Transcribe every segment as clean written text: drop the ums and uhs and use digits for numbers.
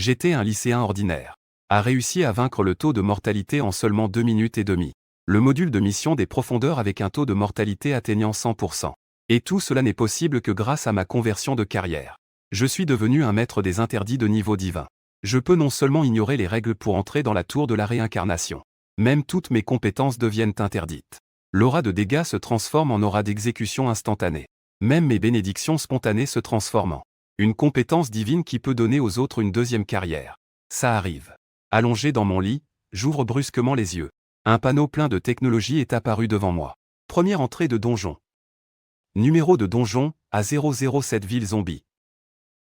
J'étais un lycéen ordinaire. A réussi à vaincre le taux de mortalité en seulement 2 minutes et demie. Le module de mission des profondeurs avec un taux de mortalité atteignant 100%. Et tout cela n'est possible que grâce à ma conversion de carrière. Je suis devenu un maître des interdits de niveau divin. Je peux non seulement ignorer les règles pour entrer dans la tour de la réincarnation. Même toutes mes compétences deviennent interdites. L'aura de dégâts se transforme en aura d'exécution instantanée. Même mes bénédictions spontanées se transforment en une compétence divine qui peut donner aux autres une deuxième carrière. Ça arrive. Allongé dans mon lit, j'ouvre brusquement les yeux. Un panneau plein de technologie est apparu devant moi. Première entrée de donjon. Numéro de donjon, à 007 ville zombie.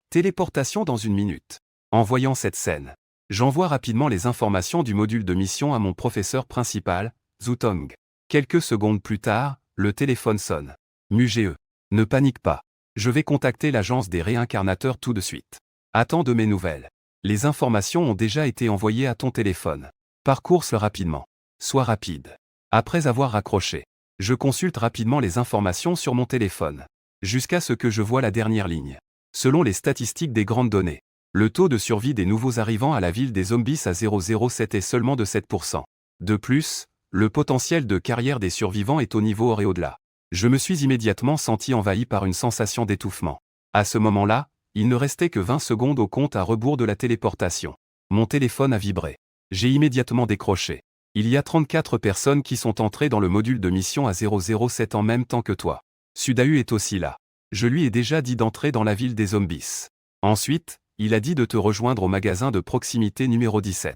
Téléportation dans 1 minute. En voyant cette scène, j'envoie rapidement les informations du module de mission à mon professeur principal, Zutong. Quelques secondes plus tard, le téléphone sonne. Muge. Ne panique pas. Je vais contacter l'agence des réincarnateurs tout de suite. Attends de mes nouvelles. Les informations ont déjà été envoyées à ton téléphone. Parcours-le rapidement. Sois rapide. Après avoir raccroché, je consulte rapidement les informations sur mon téléphone. Jusqu'à ce que je voie la dernière ligne. Selon les statistiques des grandes données, le taux de survie des nouveaux arrivants à la ville des zombies à 007 est seulement de 7%. De plus, le potentiel de carrière des survivants est au niveau or et au-delà. Je me suis immédiatement senti envahi par une sensation d'étouffement. À ce moment-là, il ne restait que 20 secondes au compte à rebours de la téléportation. Mon téléphone a vibré. J'ai immédiatement décroché. Il y a 34 personnes qui sont entrées dans le module de mission à 007 en même temps que toi. Sudahu est aussi là. Je lui ai déjà dit d'entrer dans la ville des zombies. Ensuite, il a dit de te rejoindre au magasin de proximité numéro 17.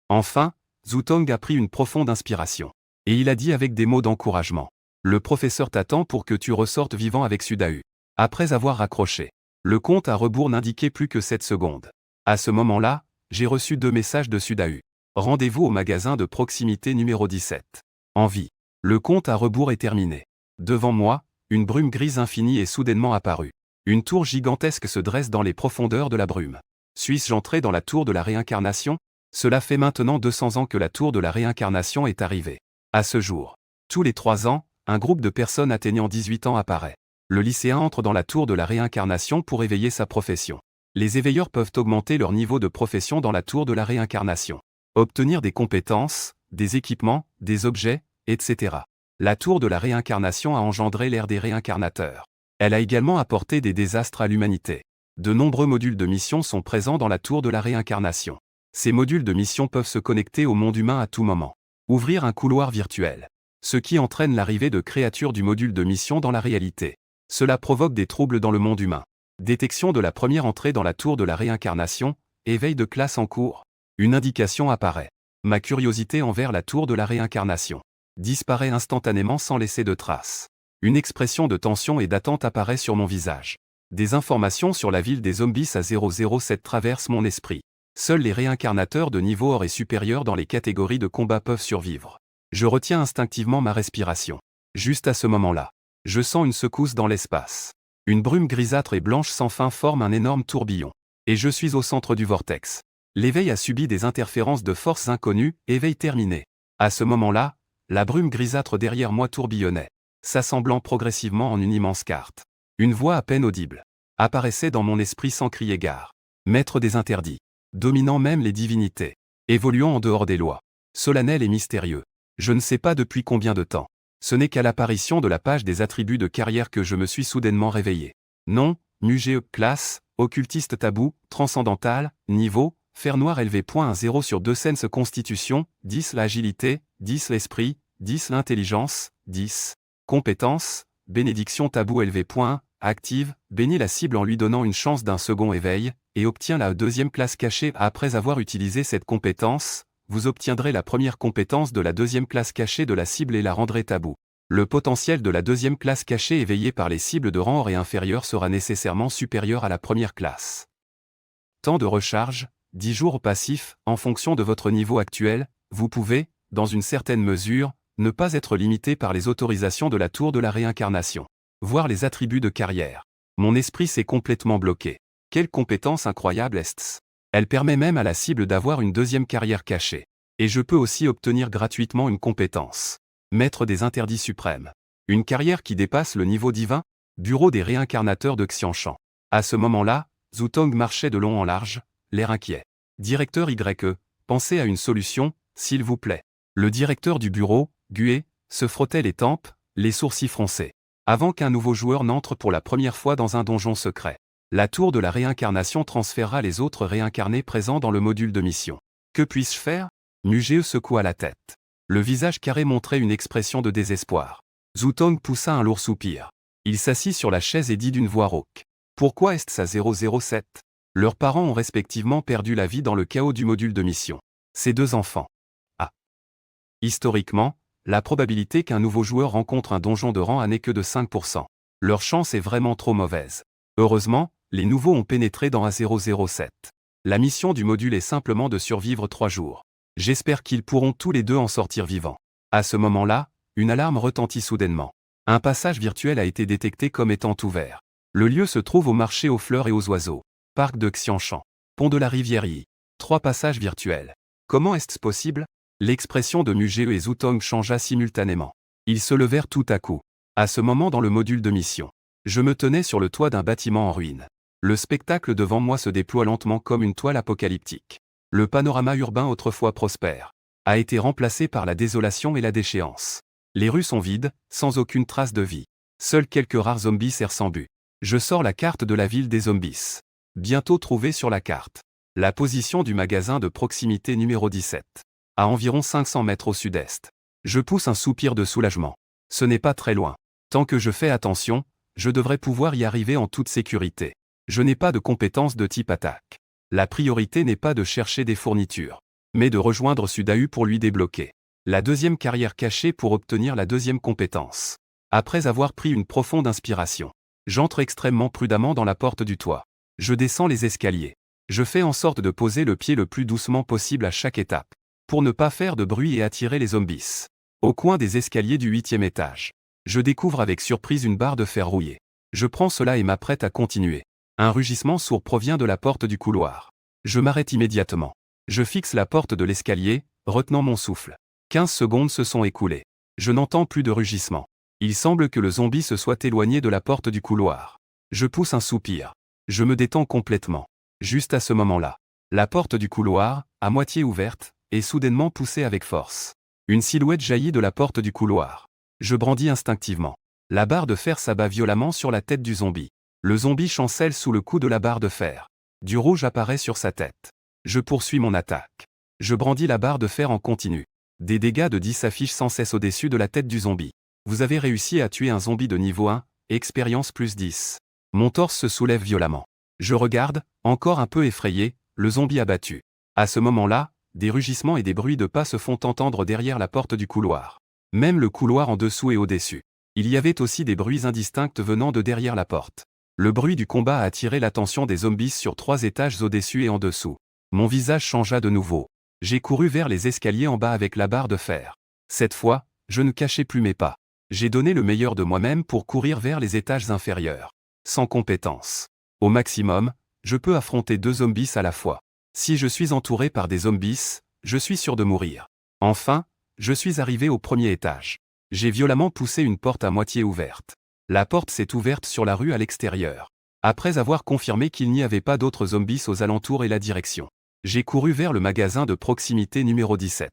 Enfin, Zutong a pris une profonde inspiration. Et il a dit avec des mots d'encouragement. Le professeur t'attend pour que tu ressortes vivant avec Sudahu. Après avoir raccroché, le compte à rebours n'indiquait plus que 7 secondes. À ce moment-là, j'ai reçu 2 messages de Sudahu. Rendez-vous au magasin de proximité numéro 17. En vie. Le compte à rebours est terminé. Devant moi, une brume grise infinie est soudainement apparue. Une tour gigantesque se dresse dans les profondeurs de la brume. Suis-je entré dans la tour de la réincarnation? Cela fait maintenant 200 ans que la tour de la réincarnation est arrivée. À ce jour, tous les 3 ans, un groupe de personnes atteignant 18 ans apparaît. Le lycéen entre dans la tour de la réincarnation pour éveiller sa profession. Les éveilleurs peuvent augmenter leur niveau de profession dans la tour de la réincarnation. Obtenir des compétences, des équipements, des objets, etc. La tour de la réincarnation a engendré l'ère des réincarnateurs. Elle a également apporté des désastres à l'humanité. De nombreux modules de mission sont présents dans la tour de la réincarnation. Ces modules de mission peuvent se connecter au monde humain à tout moment. Ouvrir un couloir virtuel. Ce qui entraîne l'arrivée de créatures du module de mission dans la réalité. Cela provoque des troubles dans le monde humain. Détection de la première entrée dans la tour de la réincarnation, éveil de classe en cours. Une indication apparaît. Ma curiosité envers la tour de la réincarnation disparaît instantanément sans laisser de traces. Une expression de tension et d'attente apparaît sur mon visage. Des informations sur la ville des zombies à 007 traversent mon esprit. Seuls les réincarnateurs de niveau or et supérieur dans les catégories de combat peuvent survivre. Je retiens instinctivement ma respiration. Juste à ce moment-là, je sens une secousse dans l'espace. Une brume grisâtre et blanche sans fin forme un énorme tourbillon. Et je suis au centre du vortex. L'éveil a subi des interférences de forces inconnues, éveil terminé. À ce moment-là, la brume grisâtre derrière moi tourbillonnait, s'assemblant progressivement en une immense carte. Une voix à peine audible apparaissait dans mon esprit sans crier gare. Maître des interdits, dominant même les divinités, évoluant en dehors des lois, solennel et mystérieux. Je ne sais pas depuis combien de temps. Ce n'est qu'à l'apparition de la page des attributs de carrière que je me suis soudainement réveillé. Nom, Muge, classe, occultiste tabou, transcendantal, niveau, fer noir élevé. 1 0 sur 2 sens constitution, 10 l'agilité, 10 l'esprit, 10 l'intelligence, 10. Compétences, bénédiction tabou élevé. Active, bénit la cible en lui donnant une chance d'un second éveil, et obtient la deuxième classe cachée. Après avoir utilisé cette compétence, vous obtiendrez la première compétence de la deuxième classe cachée de la cible et la rendrez tabou. Le potentiel de la deuxième classe cachée éveillée par les cibles de rang or et inférieur sera nécessairement supérieur à la première classe. Temps de recharge, 10 jours passif. En fonction de votre niveau actuel, vous pouvez, dans une certaine mesure, ne pas être limité par les autorisations de la tour de la réincarnation. Voir les attributs de carrière. Mon esprit s'est complètement bloqué. Quelle compétence incroyable est-ce? Elle permet même à la cible d'avoir une deuxième carrière cachée. Et je peux aussi obtenir gratuitement une compétence. Maître des interdits suprêmes. Une carrière qui dépasse le niveau divin, bureau des réincarnateurs de Xianshan. À ce moment-là, Zutong marchait de long en large, l'air inquiet. Directeur YE, pensez à une solution, s'il vous plaît. Le directeur du bureau, Gué, se frottait les tempes, les sourcils froncés. Avant qu'un nouveau joueur n'entre pour la première fois dans un donjon secret. La tour de la réincarnation transférera les autres réincarnés présents dans le module de mission. Que puis-je faire? Muge secoua la tête. Le visage carré montrait une expression de désespoir. Zutong poussa un lourd soupir. Il s'assit sur la chaise et dit d'une voix rauque. Pourquoi est-ce à 007? Leurs parents ont respectivement perdu la vie dans le chaos du module de mission. Ces deux enfants. Ah. Historiquement, la probabilité qu'un nouveau joueur rencontre un donjon de rang A n'est que de 5%. Leur chance est vraiment trop mauvaise. Heureusement, les nouveaux ont pénétré dans A007. La mission du module est simplement de survivre 3 jours. J'espère qu'ils pourront tous les deux en sortir vivants. À ce moment-là, une alarme retentit soudainement. Un passage virtuel a été détecté comme étant ouvert. Le lieu se trouve au marché aux fleurs et aux oiseaux. Parc de Xianshan. Pont de la rivière Yi. 3 passages virtuels. Comment est-ce possible? L'expression de Muge et Zutong changea simultanément. Ils se levèrent tout à coup. À ce moment dans le module de mission. Je me tenais sur le toit d'un bâtiment en ruine. Le spectacle devant moi se déploie lentement comme une toile apocalyptique. Le panorama urbain autrefois prospère a été remplacé par la désolation et la déchéance. Les rues sont vides, sans aucune trace de vie. Seuls quelques rares zombies errent sans but. Je sors la carte de la ville des zombies. Bientôt trouvée sur la carte. La position du magasin de proximité numéro 17. À environ 500 mètres au sud-est. Je pousse un soupir de soulagement. Ce n'est pas très loin. Tant que je fais attention, je devrais pouvoir y arriver en toute sécurité. Je n'ai pas de compétences de type attaque. La priorité n'est pas de chercher des fournitures, mais de rejoindre Sudahu pour lui débloquer la deuxième carrière cachée pour obtenir la deuxième compétence. Après avoir pris une profonde inspiration, j'entre extrêmement prudemment dans la porte du toit. Je descends les escaliers. Je fais en sorte de poser le pied le plus doucement possible à chaque étape, pour ne pas faire de bruit et attirer les zombies. Au coin des escaliers du 8e étage, je découvre avec surprise une barre de fer rouillée. Je prends cela et m'apprête à continuer. Un rugissement sourd provient de la porte du couloir. Je m'arrête immédiatement. Je fixe la porte de l'escalier, retenant mon souffle. 15 secondes se sont écoulées. Je n'entends plus de rugissement. Il semble que le zombie se soit éloigné de la porte du couloir. Je pousse un soupir. Je me détends complètement. Juste à ce moment-là, la porte du couloir, à moitié ouverte, est soudainement poussée avec force. Une silhouette jaillit de la porte du couloir. Je brandis instinctivement. La barre de fer s'abat violemment sur la tête du zombie. Le zombie chancelle sous le coup de la barre de fer. Du rouge apparaît sur sa tête. Je poursuis mon attaque. Je brandis la barre de fer en continu. Des dégâts de 10 s'affichent sans cesse au-dessus de la tête du zombie. Vous avez réussi à tuer un zombie de niveau 1, expérience plus 10. Mon torse se soulève violemment. Je regarde, encore un peu effrayé, le zombie abattu. À ce moment-là, des rugissements et des bruits de pas se font entendre derrière la porte du couloir. Même le couloir en dessous et au-dessus. Il y avait aussi des bruits indistincts venant de derrière la porte. Le bruit du combat a attiré l'attention des zombies sur 3 étages au-dessus et en dessous. Mon visage changea de nouveau. J'ai couru vers les escaliers en bas avec la barre de fer. Cette fois, je ne cachais plus mes pas. J'ai donné le meilleur de moi-même pour courir vers les étages inférieurs. Sans compétence. Au maximum, je peux affronter 2 zombies à la fois. Si je suis entouré par des zombies, je suis sûr de mourir. Enfin, je suis arrivé au 1er étage. J'ai violemment poussé une porte à moitié ouverte. La porte s'est ouverte sur la rue à l'extérieur. Après avoir confirmé qu'il n'y avait pas d'autres zombies aux alentours et la direction, j'ai couru vers le magasin de proximité numéro 17.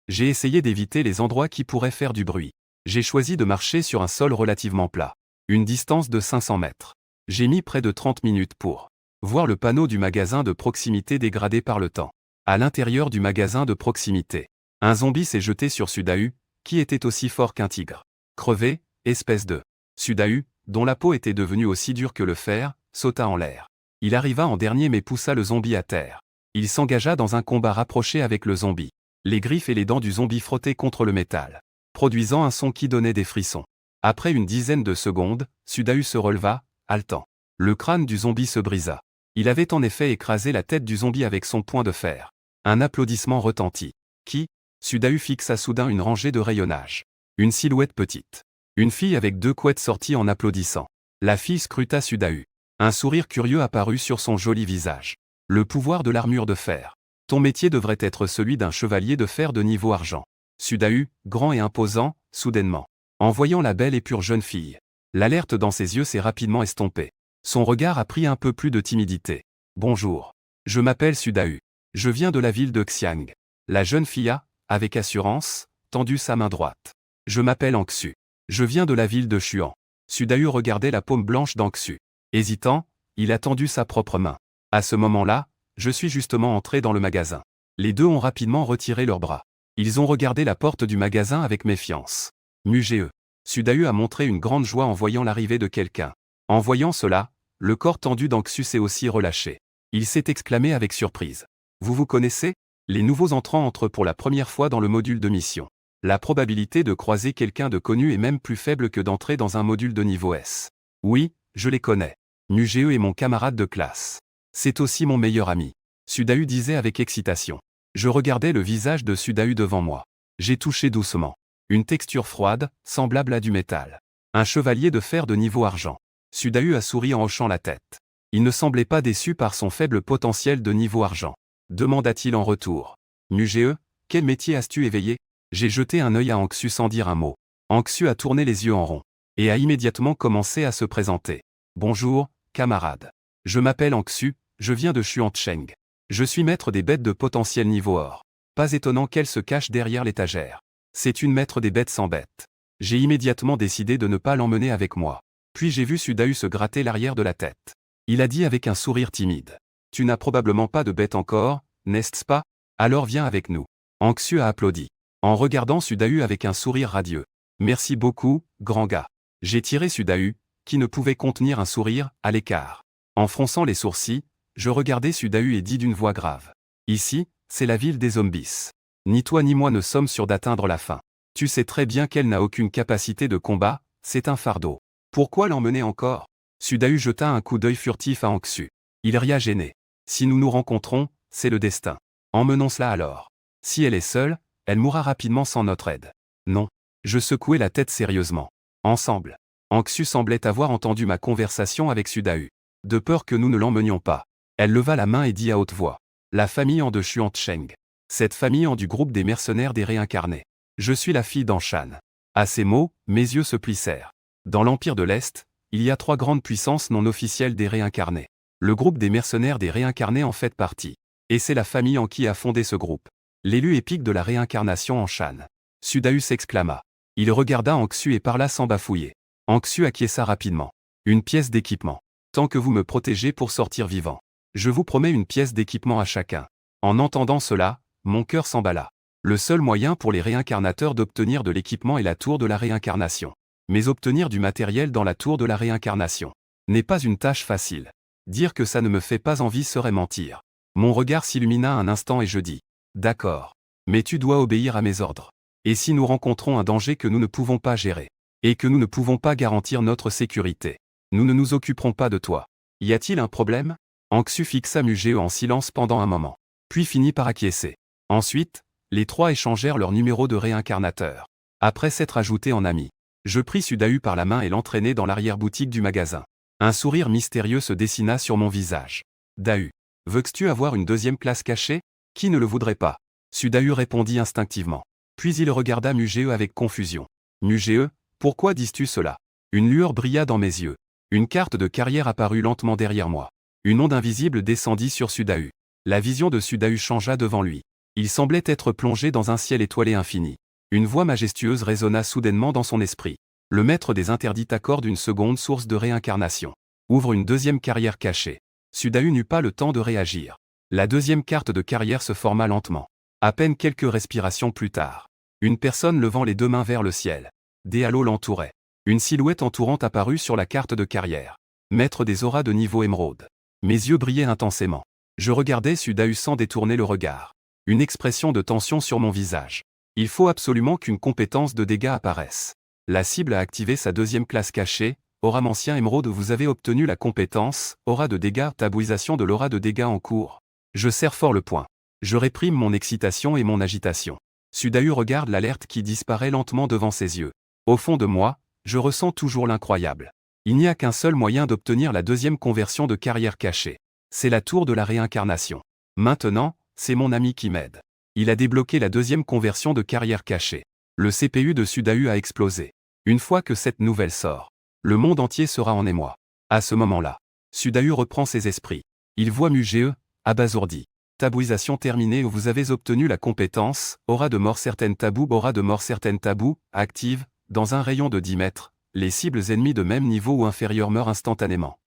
J'ai essayé d'éviter les endroits qui pourraient faire du bruit. J'ai choisi de marcher sur un sol relativement plat. Une distance de 500 mètres. J'ai mis près de 30 minutes pour voir le panneau du magasin de proximité dégradé par le temps. À l'intérieur du magasin de proximité, un zombie s'est jeté sur Sudahu, qui était aussi fort qu'un tigre. Crevé, espèce de... Sudahu, dont la peau était devenue aussi dure que le fer, sauta en l'air. Il arriva en dernier mais poussa le zombie à terre. Il s'engagea dans un combat rapproché avec le zombie. Les griffes et les dents du zombie frottaient contre le métal, produisant un son qui donnait des frissons. Après une dizaine de secondes, Sudahu se releva, haletant. Le crâne du zombie se brisa. Il avait en effet écrasé la tête du zombie avec son poing de fer. Un applaudissement retentit. Qui? Sudahu fixa soudain une rangée de rayonnage. Une silhouette petite. Une fille avec 2 couettes sortit en applaudissant. La fille scruta Sudahu. Un sourire curieux apparut sur son joli visage. Le pouvoir de l'armure de fer. Ton métier devrait être celui d'un chevalier de fer de niveau argent. Sudahu, grand et imposant, soudainement. En voyant la belle et pure jeune fille, l'alerte dans ses yeux s'est rapidement estompée. Son regard a pris un peu plus de timidité. Bonjour. Je m'appelle Sudahu. Je viens de la ville de Xiang. La jeune fille a, avec assurance, tendu sa main droite. Je m'appelle Anxu. Je viens de la ville de Xuan. Sudayu regardait la paume blanche d'Anxu. Hésitant, il a tendu sa propre main. À ce moment-là, je suis justement entré dans le magasin. Les deux ont rapidement retiré leurs bras. Ils ont regardé la porte du magasin avec méfiance. Mugee. Sudayu a montré une grande joie en voyant l'arrivée de quelqu'un. En voyant cela, le corps tendu d'Anxu s'est aussi relâché. Il s'est exclamé avec surprise. Vous vous connaissez? Les nouveaux entrants entrent pour la première fois dans le module de mission. La probabilité de croiser quelqu'un de connu est même plus faible que d'entrer dans un module de niveau S. Oui, je les connais. Mugee est mon camarade de classe. C'est aussi mon meilleur ami. Sudayu disait avec excitation. Je regardais le visage de Sudayu devant moi. J'ai touché doucement. Une texture froide, semblable à du métal. Un chevalier de fer de niveau argent. Sudayu a souri en hochant la tête. Il ne semblait pas déçu par son faible potentiel de niveau argent. Demanda-t-il en retour. Mugee, quel métier as-tu éveillé? J'ai jeté un œil à Anxu sans dire un mot. Anxu a tourné les yeux en rond. Et a immédiatement commencé à se présenter. Bonjour, camarade. Je m'appelle Anxu, je viens de Xuancheng. Je suis maître des bêtes de potentiel niveau or. Pas étonnant qu'elle se cache derrière l'étagère. C'est une maître des bêtes sans bêtes. J'ai immédiatement décidé de ne pas l'emmener avec moi. Puis j'ai vu Sudayu se gratter l'arrière de la tête. Il a dit avec un sourire timide. Tu n'as probablement pas de bête encore, n'est-ce pas? Alors viens avec nous. Anxu a applaudi. En regardant Sudayu avec un sourire radieux. Merci beaucoup, grand gars. J'ai tiré Sudayu, qui ne pouvait contenir un sourire, à l'écart. En fronçant les sourcils, je regardais Sudayu et dis d'une voix grave. Ici, c'est la ville des zombies. Ni toi ni moi ne sommes sûrs d'atteindre la fin. Tu sais très bien qu'elle n'a aucune capacité de combat, c'est un fardeau. Pourquoi l'emmener encore? Sudayu jeta un coup d'œil furtif à Anxu. Il ria gêné. Si nous nous rencontrons, c'est le destin. Emmenons-la alors. Si elle est seule, elle mourra rapidement sans notre aide. Non. Je secouai la tête sérieusement. Ensemble. Anxu semblait avoir entendu ma conversation avec Sudayu. De peur que nous ne l'emmenions pas. Elle leva la main et dit à haute voix. La famille en de Xuancheng. Cette famille en du groupe des mercenaires des réincarnés. Je suis la fille d'Anshan. À ces mots, mes yeux se plissèrent. Dans l'Empire de l'Est, il y a 3 grandes puissances non officielles des réincarnés. Le groupe des mercenaires des réincarnés en fait partie. Et c'est la famille en qui a fondé ce groupe. L'élu épique de la réincarnation Anshan. Sudayu s'exclama. Il regarda Anxu et parla sans bafouiller. Anxu acquiesça rapidement. Une pièce d'équipement. Tant que vous me protégez pour sortir vivant. Je vous promets une pièce d'équipement à chacun. En entendant cela, mon cœur s'emballa. Le seul moyen pour les réincarnateurs d'obtenir de l'équipement est la tour de la réincarnation. Mais obtenir du matériel dans la tour de la réincarnation n'est pas une tâche facile. Dire que ça ne me fait pas envie serait mentir. Mon regard s'illumina un instant et je dis. D'accord. Mais tu dois obéir à mes ordres. Et si nous rencontrons un danger que nous ne pouvons pas gérer, et que nous ne pouvons pas garantir notre sécurité, nous ne nous occuperons pas de toi. Y a-t-il un problème? Anxu fixa Mugee en silence pendant un moment, puis finit par acquiescer. Ensuite, les 3 échangèrent leur numéro de réincarnateur. Après s'être ajoutés en amis, je pris Sudayu par la main et l'entraînai dans l'arrière-boutique du magasin. Un sourire mystérieux se dessina sur mon visage. Dahu, veux-tu avoir une deuxième classe cachée? Qui ne le voudrait pas? Sudayu répondit instinctivement. Puis il regarda Mugee avec confusion. Mugee, pourquoi dis-tu cela? Une lueur brilla dans mes yeux. Une carte de carrière apparut lentement derrière moi. Une onde invisible descendit sur Sudayu. La vision de Sudayu changea devant lui. Il semblait être plongé dans un ciel étoilé infini. Une voix majestueuse résonna soudainement dans son esprit. Le maître des interdits t'accorde une seconde source de réincarnation. Ouvre une deuxième carrière cachée. Sudayu n'eut pas le temps de réagir. La deuxième carte de carrière se forma lentement. À peine quelques respirations plus tard. Une personne levant les 2 mains vers le ciel. Des halos l'entouraient. Une silhouette entourante apparut sur la carte de carrière. Maître des auras de niveau émeraude. Mes yeux brillaient intensément. Je regardais Sudayu sans détourner le regard. Une expression de tension sur mon visage. Il faut absolument qu'une compétence de dégâts apparaisse. La cible a activé sa deuxième classe cachée, Auramancien émeraude. Vous avez obtenu la compétence, aura de dégâts, tabouisation de l'aura de dégâts en cours. Je serre fort le poing. Je réprime mon excitation et mon agitation. Sudayu regarde l'alerte qui disparaît lentement devant ses yeux. Au fond de moi, je ressens toujours l'incroyable. Il n'y a qu'un seul moyen d'obtenir la deuxième conversion de carrière cachée. C'est la tour de la réincarnation. Maintenant, c'est mon ami qui m'aide. Il a débloqué la deuxième conversion de carrière cachée. Le CPU de Sudayu a explosé. Une fois que cette nouvelle sort, le monde entier sera en émoi. À ce moment-là, Sudayu reprend ses esprits. Il voit Mugee, abasourdi. Tabouisation terminée. Vous avez obtenu la compétence Aura de mort certaine tabou. Aura de mort certaine tabou, active, dans un rayon de 10 mètres. Les cibles ennemies de même niveau ou inférieur meurent instantanément.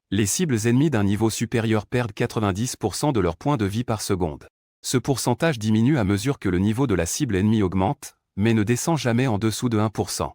Les cibles ennemies d'un niveau supérieur perdent 90% de leur points de vie par seconde. Ce pourcentage diminue à mesure que le niveau de la cible ennemie augmente, mais ne descend jamais en dessous de 1%.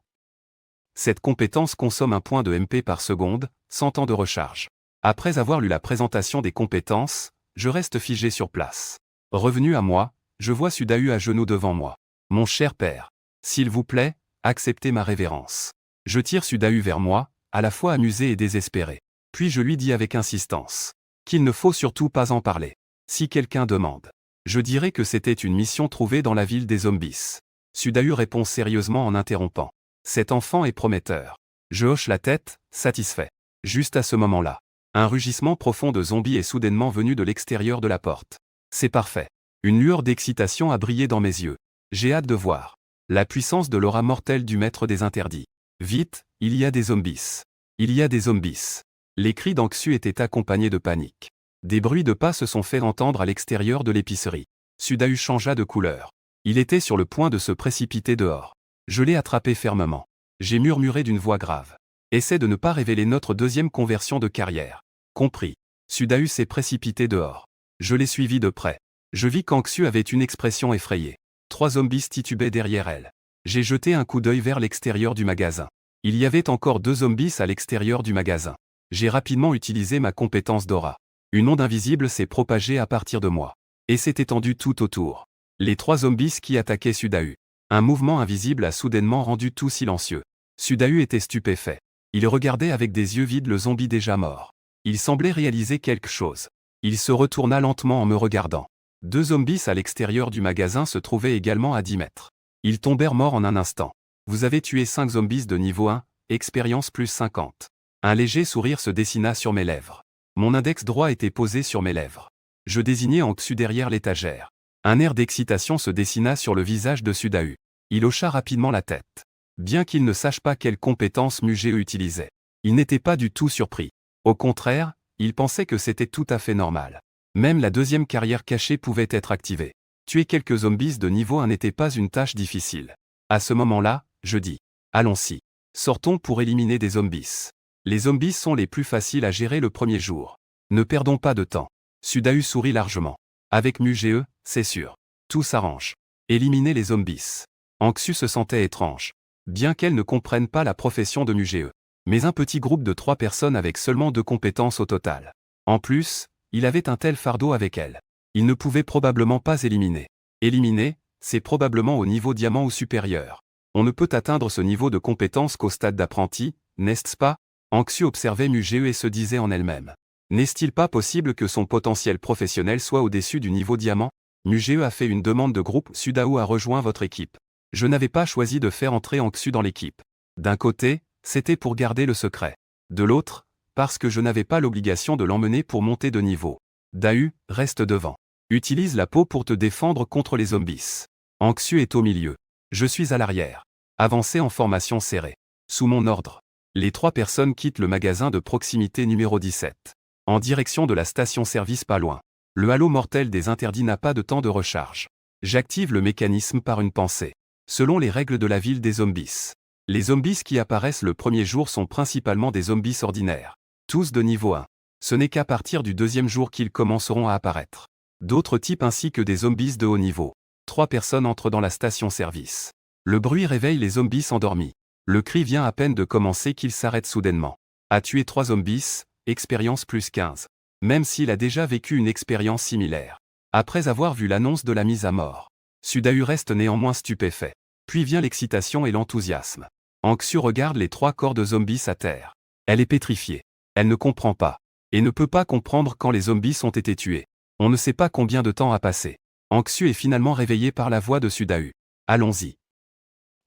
Cette compétence consomme un point de MP par seconde, sans temps de recharge. Après avoir lu la présentation des compétences, je reste figé sur place. Revenu à moi, je vois Sudahu à genoux devant moi. Mon cher père, s'il vous plaît, acceptez ma révérence. Je tire Sudahu vers moi, à la fois amusé et désespéré. Puis je lui dis avec insistance qu'il ne faut surtout pas en parler. Si quelqu'un demande, je dirais que c'était une mission trouvée dans la ville des zombies. Sudahu répond sérieusement en interrompant. Cet enfant est prometteur. Je hoche la tête, satisfait. Juste à ce moment-là, un rugissement profond de zombies est soudainement venu de l'extérieur de la porte. C'est parfait. Une lueur d'excitation a brillé dans mes yeux. J'ai hâte de voir la puissance de l'aura mortelle du maître des interdits. Vite, il y a des zombies. Il y a des zombies. Les cris d'Anxu étaient accompagnés de panique. Des bruits de pas se sont fait entendre à l'extérieur de l'épicerie. Sudahu changea de couleur. Il était sur le point de se précipiter dehors. Je l'ai attrapé fermement. J'ai murmuré d'une voix grave. Essaie de ne pas révéler notre deuxième conversion de carrière. Compris. Sudahu s'est précipité dehors. Je l'ai suivi de près. Je vis qu'Anxu avait une expression effrayée. 3 zombies titubaient derrière elle. J'ai jeté un coup d'œil vers l'extérieur du magasin. Il y avait encore 2 zombies à l'extérieur du magasin. J'ai rapidement utilisé ma compétence d'aura. Une onde invisible s'est propagée à partir de moi. Et s'est étendue tout autour. Les 3 zombies qui attaquaient Sudahu. Un mouvement invisible a soudainement rendu tout silencieux. Sudahu était stupéfait. Il regardait avec des yeux vides le zombie déjà mort. Il semblait réaliser quelque chose. Il se retourna lentement en me regardant. 2 zombies à l'extérieur du magasin se trouvaient également à 10 mètres. Ils tombèrent morts en un instant. Vous avez tué 5 zombies de niveau 1, expérience plus 50. Un léger sourire se dessina sur mes lèvres. Mon index droit était posé sur mes lèvres. Je désignais Anxu derrière l'étagère. Un air d'excitation se dessina sur le visage de Sudahu. Il hocha rapidement la tête. Bien qu'il ne sache pas quelle compétence Mugeo utilisait, il n'était pas du tout surpris. Au contraire, il pensait que c'était tout à fait normal. Même la deuxième carrière cachée pouvait être activée. Tuer quelques zombies de niveau 1 n'était pas une tâche difficile. À ce moment-là, je dis « Allons-y. Sortons pour éliminer des zombies. » Les zombies sont les plus faciles à gérer le premier jour. Ne perdons pas de temps. Sudahu sourit largement. Avec Mugeo, c'est sûr. Tout s'arrange. Éliminer les zombies. Anxu se sentait étrange. Bien qu'elle ne comprenne pas la profession de Mugeo. Mais un petit groupe de 3 personnes avec seulement 2 compétences au total. En plus, il avait un tel fardeau avec elle. Il ne pouvait probablement pas éliminer. Éliminer, c'est probablement au niveau diamant ou supérieur. On ne peut atteindre ce niveau de compétence qu'au stade d'apprenti, n'est-ce pas? Anxu observait Mugeo et se disait en elle-même. N'est-il pas possible que son potentiel professionnel soit au-dessus du niveau diamant? Mugeo a fait une demande de groupe. Sudahu a rejoint votre équipe. Je n'avais pas choisi de faire entrer Anxu dans l'équipe. D'un côté, c'était pour garder le secret. De l'autre, parce que je n'avais pas l'obligation de l'emmener pour monter de niveau. Dahu, reste devant. Utilise la peau pour te défendre contre les zombies. Anxu est au milieu. Je suis à l'arrière. Avancez en formation serrée. Sous mon ordre. Les 3 personnes quittent le magasin de proximité numéro 17. En direction de la station-service pas loin. Le halo mortel des interdits n'a pas de temps de recharge. J'active le mécanisme par une pensée. Selon les règles de la ville des zombies. Les zombies qui apparaissent le premier jour sont principalement des zombies ordinaires. Tous de niveau 1. Ce n'est qu'à partir du 2e jour qu'ils commenceront à apparaître. D'autres types ainsi que des zombies de haut niveau. 3 personnes entrent dans la station-service. Le bruit réveille les zombies endormis. Le cri vient à peine de commencer qu'il s'arrête soudainement. A tué 3 zombies, expérience plus 15. Même s'il a déjà vécu une expérience similaire. Après avoir vu l'annonce de la mise à mort. Sudahu reste néanmoins stupéfait. Puis vient l'excitation et l'enthousiasme. Anxu regarde les 3 corps de zombies à terre. Elle est pétrifiée. Elle ne comprend pas. Et ne peut pas comprendre quand les zombies ont été tués. On ne sait pas combien de temps a passé. Anxu est finalement réveillé par la voix de Sudahu. Allons-y.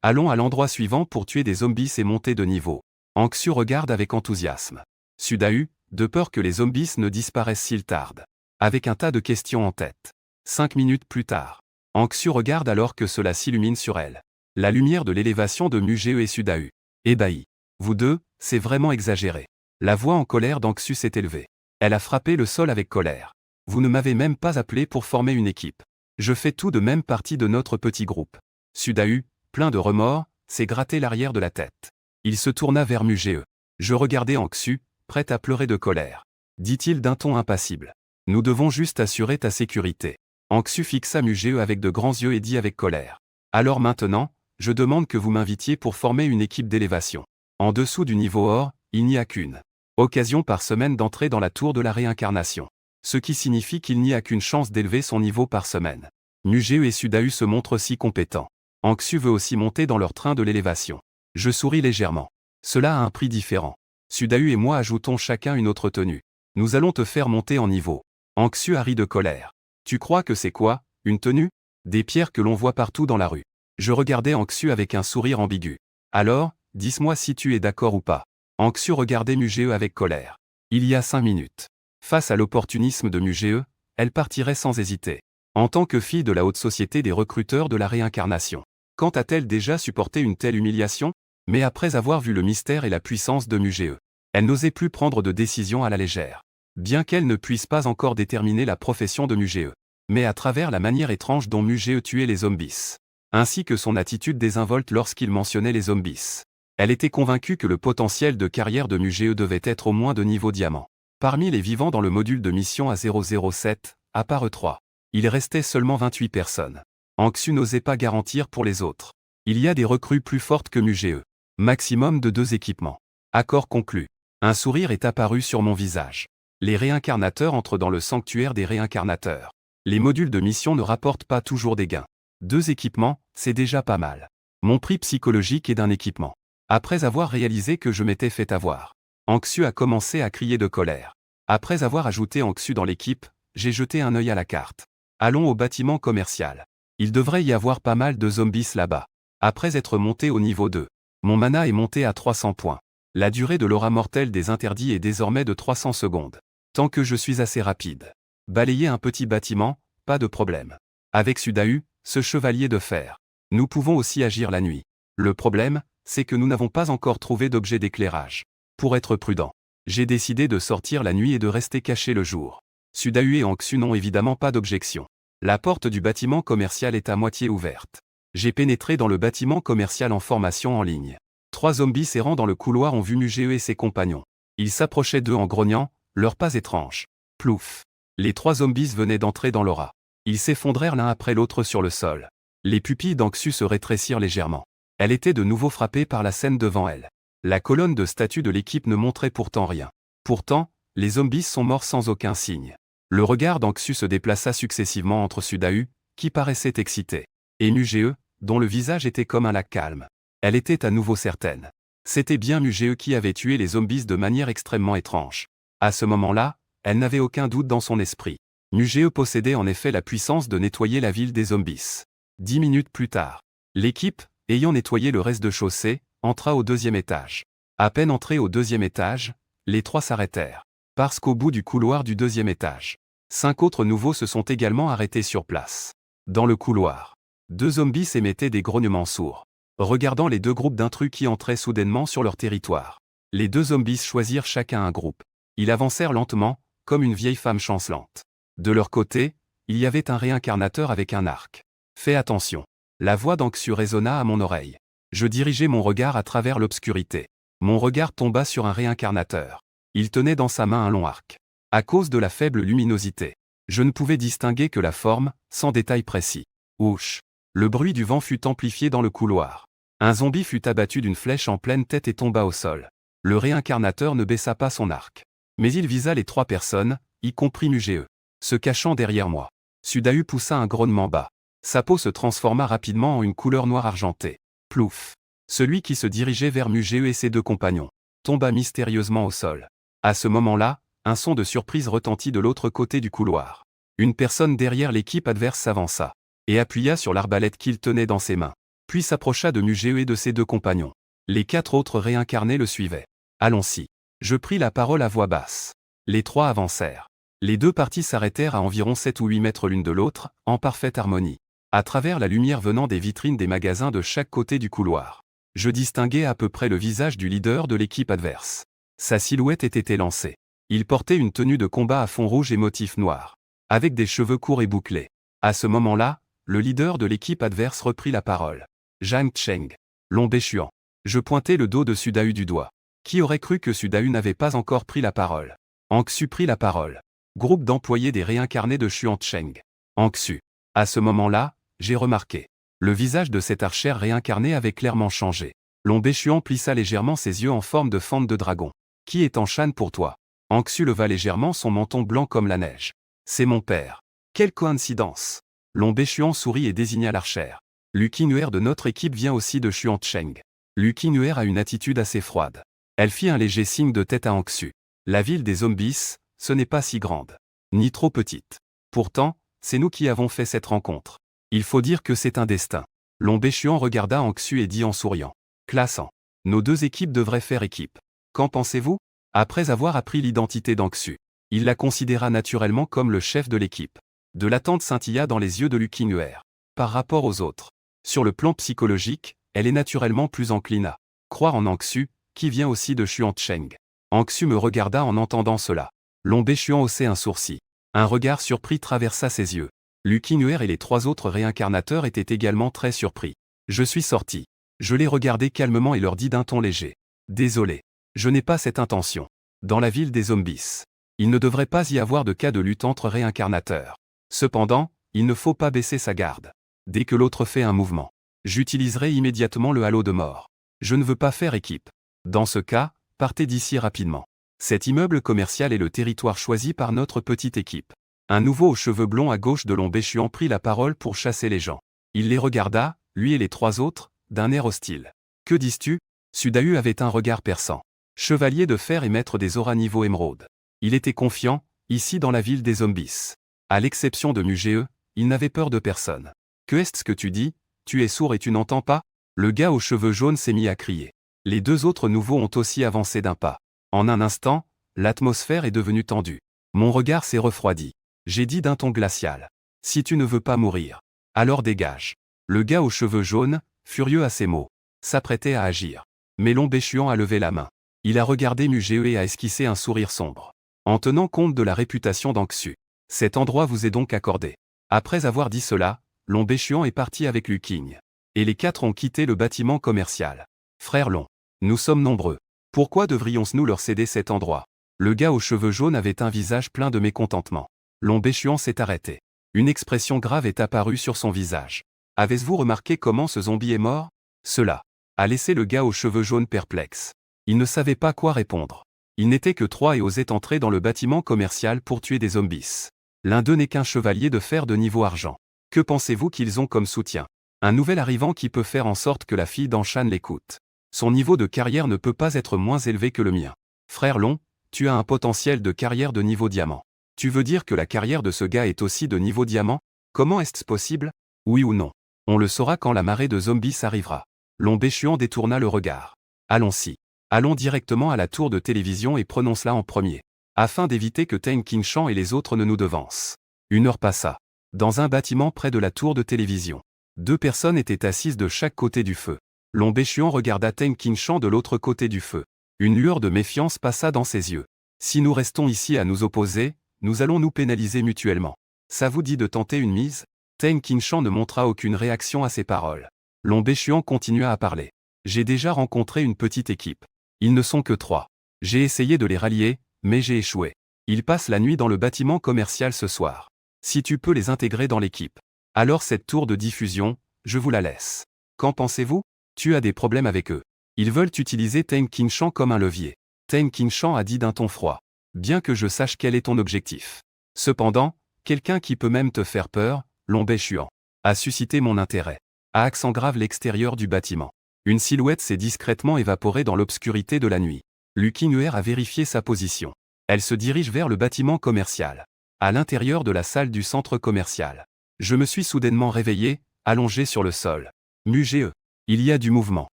Allons à l'endroit suivant pour tuer des zombies et monter de niveau. Anxu regarde avec enthousiasme. Sudahu, de peur que les zombies ne disparaissent s'ils tardent. Avec un tas de questions en tête. 5 minutes plus tard. Anxu regarde alors que cela s'illumine sur elle. La lumière de l'élévation de Mugeo et Sudahu. Ébahi. Vous deux, c'est vraiment exagéré. La voix en colère d'Anxu s'est élevée. Elle a frappé le sol avec colère. Vous ne m'avez même pas appelé pour former une équipe. Je fais tout de même partie de notre petit groupe. Sudahu, plein de remords, s'est gratté l'arrière de la tête. Il se tourna vers Mugee. Je regardais Anxu, prêt à pleurer de colère. Dit-il d'un ton impassible. Nous devons juste assurer ta sécurité. Anxu fixa Mugee avec de grands yeux et dit avec colère. Alors maintenant, je demande que vous m'invitiez pour former une équipe d'élévation. En dessous du niveau or, il n'y a qu'une occasion par semaine d'entrer dans la tour de la réincarnation. Ce qui signifie qu'il n'y a qu'une chance d'élever son niveau par semaine. Mugee et Sudahu se montrent si compétents. Anxu veut aussi monter dans leur train de l'élévation. Je souris légèrement. Cela a un prix différent. Sudahu et moi ajoutons chacun une autre tenue. Nous allons te faire monter en niveau. Anxu a ri de colère. Tu crois que c'est quoi, une tenue? Des pierres que l'on voit partout dans la rue. Je regardais Anxu avec un sourire ambigu. Alors, dis-moi si tu es d'accord ou pas. Anxu regardait Mugee avec colère. Il y a 5 minutes. Face à l'opportunisme de Mugee, elle partirait sans hésiter. En tant que fille de la haute société des recruteurs de la réincarnation. Quand a-t-elle déjà supporté une telle humiliation? Mais après avoir vu le mystère et la puissance de Mugee, elle n'osait plus prendre de décision à la légère. Bien qu'elle ne puisse pas encore déterminer la profession de Mugee. Mais à travers la manière étrange dont Mugee tuait les zombies. Ainsi que son attitude désinvolte lorsqu'il mentionnait les zombies. Elle était convaincue que le potentiel de carrière de Mugee devait être au moins de niveau diamant. Parmi les vivants dans le module de mission A007, à part eux 3, il restait seulement 28 personnes. Anxu n'osait pas garantir pour les autres. Il y a des recrues plus fortes que Mugee. Maximum de 2 équipements. Accord conclu. Un sourire est apparu sur mon visage. Les réincarnateurs entrent dans le sanctuaire des réincarnateurs. Les modules de mission ne rapportent pas toujours des gains. 2 équipements, c'est déjà pas mal. Mon prix psychologique est d'un équipement. Après avoir réalisé que je m'étais fait avoir, Anxu a commencé à crier de colère. Après avoir ajouté Anxu dans l'équipe, j'ai jeté un œil à la carte. Allons au bâtiment commercial. Il devrait y avoir pas mal de zombies là-bas. Après être monté au niveau 2, mon mana est monté à 300 points. La durée de l'aura mortelle des interdits est désormais de 300 secondes. Tant que je suis assez rapide. Balayer un petit bâtiment, pas de problème. Avec Sudahu, ce chevalier de fer, nous pouvons aussi agir la nuit. Le problème, c'est que nous n'avons pas encore trouvé d'objet d'éclairage. Pour être prudent, j'ai décidé de sortir la nuit et de rester caché le jour. Sudahu et Anxu n'ont évidemment pas d'objection. La porte du bâtiment commercial est à moitié ouverte. J'ai pénétré dans le bâtiment commercial en formation en ligne. 3 zombies errant dans le couloir ont vu Mugee et ses compagnons. Ils s'approchaient d'eux en grognant, leurs pas étranges. Plouf. Les 3 zombies venaient d'entrer dans l'aura. Ils s'effondrèrent l'un après l'autre sur le sol. Les pupilles d'Anxu se rétrécirent légèrement. Elle était de nouveau frappée par la scène devant elle. La colonne de statues de l'équipe ne montrait pourtant rien. Pourtant, les zombies sont morts sans aucun signe. Le regard d'Anxu se déplaça successivement entre Sudahu, qui paraissait excité, et Mugee, dont le visage était comme un lac calme. Elle était à nouveau certaine. C'était bien Mugee qui avait tué les zombies de manière extrêmement étrange. À ce moment-là, elle n'avait aucun doute dans son esprit. Mugee possédait en effet la puissance de nettoyer la ville des zombies. 10 minutes plus tard, l'équipe, ayant nettoyé le reste de chaussée, entra au 2e étage. À peine entrés au 2e étage, les 3 s'arrêtèrent. Parce qu'au bout du couloir du 2e étage, 5 autres nouveaux se sont également arrêtés sur place. Dans le couloir, 2 zombies émettaient des grognements sourds, regardant les 2 groupes d'intrus qui entraient soudainement sur leur territoire. Les 2 zombies choisirent chacun un groupe. Ils avancèrent lentement, comme une vieille femme chancelante. De leur côté, il y avait un réincarnateur avec un arc. Fais attention. La voix d'Anxu résonna à mon oreille. Je dirigeai mon regard à travers l'obscurité. Mon regard tomba sur un réincarnateur. Il tenait dans sa main un long arc. À cause de la faible luminosité, je ne pouvais distinguer que la forme, sans détail précis. Ouch! Le bruit du vent fut amplifié dans le couloir. Un zombie fut abattu d'une flèche en pleine tête et tomba au sol. Le réincarnateur ne baissa pas son arc. Mais il visa les 3 personnes, y compris Mugee, se cachant derrière moi. Sudahu poussa un grognement bas. Sa peau se transforma rapidement en une couleur noire argentée. Plouf! Celui qui se dirigeait vers Mugee et ses 2 compagnons tomba mystérieusement au sol. À ce moment-là, un son de surprise retentit de l'autre côté du couloir. Une personne derrière l'équipe adverse s'avança et appuya sur l'arbalète qu'il tenait dans ses mains, puis s'approcha de Mugee et de ses 2 compagnons. Les 4 autres réincarnés le suivaient. Allons-y. Je pris la parole à voix basse. Les 3 avancèrent. Les 2 parties s'arrêtèrent à environ 7 ou 8 mètres l'une de l'autre, en parfaite harmonie. À travers la lumière venant des vitrines des magasins de chaque côté du couloir, je distinguais à peu près le visage du leader de l'équipe adverse. Sa silhouette était élancée. Il portait une tenue de combat à fond rouge et motif noir. avec des cheveux courts et bouclés. À ce moment-là, le leader de l'équipe adverse reprit la parole. Zhang Cheng. Long Béchuan. Je pointai le dos de Sudahu du doigt. Qui aurait cru que Sudahu n'avait pas encore pris la parole? Anxu prit la parole. Groupe d'employés des réincarnés de Xuan Cheng. Anxu. À ce moment-là, j'ai remarqué. Le visage de cet archère réincarné avait clairement changé. Long Béchuan plissa légèrement ses yeux en forme de fente de dragon. Qui est en Shan pour toi? Anxu leva légèrement son menton blanc comme la neige. C'est mon père. Quelle coïncidence! Long Béchuan sourit et désigna l'archère. Lu Qinghuer de notre équipe vient aussi de Xuan Cheng. Lu Qinghuer a une attitude assez froide. Elle fit un léger signe de tête à Anxu. La ville des zombies, ce n'est pas si grande. Ni trop petite. Pourtant, c'est nous qui avons fait cette rencontre. Il faut dire que c'est un destin. Long Béchuan regarda Anxu et dit en souriant. Classant. Nos deux équipes devraient faire équipe. Qu'en pensez-vous? Après avoir appris l'identité d'Anxu, il la considéra naturellement comme le chef de l'équipe. De l'attente scintilla dans les yeux de Lu Qinghuer. Par rapport aux autres. Sur le plan psychologique, elle est naturellement plus encline à croire en Anxu, qui vient aussi de Xuan Cheng. Anxu me regarda en entendant cela. Long Béchuan haussait un sourcil. Un regard surpris traversa ses yeux. Lu Qinghuer et les trois autres réincarnateurs étaient également très surpris. Je suis sorti. Je les regardai calmement et leur dis d'un ton léger. Désolé. Je n'ai pas cette intention. Dans la ville des zombies, il ne devrait pas y avoir de cas de lutte entre réincarnateurs. Cependant, il ne faut pas baisser sa garde. Dès que l'autre fait un mouvement, j'utiliserai immédiatement le halo de mort. Je ne veux pas faire équipe. Dans ce cas, partez d'ici rapidement. Cet immeuble commercial est le territoire choisi par notre petite équipe. Un nouveau aux cheveux blonds à gauche de Long Béchuan prit la parole pour chasser les gens. Il les regarda, lui et les trois autres, d'un air hostile. Que dis-tu? Sudahu avait un regard perçant. Chevalier de fer et maître des auras niveau émeraude. Il était confiant, ici dans la ville des zombies. À l'exception de Mugee, il n'avait peur de personne. Que est-ce que tu dis? Tu es sourd et tu n'entends pas? Le gars aux cheveux jaunes s'est mis à crier. Les deux autres nouveaux ont aussi avancé d'un pas. En un instant, l'atmosphère est devenue tendue. Mon regard s'est refroidi. J'ai dit d'un ton glacial. Si tu ne veux pas mourir, alors dégage. Le gars aux cheveux jaunes, furieux à ces mots, s'apprêtait à agir. Mais Long Béchuan a levé la main. Il a regardé Mugee et a esquissé un sourire sombre. En tenant compte de la réputation d'Anxu, cet endroit vous est donc accordé. Après avoir dit cela, Long Béchuan est parti avec Lu Qing. Et les quatre ont quitté le bâtiment commercial. Frère Long, nous sommes nombreux. Pourquoi devrions-nous leur céder cet endroit? Le gars aux cheveux jaunes avait un visage plein de mécontentement. Long Béchuan s'est arrêté. Une expression grave est apparue sur son visage. Avez-vous remarqué comment ce zombie est mort? Cela a laissé le gars aux cheveux jaunes perplexe. Il ne savait pas quoi répondre. Il n'était que trois et osait entrer dans le bâtiment commercial pour tuer des zombies. L'un d'eux n'est qu'un chevalier de fer de niveau argent. Que pensez-vous qu'ils ont comme soutien? Un nouvel arrivant qui peut faire en sorte que la fille d'Anshan l'écoute. Son niveau de carrière ne peut pas être moins élevé que le mien. Frère Long, tu as un potentiel de carrière de niveau diamant. Tu veux dire que la carrière de ce gars est aussi de niveau diamant? Comment est-ce possible? Oui ou non? On le saura quand la marée de zombies arrivera. Long Béchuan détourna le regard. Allons-y. Allons directement à la tour de télévision et prenons cela en premier. Afin d'éviter que Teng Qingshan et les autres ne nous devancent. Une heure passa. Dans un bâtiment près de la tour de télévision. Deux personnes étaient assises de chaque côté du feu. Long Béchuan regarda Teng Qingshan de l'autre côté du feu. Une lueur de méfiance passa dans ses yeux. Si nous restons ici à nous opposer, nous allons nous pénaliser mutuellement. Ça vous dit de tenter une mise? Teng Qingshan ne montra aucune réaction à ces paroles. Long Béchuan continua à parler. J'ai déjà rencontré une petite équipe. Ils ne sont que trois. J'ai essayé de les rallier, mais j'ai échoué. Ils passent la nuit dans le bâtiment commercial ce soir. Si tu peux les intégrer dans l'équipe, alors cette tour de diffusion, je vous la laisse. Qu'en pensez-vous? Tu as des problèmes avec eux. Ils veulent utiliser Teng Qingshan comme un levier. Teng Qingshan a dit d'un ton froid. Bien que je sache quel est ton objectif. Cependant, quelqu'un qui peut même te faire peur, Long Béchuan, a suscité mon intérêt. À accent grave l'extérieur du bâtiment. Une silhouette s'est discrètement évaporée dans l'obscurité de la nuit. Lu Qinghuer a vérifié sa position. Elle se dirige vers le bâtiment commercial. À l'intérieur de la salle du centre commercial. Je me suis soudainement réveillé, allongé sur le sol. Mugee. Il y a du mouvement.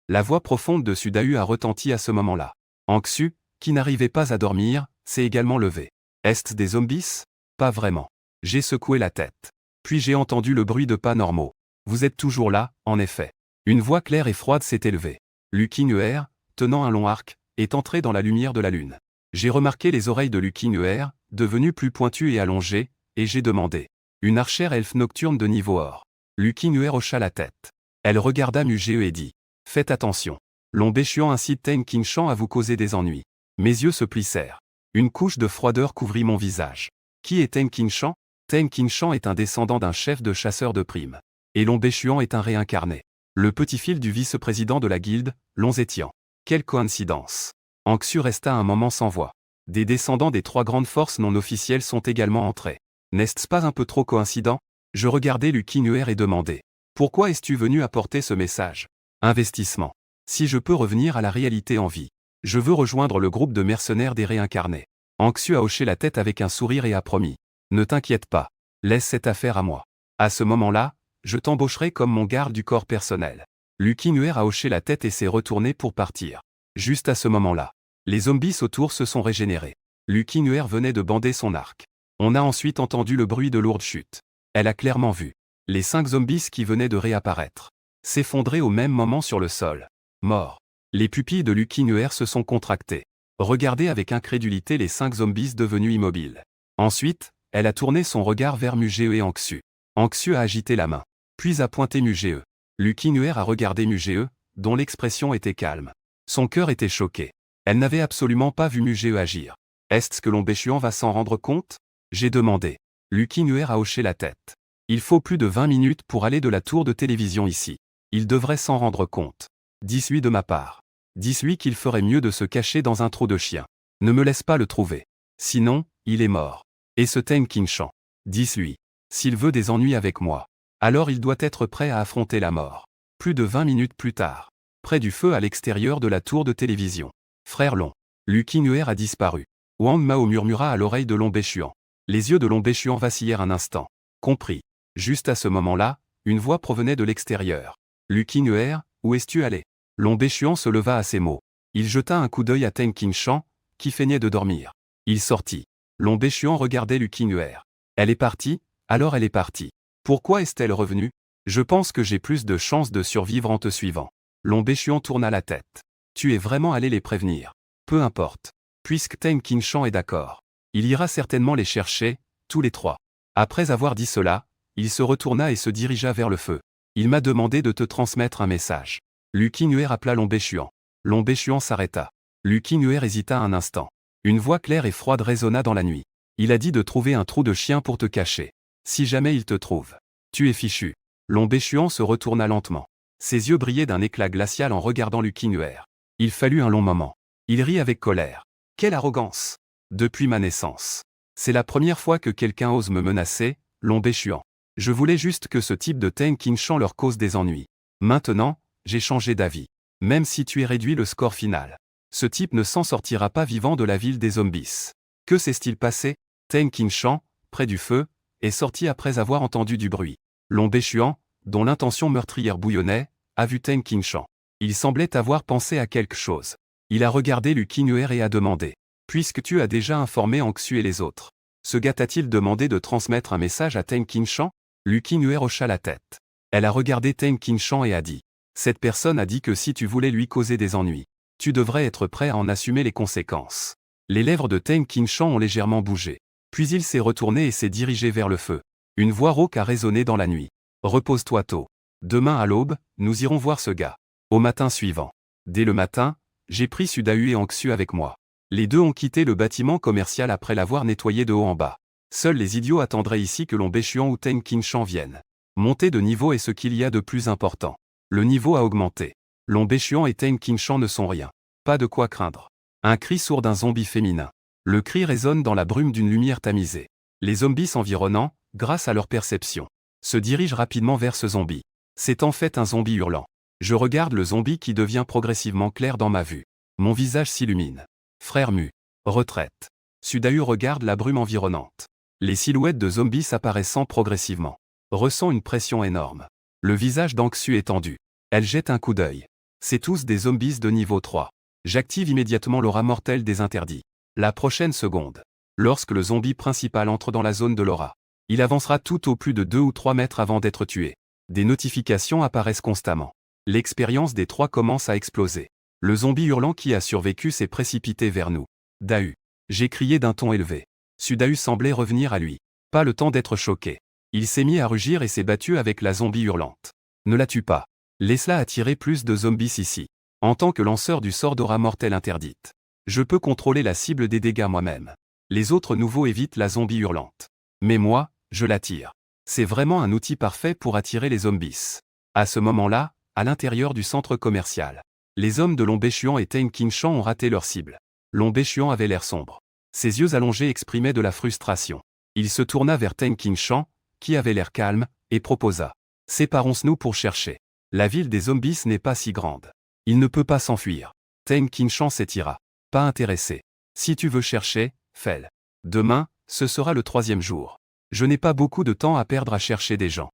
La voix profonde de Sudahu a retenti à ce moment-là. Anxu, qui n'arrivait pas à dormir, s'est également levé. Est-ce des zombies? Pas vraiment. J'ai secoué la tête. Puis j'ai entendu le bruit de pas normaux. Vous êtes toujours là, en effet. Une voix claire et froide s'est élevée. Lu Qinghuer, tenant un long arc, est entré dans la lumière de la lune. J'ai remarqué les oreilles de Lu Qinghuer, devenues plus pointues et allongées, et j'ai demandé. Une archère elfe nocturne de niveau or. Lucky Nuer hocha la tête. Elle regarda Muge et dit. Faites attention. Lombéchuan incite Teng Qingshan à vous causer des ennuis. Mes yeux se plissèrent. Une couche de froideur couvrit mon visage. Qui est Teng Qingshan? Teng Qingshan est un descendant d'un chef de chasseurs de primes. Et Lombéchuan est un réincarné. Le petit-fils du vice-président de la guilde, Long Zetian. Quelle coïncidence. Anxu resta un moment sans voix. Des descendants des 3 grandes forces non officielles sont également entrés. N'est-ce pas un peu trop coïncident? Je regardai Lucky Nuer et demandai. Pourquoi es-tu venu apporter ce message? Investissement. Si je peux revenir à la réalité en vie. Je veux rejoindre le groupe de mercenaires des réincarnés. Anxu a hoché la tête avec un sourire et a promis. Ne t'inquiète pas. Laisse cette affaire à moi. À ce moment-là, je t'embaucherai comme mon garde du corps personnel. Lucky Nuer a hoché la tête et s'est retourné pour partir. Juste à ce moment-là, les zombies autour se sont régénérés. Lucky Nuer venait de bander son arc. On a ensuite entendu le bruit de lourdes chutes. Elle a clairement vu les 5 zombies qui venaient de réapparaître s'effondrer au même moment sur le sol. Morts. Les pupilles de Lucky Nuer se sont contractées. Regardez avec incrédulité les 5 zombies devenus immobiles. Ensuite, elle a tourné son regard vers Muge et Anxu. Anxu a agité la main, puis a pointé Muge. Lucky Nuer a regardé Muge, dont l'expression était calme. Son cœur était choqué. Elle n'avait absolument pas vu Muge agir. Est-ce que Lombéchuan va s'en rendre compte? J'ai demandé. Lucky Nuer a hoché la tête. Il faut plus de 20 minutes pour aller de la tour de télévision ici. Il devrait s'en rendre compte. Dis-lui de ma part. Dis-lui qu'il ferait mieux de se cacher dans un trou de chien. Ne me laisse pas le trouver. Sinon, il est mort. Et ce Teng Qingshan. Dis-lui. S'il veut des ennuis avec moi, alors il doit être prêt à affronter la mort. Plus de 20 minutes plus tard. Près du feu à l'extérieur de la tour de télévision. Frère Long. Lucky Nuer a disparu. Wang Mao murmura à l'oreille de Lombéchuan. Les yeux de Lombéchuan vacillèrent un instant. Compris. Juste à ce moment-là, une voix provenait de l'extérieur. Lucky Nuer, où es-tu allé? Lombéchuan se leva à ces mots. Il jeta un coup d'œil à Teng Qingshan, qui feignait de dormir. Il sortit. Lombéchuan regardait Lucky Nuer. Elle est partie, alors elle est partie. Pourquoi est-elle revenue? Je pense que j'ai plus de chances de survivre en te suivant. Lombéchuan tourna la tête. Tu es vraiment allé les prévenir. Peu importe. Puisque Teng Qingshan est d'accord. Il ira certainement les chercher, tous les 3. Après avoir dit cela, il se retourna et se dirigea vers le feu. Il m'a demandé de te transmettre un message. Lucky Nuer appela Lombéchuan. Lombéchuan s'arrêta. Lucky Nuer hésita un instant. Une voix claire et froide résonna dans la nuit. Il a dit de trouver un trou de chien pour te cacher. Si jamais il te trouve. Tu es fichu. Lombéchuan se retourna lentement. Ses yeux brillaient d'un éclat glacial en regardant Lucky Nuer. Il fallut un long moment. Il rit avec colère. Quelle arrogance! Depuis ma naissance. C'est la première fois que quelqu'un ose me menacer, Lombéchuan. Je voulais juste que ce type de Teng Qingshan leur cause des ennuis. Maintenant, j'ai changé d'avis. Même si tu es réduit le score final. Ce type ne s'en sortira pas vivant de la ville des zombies. Que s'est-il passé? Teng Qingshan, près du feu, est sorti après avoir entendu du bruit. Lombéchuan, dont l'intention meurtrière bouillonnait, a vu Teng Qingshan. Il semblait avoir pensé à quelque chose. Il a regardé Lucky Nuer et a demandé. Puisque tu as déjà informé Anxu et les autres. Ce gars t'a-t-il demandé de transmettre un message à Teng Qingshan? Lucky Nuer hocha la tête. Elle a regardé Teng Qingshan et a dit. Cette personne a dit que si tu voulais lui causer des ennuis, tu devrais être prêt à en assumer les conséquences. Les lèvres de Teng Qingshan ont légèrement bougé. Puis il s'est retourné et s'est dirigé vers le feu. Une voix rauque a résonné dans la nuit. Repose-toi tôt. Demain à l'aube, nous irons voir ce gars. Au matin suivant. Dès le matin, j'ai pris Sudahu et Anxu avec moi. Les deux ont quitté le bâtiment commercial après l'avoir nettoyé de haut en bas. Seuls les idiots attendraient ici que Lombéchuan ou Teng Qingshan viennent. Monter de niveau est ce qu'il y a de plus important. Le niveau a augmenté. Lombéchuan et Teng Qingshan ne sont rien. Pas de quoi craindre. Un cri sourd d'un zombie féminin. Le cri résonne dans la brume d'une lumière tamisée. Les zombies environnants, grâce à leur perception, se dirigent rapidement vers ce zombie. C'est en fait un zombie hurlant. Je regarde le zombie qui devient progressivement clair dans ma vue. Mon visage s'illumine. Frère Mu. Retraite. Sudahu regarde la brume environnante. Les silhouettes de zombies apparaissant progressivement. Ressent une pression énorme. Le visage d'Anxu est tendu. Elle jette un coup d'œil. C'est tous des zombies de niveau 3. J'active immédiatement l'aura mortelle des interdits. La prochaine seconde. Lorsque le zombie principal entre dans la zone de l'aura, il avancera tout au plus de 2 ou 3 mètres avant d'être tué. Des notifications apparaissent constamment. L'expérience des 3 commence à exploser. Le zombie hurlant qui a survécu s'est précipité vers nous. Dahu. J'ai crié d'un ton élevé. Sudahu semblait revenir à lui. Pas le temps d'être choqué. Il s'est mis à rugir et s'est battu avec la zombie hurlante. Ne la tue pas. Laisse-la attirer plus de zombies ici. En tant que lanceur du sort d'aura mortelle interdite, je peux contrôler la cible des dégâts moi-même. Les autres nouveaux évitent la zombie hurlante. Mais moi, je l'attire. C'est vraiment un outil parfait pour attirer les zombies. À ce moment-là, à l'intérieur du centre commercial, les hommes de Lombéchuan et Teng Qingshan ont raté leur cible. Lombéchuan avait l'air sombre. Ses yeux allongés exprimaient de la frustration. Il se tourna vers Teng Qingshan, qui avait l'air calme, et proposa. Séparons-nous pour chercher. La ville des zombies n'est pas si grande. Il ne peut pas s'enfuir. Teng Qingshan s'étira. Pas intéressé. Si tu veux chercher, fais-le. Demain, ce sera le 3e jour. Je n'ai pas beaucoup de temps à perdre à chercher des gens.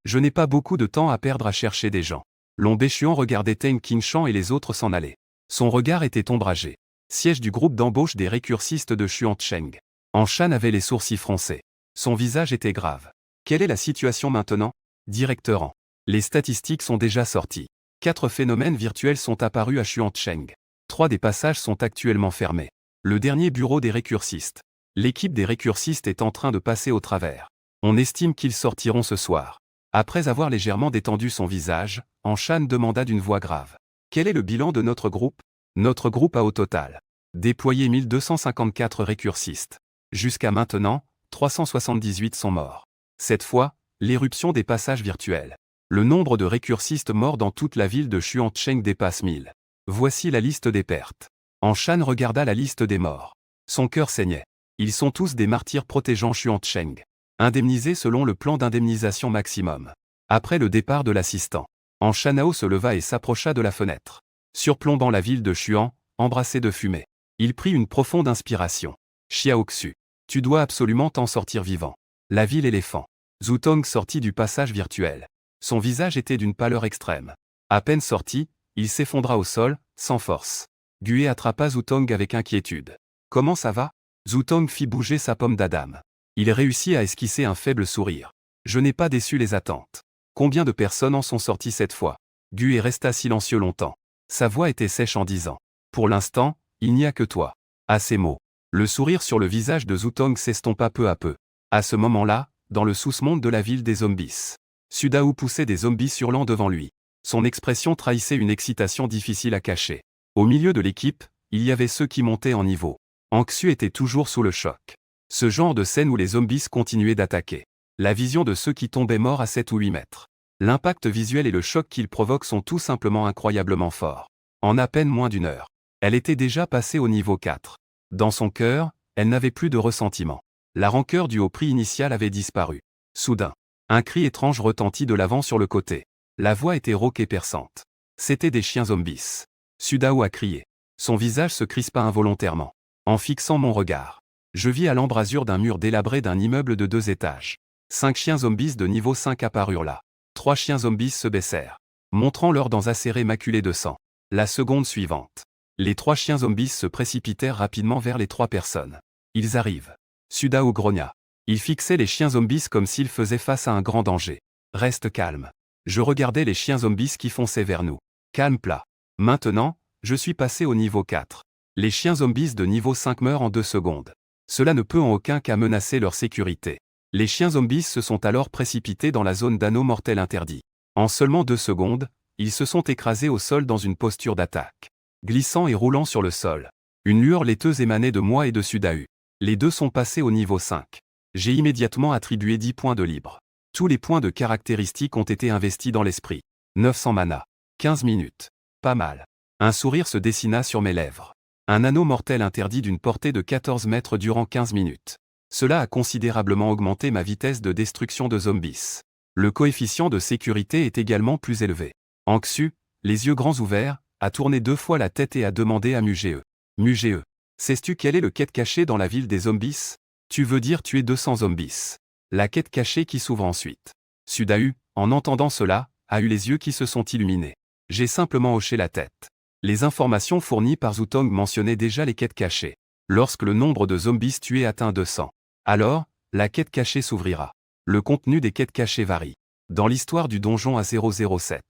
Lombéchuan regardait Teng Qingshan et les autres s'en aller. Son regard était ombragé. Siège du groupe d'embauche des récursistes de Xuancheng. Anshan avait les sourcils froncés. Son visage était grave. Quelle est la situation maintenant? Directeur An. Les statistiques sont déjà sorties. 4 phénomènes virtuels sont apparus à Xuancheng. 3 des passages sont actuellement fermés. Le dernier bureau des récursistes. L'équipe des récursistes est en train de passer au travers. On estime qu'ils sortiront ce soir. Après avoir légèrement détendu son visage, Anshan demanda d'une voix grave. Quel est le bilan de notre groupe? Notre groupe a au total déployé 1254 récursistes. Jusqu'à maintenant, 378 sont morts. Cette fois, l'éruption des passages virtuels. Le nombre de récursistes morts dans toute la ville de Xuancheng dépasse 1000. Voici la liste des pertes. Anshan regarda la liste des morts. Son cœur saignait. Ils sont tous des martyrs protégeant Xuancheng. Indemnisés selon le plan d'indemnisation maximum. Après le départ de l'assistant, Anshanao se leva et s'approcha de la fenêtre. Surplombant la ville de Xuan, embrassée de fumée. Il prit une profonde inspiration. Xiaoxu. Tu dois absolument t'en sortir vivant. La ville éléphant. Zutong sortit du passage virtuel. Son visage était d'une pâleur extrême. À peine sorti, il s'effondra au sol, sans force. Gue attrapa Zutong avec inquiétude. Comment ça va? Zutong fit bouger sa pomme d'Adam. Il réussit à esquisser un faible sourire. Je n'ai pas déçu les attentes. Combien de personnes en sont sorties cette fois? Gue resta silencieux longtemps. Sa voix était sèche en disant. Pour l'instant, il n'y a que toi. À ces mots, le sourire sur le visage de Zutong s'estompa peu à peu. À ce moment-là, dans le sous-monde de la ville des zombies, Sudao poussait des zombies hurlant devant lui. Son expression trahissait une excitation difficile à cacher. Au milieu de l'équipe, il y avait ceux qui montaient en niveau. Anxu était toujours sous le choc. Ce genre de scène où les zombies continuaient d'attaquer. La vision de ceux qui tombaient morts à 7 ou 8 mètres. L'impact visuel et le choc qu'ils provoquent sont tout simplement incroyablement forts. En à peine moins d'une heure, elle était déjà passée au niveau 4. Dans son cœur, elle n'avait plus de ressentiment. La rancœur due au prix initial avait disparu. Soudain, un cri étrange retentit de l'avant sur le côté. La voix était rauque et perçante. C'étaient des chiens zombies. Sudao a crié. Son visage se crispa involontairement. En fixant mon regard, je vis à l'embrasure d'un mur délabré d'un immeuble de 2 étages. 5 chiens zombies de niveau 5 apparurent là. 3 chiens zombies se baissèrent, montrant leurs dents acérées maculées de sang. La seconde suivante. Les 3 chiens zombies se précipitèrent rapidement vers les 3 personnes. Ils arrivent. Sudao grogna. Il fixait les chiens zombies comme s'ils faisaient face à un grand danger. Reste calme. Je regardais les chiens zombies qui fonçaient vers nous. Calme plat. Maintenant, je suis passé au niveau 4. Les chiens zombies de niveau 5 meurent en 2 secondes. Cela ne peut en aucun cas menacer leur sécurité. Les chiens zombies se sont alors précipités dans la zone d'anneau mortel interdit. En seulement 2 secondes, ils se sont écrasés au sol dans une posture d'attaque. Glissant et roulant sur le sol. Une lueur laiteuse émanait de moi et de Sudao. Les deux sont passés au niveau 5. J'ai immédiatement attribué 10 points de libre. Tous les points de caractéristiques ont été investis dans l'esprit. 900 mana. 15 minutes. Pas mal. Un sourire se dessina sur mes lèvres. Un anneau mortel interdit d'une portée de 14 mètres durant 15 minutes. Cela a considérablement augmenté ma vitesse de destruction de zombies. Le coefficient de sécurité est également plus élevé. Anxu, les yeux grands ouverts, a tourné 2 fois la tête et a demandé à Muge. Muge, sais-tu quel est le quête caché dans la ville des zombies? Tu veux dire tuer 200 zombies. La quête cachée qui s'ouvre ensuite. Sudao, en entendant cela, a eu les yeux qui se sont illuminés. J'ai simplement hoché la tête. Les informations fournies par Zutong mentionnaient déjà les quêtes cachées. Lorsque le nombre de zombies tués atteint 200. Alors, la quête cachée s'ouvrira. Le contenu des quêtes cachées varie. Dans l'histoire du donjon à 007,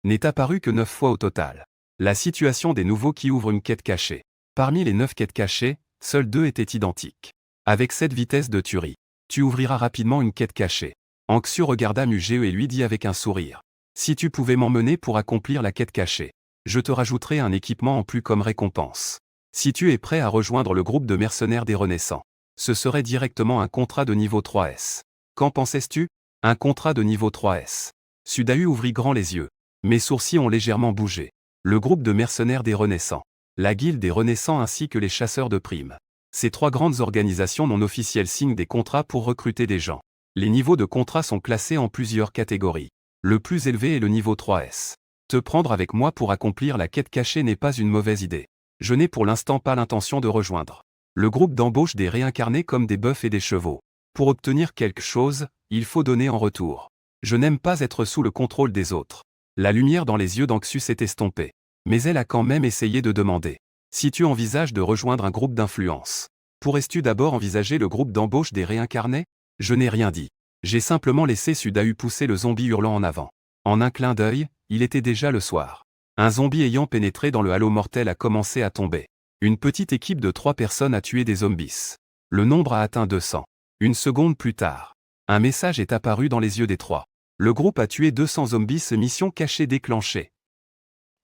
n'est apparu que 9 fois au total. La situation des nouveaux qui ouvrent une quête cachée. Parmi les 9 quêtes cachées, seules 2 étaient identiques. Avec cette vitesse de tuerie, Tu ouvriras rapidement une quête cachée. Anxieux regarda Mugeo et lui dit avec un sourire. Si tu pouvais m'emmener pour accomplir la quête cachée, je te rajouterai un équipement en plus comme récompense. Si tu es prêt à rejoindre le groupe de mercenaires des Renaissants, ce serait directement un contrat de niveau 3S. Qu'en pensais-tu? Un contrat de niveau 3S. Sudahu ouvrit grand les yeux. Mes sourcils ont légèrement bougé. Le groupe de mercenaires des Renaissants, la guilde des Renaissants ainsi que les chasseurs de primes. Ces trois grandes organisations non officielles signent des contrats pour recruter des gens. Les niveaux de contrat sont classés en plusieurs catégories. Le plus élevé est le niveau 3S. Te prendre avec moi pour accomplir la quête cachée n'est pas une mauvaise idée. Je n'ai pour l'instant pas l'intention de rejoindre le groupe d'embauche des réincarnés comme des bœufs et des chevaux. Pour obtenir quelque chose, il faut donner en retour. Je n'aime pas être sous le contrôle des autres. La lumière dans les yeux d'Anxieux s'est estompée. Mais elle a quand même essayé de demander. Si tu envisages de rejoindre un groupe d'influence, pourrais-tu d'abord envisager le groupe d'embauche des réincarnés? Je n'ai rien dit. J'ai simplement laissé Sudahu pousser le zombie hurlant en avant. En un clin d'œil, il était déjà le soir. Un zombie ayant pénétré dans le halo mortel a commencé à tomber. Une petite équipe de 3 personnes a tué des zombies. Le nombre a atteint 200. Une seconde plus tard, un message est apparu dans les yeux des 3. Le groupe a tué 200 zombies. Mission cachée déclenchée.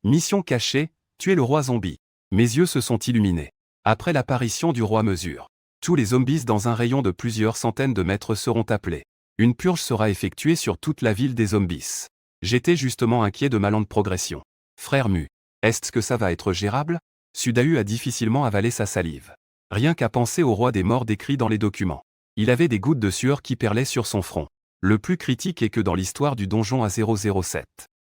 Mission cachée, tuer le roi zombie. Mes yeux se sont illuminés. Après l'apparition du roi mesure, tous les zombies dans un rayon de plusieurs centaines de mètres seront appelés. Une purge sera effectuée sur toute la ville des zombies. J'étais justement inquiet de ma lente progression. Frère Mu, est-ce que ça va être gérable? Sudahu a difficilement avalé sa salive. Rien qu'à penser au roi des morts décrit dans les documents. Il avait des gouttes de sueur qui perlaient sur son front. Le plus critique est que dans l'histoire du donjon à 007,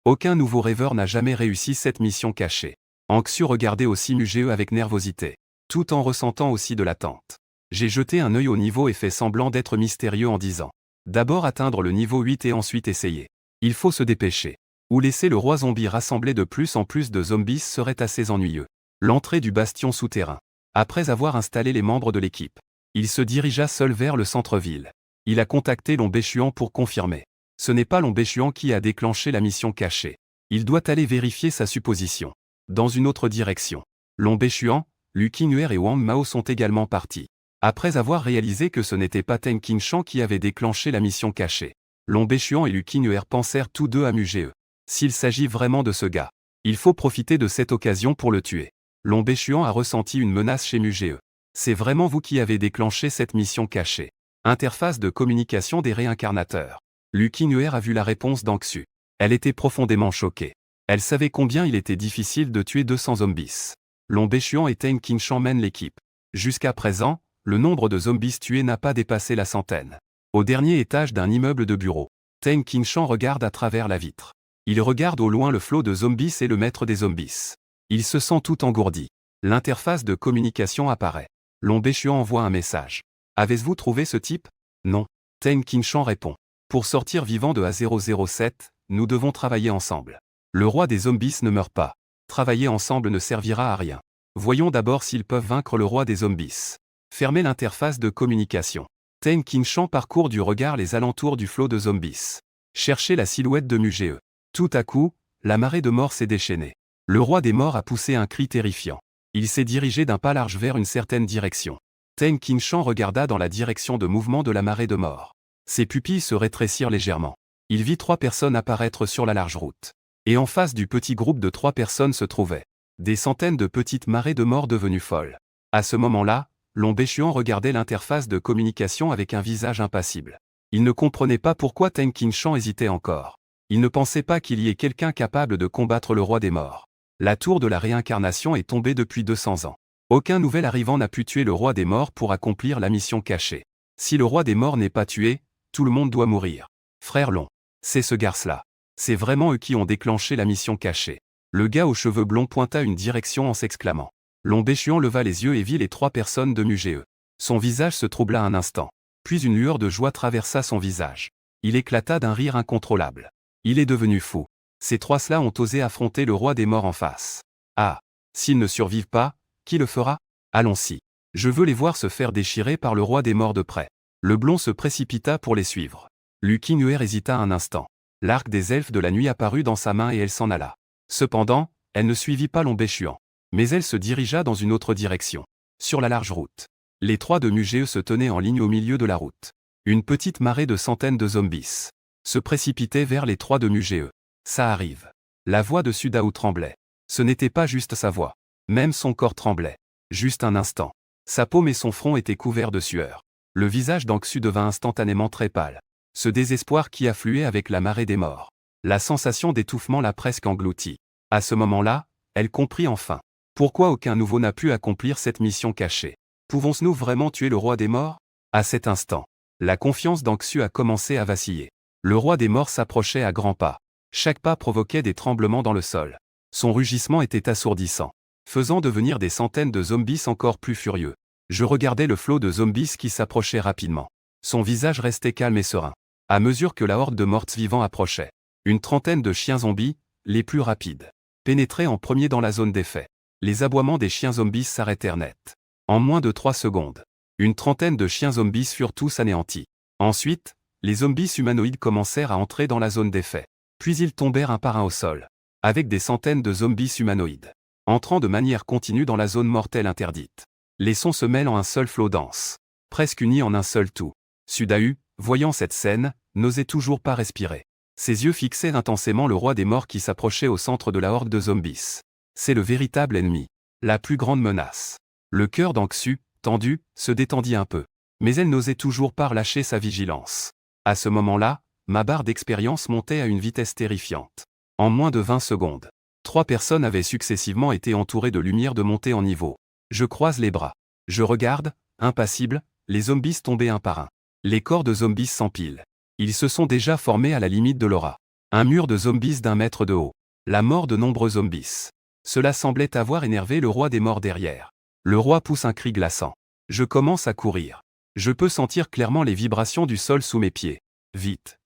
aucun nouveau rêveur n'a jamais réussi cette mission cachée. Anxieux regardait aussi Mugeo avec nervosité, tout en ressentant aussi de l'attente. J'ai jeté un œil au niveau et fait semblant d'être mystérieux en disant. D'abord atteindre le niveau 8 et ensuite essayer. Il faut se dépêcher. Ou laisser le roi zombie rassembler de plus en plus de zombies serait assez ennuyeux. L'entrée du bastion souterrain. Après avoir installé les membres de l'équipe, il se dirigea seul vers le centre-ville. Il a contacté Lombéchuan pour confirmer. Ce n'est pas Lombéchuan qui a déclenché la mission cachée. Il doit aller vérifier sa supposition. Dans une autre direction. Lombéchuan, Lu Qinghuer et Wang Mao sont également partis. Après avoir réalisé que ce n'était pas Teng Qingshan qui avait déclenché la mission cachée, Lombéchuan et Lu Qinghuer pensèrent tous deux à Mugeo. S'il s'agit vraiment de ce gars, il faut profiter de cette occasion pour le tuer. Lombéchuan a ressenti une menace chez Mugeo. C'est vraiment vous qui avez déclenché cette mission cachée. Interface de communication des réincarnateurs. Lu Qinghuer a vu la réponse d'Anxieux. Elle était profondément choquée. Elle savait combien il était difficile de tuer 200 zombies. Lombéchuan et Teng Qingshan mènent l'équipe. Jusqu'à présent, le nombre de zombies tués n'a pas dépassé la centaine. Au dernier étage d'un immeuble de bureaux, Teng Qingshan regarde à travers la vitre. Il regarde au loin le flot de zombies et le maître des zombies. Il se sent tout engourdi. L'interface de communication apparaît. Lombéchuan envoie un message. Avez-vous trouvé ce type? Non. Teng Qingshan répond. Pour sortir vivant de A007, nous devons travailler ensemble. Le roi des zombies ne meurt pas. Travailler ensemble ne servira à rien. Voyons d'abord s'ils peuvent vaincre le roi des zombies. Fermez l'interface de communication. Teng Qingshan parcourt du regard les alentours du flot de zombies. Cherchez la silhouette de Mugeo. Tout à coup, la marée de mort s'est déchaînée. Le roi des morts a poussé un cri terrifiant. Il s'est dirigé d'un pas large vers une certaine direction. Teng Qingshan regarda dans la direction de mouvement de la marée de mort. Ses pupilles se rétrécirent légèrement. Il vit 3 personnes apparaître sur la large route. Et en face du petit groupe de 3 personnes se trouvaient des centaines de petites marées de morts devenues folles. À ce moment-là, Lombéchuan regardait l'interface de communication avec un visage impassible. Il ne comprenait pas pourquoi Teng Qingshan hésitait encore. Il ne pensait pas qu'il y ait quelqu'un capable de combattre le roi des morts. La tour de la réincarnation est tombée depuis 200 ans. Aucun nouvel arrivant n'a pu tuer le roi des morts pour accomplir la mission cachée. Si le roi des morts n'est pas tué, tout le monde doit mourir. Frère Long, c'est ce garce-là. C'est vraiment eux qui ont déclenché la mission cachée. Le gars aux cheveux blonds pointa une direction en s'exclamant. Lombéchuan leva les yeux et vit les 3 personnes de Mugeo. Son visage se troubla un instant. Puis une lueur de joie traversa son visage. Il éclata d'un rire incontrôlable. Il est devenu fou. Ces 3-là ont osé affronter le roi des morts en face. Ah, s'ils ne survivent pas, qui le fera? Allons-y. Je veux les voir se faire déchirer par le roi des morts de près. Le blond se précipita pour les suivre. Lu Qinghuer hésita un instant. L'arc des elfes de la nuit apparut dans sa main et elle s'en alla. Cependant, elle ne suivit pas Lombéchuan. Mais elle se dirigea dans une autre direction. Sur la large route. Les 3 de Mugeo se tenaient en ligne au milieu de la route. Une petite marée de centaines de zombies se précipitait vers les 3 de Mugee. Ça arrive. La voix de Sudao tremblait. Ce n'était pas juste sa voix. Même son corps tremblait. Juste un instant. Sa paume et son front étaient couverts de sueur. Le visage d'Angsu devint instantanément très pâle. Ce désespoir qui affluait avec la marée des morts. La sensation d'étouffement l'a presque engloutie. À ce moment-là, elle comprit enfin. Pourquoi aucun nouveau n'a pu accomplir cette mission cachée? Pouvons-nous vraiment tuer le roi des morts? À cet instant, la confiance d'Angsu a commencé à vaciller. Le roi des morts s'approchait à grands pas. Chaque pas provoquait des tremblements dans le sol. Son rugissement était assourdissant, faisant devenir des centaines de zombies encore plus furieux. Je regardais le flot de zombies qui s'approchait rapidement. Son visage restait calme et serein. À mesure que la horde de morts vivants approchait, une trentaine de chiens zombies, les plus rapides, pénétraient en premier dans la zone d'effet. Les aboiements des chiens zombies s'arrêtèrent net. En moins de 3 secondes, une trentaine de chiens zombies furent tous anéantis. Ensuite, les zombies humanoïdes commencèrent à entrer dans la zone d'effet. Puis ils tombèrent un par un au sol, avec des centaines de zombies humanoïdes, entrant de manière continue dans la zone mortelle interdite. Les sons se mêlent en un seul flot dense, presque unis en un seul tout. Sudao, voyant cette scène, n'osait toujours pas respirer. Ses yeux fixaient intensément le roi des morts qui s'approchait au centre de la horde de zombies. C'est le véritable ennemi, la plus grande menace. Le cœur d'Angsu, tendu, se détendit un peu. Mais elle n'osait toujours pas relâcher sa vigilance. À ce moment-là, ma barre d'expérience montait à une vitesse terrifiante. En moins de 20 secondes, 3 personnes avaient successivement été entourées de lumière de montée en niveau. Je croise les bras. Je regarde, impassible, les zombies tomber un par un. Les corps de zombies s'empilent. Ils se sont déjà formés à la limite de l'aura. Un mur de zombies d'1 mètre de haut. La mort de nombreux zombies. Cela semblait avoir énervé le roi des morts derrière. Le roi pousse un cri glaçant. Je commence à courir. Je peux sentir clairement les vibrations du sol sous mes pieds. Vite.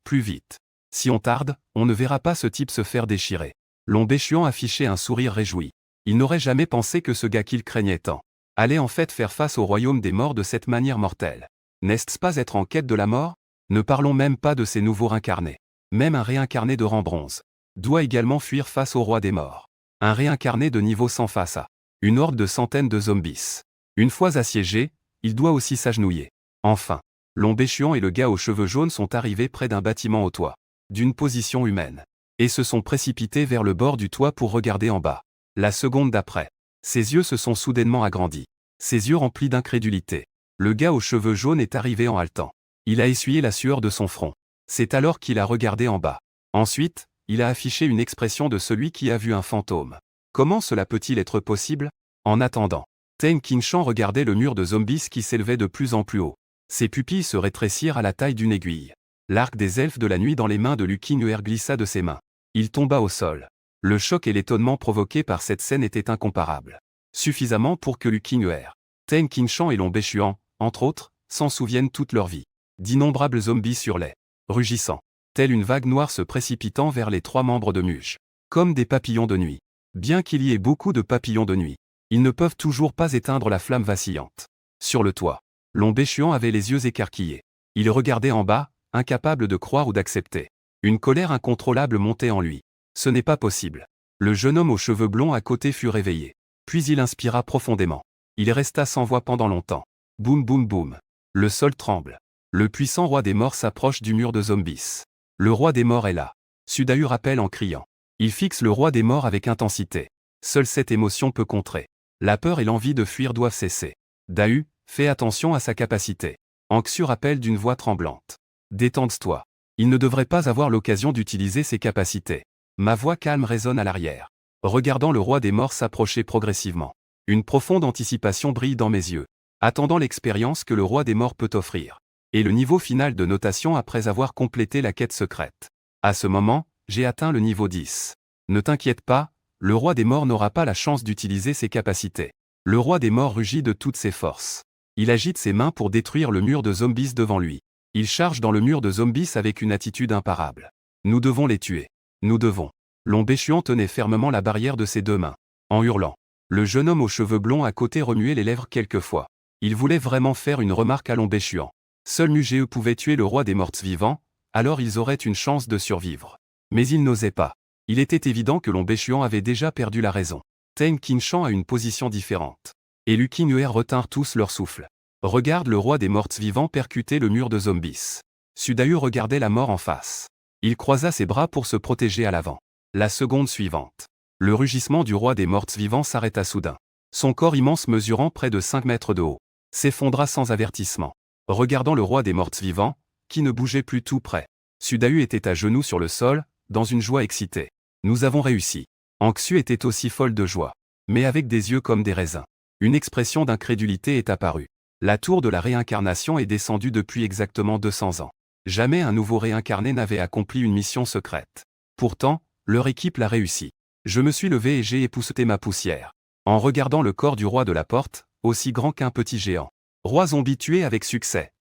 Plus vite. Si on tarde, on ne verra pas ce type se faire déchirer. Long Béchuan affichait un sourire réjoui. Il n'aurait jamais pensé que ce gars qu'il craignait tant allait en fait faire face au royaume des morts de cette manière mortelle. N'est-ce pas être en quête de la mort? Ne parlons même pas de ces nouveaux réincarnés. Même un réincarné de rang bronze doit également fuir face au roi des morts. Un réincarné de niveau 100 face à une horde de centaines de zombies. Une fois assiégé, il doit aussi s'agenouiller. Enfin, Long Béchuan et le gars aux cheveux jaunes sont arrivés près d'un bâtiment au toit, d'une position humaine, et se sont précipités vers le bord du toit pour regarder en bas. La seconde d'après, ses yeux se sont soudainement agrandis, ses yeux remplis d'incrédulité. Le gars aux cheveux jaunes est arrivé en haletant. Il a essuyé la sueur de son front. C'est alors qu'il a regardé en bas. Ensuite, il a affiché une expression de celui qui a vu un fantôme. Comment cela peut-il être possible? En attendant, Teng Qingshan regardait le mur de zombies qui s'élevait de plus en plus haut. Ses pupilles se rétrécirent à la taille d'une aiguille. L'arc des elfes de la nuit dans les mains de Lu Qing'er glissa de ses mains. Il tomba au sol. Le choc et l'étonnement provoqués par cette scène étaient incomparables. Suffisamment pour que Lu Qing'er, Teng Qingshan et Long Béchuan, entre autres, s'en souviennent toute leur vie. D'innombrables zombies surlaient, rugissant, telle une vague noire se précipitant vers les 3 membres de Muge. Comme des papillons de nuit. Bien qu'il y ait beaucoup de papillons de nuit, ils ne peuvent toujours pas éteindre la flamme vacillante. Sur le toit, Long Béchuan avait les yeux écarquillés. Il regardait en bas, incapable de croire ou d'accepter. Une colère incontrôlable montait en lui. Ce n'est pas possible. Le jeune homme aux cheveux blonds à côté fut réveillé. Puis il inspira profondément. Il resta sans voix pendant longtemps. Boum boum boum. Le sol tremble. Le puissant roi des morts s'approche du mur de zombies. Le roi des morts est là. Sudao rappelle en criant. Il fixe le roi des morts avec intensité. Seule cette émotion peut contrer. La peur et l'envie de fuir doivent cesser. Dao, fais attention à sa capacité. Angsu rappelle d'une voix tremblante. Détende-toi. Il ne devrait pas avoir l'occasion d'utiliser ses capacités. Ma voix calme résonne à l'arrière. Regardant le roi des morts s'approcher progressivement. Une profonde anticipation brille dans mes yeux. Attendant l'expérience que le roi des morts peut offrir. Et le niveau final de notation après avoir complété la quête secrète. À ce moment, j'ai atteint le niveau 10. Ne t'inquiète pas, le roi des morts n'aura pas la chance d'utiliser ses capacités. Le roi des morts rugit de toutes ses forces. Il agite ses mains pour détruire le mur de zombies devant lui. Il charge dans le mur de zombies avec une attitude imparable. Nous devons les tuer. Nous devons. Long Béchuan tenait fermement la barrière de ses 2 mains. En hurlant, le jeune homme aux cheveux blonds à côté remuait les lèvres quelquefois. Il voulait vraiment faire une remarque à Long Béchuan. Seul Mugee pouvait tuer le roi des morts vivants, alors ils auraient une chance de survivre. Mais il n'osait pas. Il était évident que Long Béchuan avait déjà perdu la raison. Teng Qingshan a une position différente. Et Lu Qing'er retinrent tous leur souffle. Regarde le roi des morts-vivants percuter le mur de zombies. Sudayu regardait la mort en face. Il croisa ses bras pour se protéger à l'avant. La seconde suivante. Le rugissement du roi des morts-vivants s'arrêta soudain. Son corps immense mesurant près de 5 mètres de haut s'effondra sans avertissement. Regardant le roi des morts-vivants, qui ne bougeait plus tout près. Sudayu était à genoux sur le sol, dans une joie excitée. Nous avons réussi. Anxu était aussi folle de joie. Mais avec des yeux comme des raisins. Une expression d'incrédulité est apparue. La tour de la réincarnation est descendue depuis exactement 200 ans. Jamais un nouveau réincarné n'avait accompli une mission secrète. Pourtant, leur équipe l'a réussi. Je me suis levé et j'ai épousseté ma poussière. En regardant le corps du roi de la porte, aussi grand qu'un petit géant. Roi zombie tué avec succès.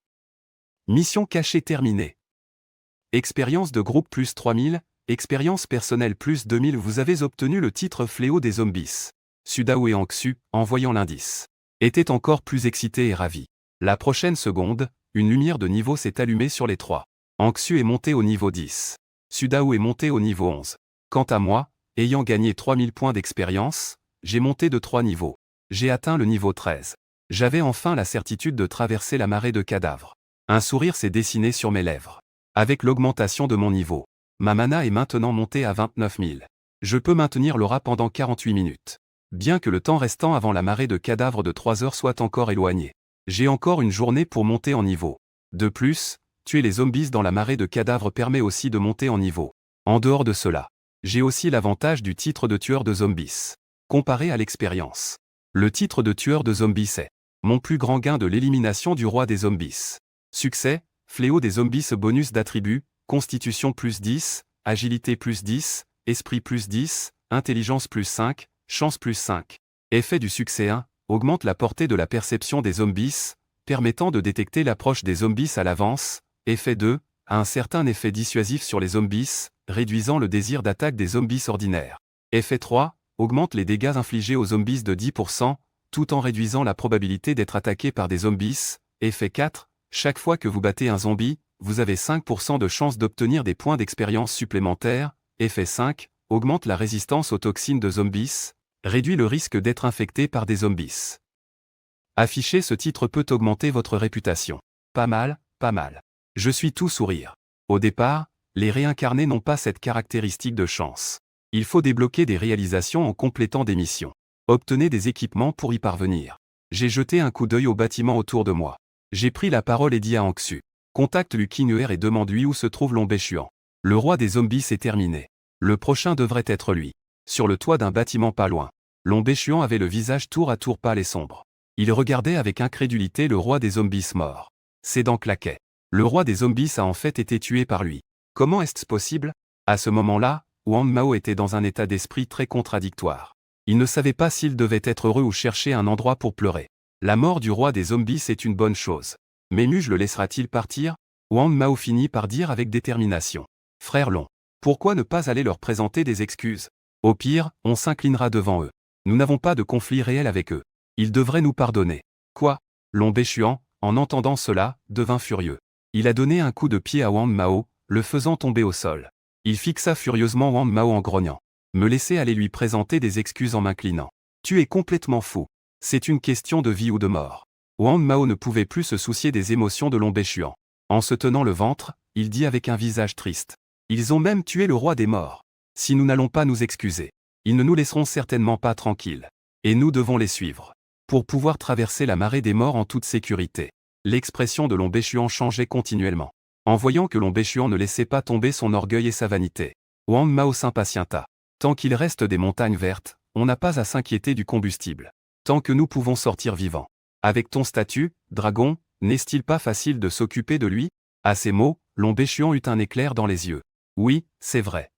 Mission cachée terminée. Expérience de groupe plus 3000, expérience personnelle plus 2000. Vous avez obtenu le titre Fléau des zombies. Sudayu et Anxu, en voyant l'indice, étaient encore plus excités et ravis. La prochaine seconde, une lumière de niveau s'est allumée sur les trois. Anxu est monté au niveau 10. Sudayu est monté au niveau 11. Quant à moi, ayant gagné 3000 points d'expérience, j'ai monté de 3 niveaux. J'ai atteint le niveau 13. J'avais enfin la certitude de traverser la marée de cadavres. Un sourire s'est dessiné sur mes lèvres. Avec l'augmentation de mon niveau, ma mana est maintenant montée à 29 000. Je peux maintenir l'aura pendant 48 minutes. Bien que le temps restant avant la marée de cadavres de 3 heures soit encore éloigné. J'ai encore une journée pour monter en niveau. De plus, tuer les zombies dans la marée de cadavres permet aussi de monter en niveau. En dehors de cela, j'ai aussi l'avantage du titre de tueur de zombies. Comparé à l'expérience, le titre de tueur de zombies est mon plus grand gain de l'élimination du roi des zombies. Succès, fléau des zombies bonus d'attributs, constitution plus 10, agilité plus 10, esprit plus 10, intelligence plus 5, chance plus 5. Effet du succès 1, augmente la portée de la perception des zombies, permettant de détecter l'approche des zombies à l'avance. Effet 2, a un certain effet dissuasif sur les zombies, réduisant le désir d'attaque des zombies ordinaires. Effet 3, augmente les dégâts infligés aux zombies de 10%, tout en réduisant la probabilité d'être attaqué par des zombies. Effet 4, chaque fois que vous battez un zombie, vous avez 5% de chance d'obtenir des points d'expérience supplémentaires. Effet 5, augmente la résistance aux toxines de zombies, réduit le risque d'être infecté par des zombies. Afficher ce titre peut augmenter votre réputation. Pas mal, pas mal. Je suis tout sourire. Au départ, les réincarnés n'ont pas cette caractéristique de chance. Il faut débloquer des réalisations en complétant des missions. Obtenez des équipements pour y parvenir. J'ai jeté un coup d'œil au bâtiment autour de moi. J'ai pris la parole et dit à Anxu. Contacte Lukinuer et demande-lui où se trouve Lombéchuan. Le roi des zombies est terminé. Le prochain devrait être lui. Sur le toit d'un bâtiment pas loin. Lombéchuan avait le visage tour à tour pâle et sombre. Il regardait avec incrédulité le roi des zombies mort. Ses dents claquaient. Le roi des zombies a en fait été tué par lui. Comment est-ce possible? À ce moment-là, Wang Mao était dans un état d'esprit très contradictoire. Il ne savait pas s'il devait être heureux ou chercher un endroit pour pleurer. La mort du roi des zombies est une bonne chose. Mais Muge le laissera-t-il partir? Wang Mao finit par dire avec détermination. Frère Long, pourquoi ne pas aller leur présenter des excuses? Au pire, on s'inclinera devant eux. Nous n'avons pas de conflit réel avec eux. Ils devraient nous pardonner. Quoi? Lombéchuan, en entendant cela, devint furieux. Il a donné un coup de pied à Wang Mao, le faisant tomber au sol. Il fixa furieusement Wang Mao en grognant. Me laisser aller lui présenter des excuses en m'inclinant. Tu es complètement fou. C'est une question de vie ou de mort. Wang Mao ne pouvait plus se soucier des émotions de Lombéchuan. En se tenant le ventre, il dit avec un visage triste. Ils ont même tué le roi des morts. Si nous n'allons pas nous excuser, ils ne nous laisseront certainement pas tranquilles. Et nous devons les suivre. Pour pouvoir traverser la marée des morts en toute sécurité. L'expression de Lombéchuan changeait continuellement. En voyant que Lombéchuan ne laissait pas tomber son orgueil et sa vanité, Wang Mao s'impatienta. Tant qu'il reste des montagnes vertes, on n'a pas à s'inquiéter du combustible. Tant que nous pouvons sortir vivants. Avec ton statut, dragon, n'est-il pas facile de s'occuper de lui? À ces mots, Lombéchuan eut un éclair dans les yeux. Oui, c'est vrai.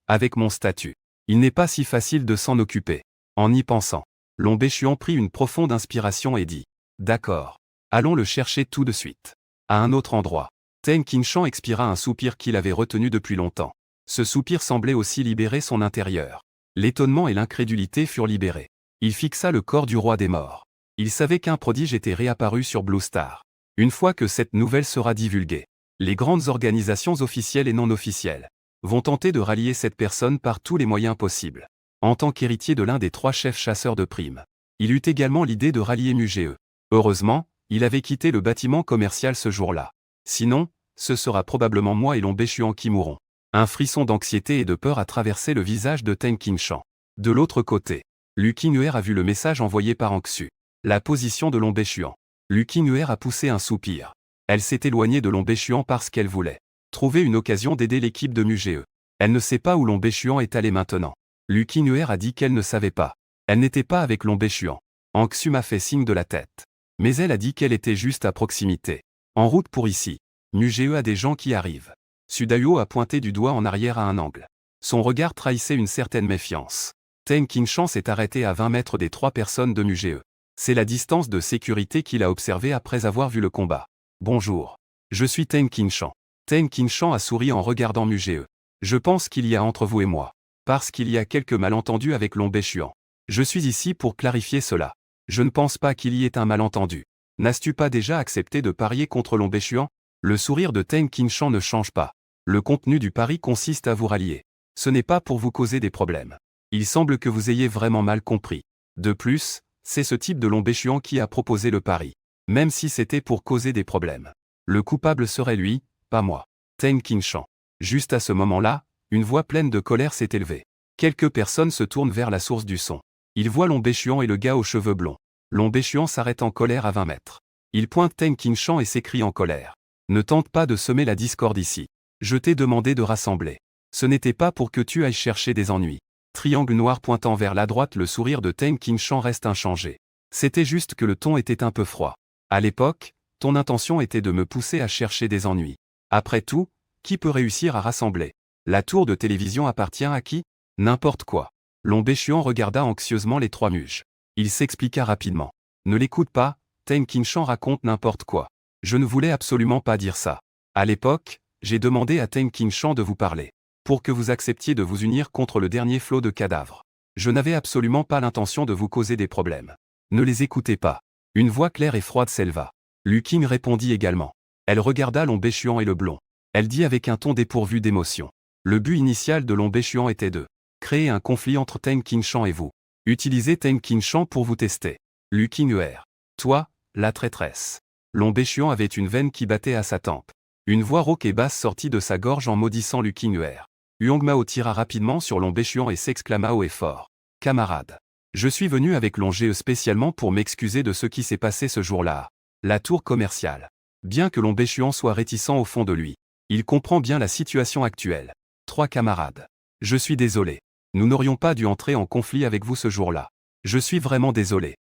Avec mon statut, il n'est pas si facile de s'en occuper. En y pensant, Lombéchuan prit une profonde inspiration et dit. D'accord. Allons le chercher tout de suite. À un autre endroit. Teng Qingshan expira un soupir qu'il avait retenu depuis longtemps. Ce soupir semblait aussi libérer son intérieur. L'étonnement et l'incrédulité furent libérés. Il fixa le corps du roi des morts. Il savait qu'un prodige était réapparu sur Blue Star. Une fois que cette nouvelle sera divulguée, les grandes organisations officielles et non officielles vont tenter de rallier cette personne par tous les moyens possibles. En tant qu'héritier de l'un des 3 chefs chasseurs de primes, il eut également l'idée de rallier Muge. Heureusement, Il avait quitté le bâtiment commercial ce jour-là. Sinon, ce sera probablement moi et Lombéchuan qui mourrons. Un frisson d'anxiété et de peur a traversé le visage de Teng Qingshan. De l'autre côté, Lu Qing'er a vu le message envoyé par Anxu. La position de Lombéchuan. Lu Qing'er a poussé un soupir. Elle s'est éloignée de Lombéchuan parce qu'elle voulait trouver une occasion d'aider l'équipe de Mugee. Elle ne sait pas où Lombéchuan est allé maintenant. Lu Qing'er a dit qu'elle ne savait pas. Elle n'était pas avec Lombéchuan. Anxu m'a fait signe de la tête. Mais elle a dit qu'elle était juste à proximité. En route pour ici. Mugee a des gens qui arrivent. Sudayo a pointé du doigt en arrière à un angle. Son regard trahissait une certaine méfiance. Teng Qingshan s'est arrêté à 20 mètres des 3 personnes de Mugee. C'est la distance de sécurité qu'il a observée après avoir vu le combat. Bonjour. Je suis Teng Qingshan. Teng Qingshan a souri en regardant Mugee. Je pense qu'il y a entre vous et moi. Parce qu'il y a quelques malentendus avec Lombéchuan. Je suis ici pour clarifier cela. Je ne pense pas qu'il y ait un malentendu. N'as-tu pas déjà accepté de parier contre Lombéchuan? Le sourire de Teng Qingshan ne change pas. Le contenu du pari consiste à vous rallier. Ce n'est pas pour vous causer des problèmes. Il semble que vous ayez vraiment mal compris. De plus, c'est ce type de Lombéchuan qui a proposé le pari. Même si c'était pour causer des problèmes. Le coupable serait lui, pas moi. Teng Qingshan. Juste à ce moment-là, une voix pleine de colère s'est élevée. Quelques personnes se tournent vers la source du son. Ils voient Lombéchuan et le gars aux cheveux blonds. Lombéchuan s'arrête en colère à 20 mètres. Il pointe Teng Qingshan et s'écrie en colère. Ne tente pas de semer la discorde ici. Je t'ai demandé de rassembler. Ce n'était pas pour que tu ailles chercher des ennuis. Triangle noir pointant vers la droite, le sourire de Teng Qingshan reste inchangé. C'était juste que le ton était un peu froid. À l'époque, ton intention était de me pousser à chercher des ennuis. Après tout, qui peut réussir à rassembler? La tour de télévision appartient à qui? N'importe quoi. Lombéchuan regarda anxieusement les 3 muges. Il s'expliqua rapidement. Ne l'écoute pas, Teng Qingshan raconte n'importe quoi. Je ne voulais absolument pas dire ça. À l'époque, j'ai demandé à Teng Qingshan de vous parler. Pour que vous acceptiez de vous unir contre le dernier flot de cadavres. Je n'avais absolument pas l'intention de vous causer des problèmes. Ne les écoutez pas. Une voix claire et froide s'éleva. Lu Qing répondit également. Elle regarda Lombéchuan et le blond. Elle dit avec un ton dépourvu d'émotion. Le but initial de Lombéchuan était de créer un conflit entre Teng Qingshan et vous. Utilisez Teng Qingshan pour vous tester. Lu Qing'er. Toi, la traîtresse. Lombéchuan avait une veine qui battait à sa tempe. Une voix rauque et basse sortit de sa gorge en maudissant Lu Qing'er. Huang Mao tira rapidement sur Lombéchuan et s'exclama haut et fort. Camarade. Je suis venu avec Lombéchuan spécialement pour m'excuser de ce qui s'est passé ce jour-là. La tour commerciale. Bien que Lombéchuan soit réticent au fond de lui, il comprend bien la situation actuelle. 3 camarades. Je suis désolé. Nous n'aurions pas dû entrer en conflit avec vous ce jour-là. Je suis vraiment désolé.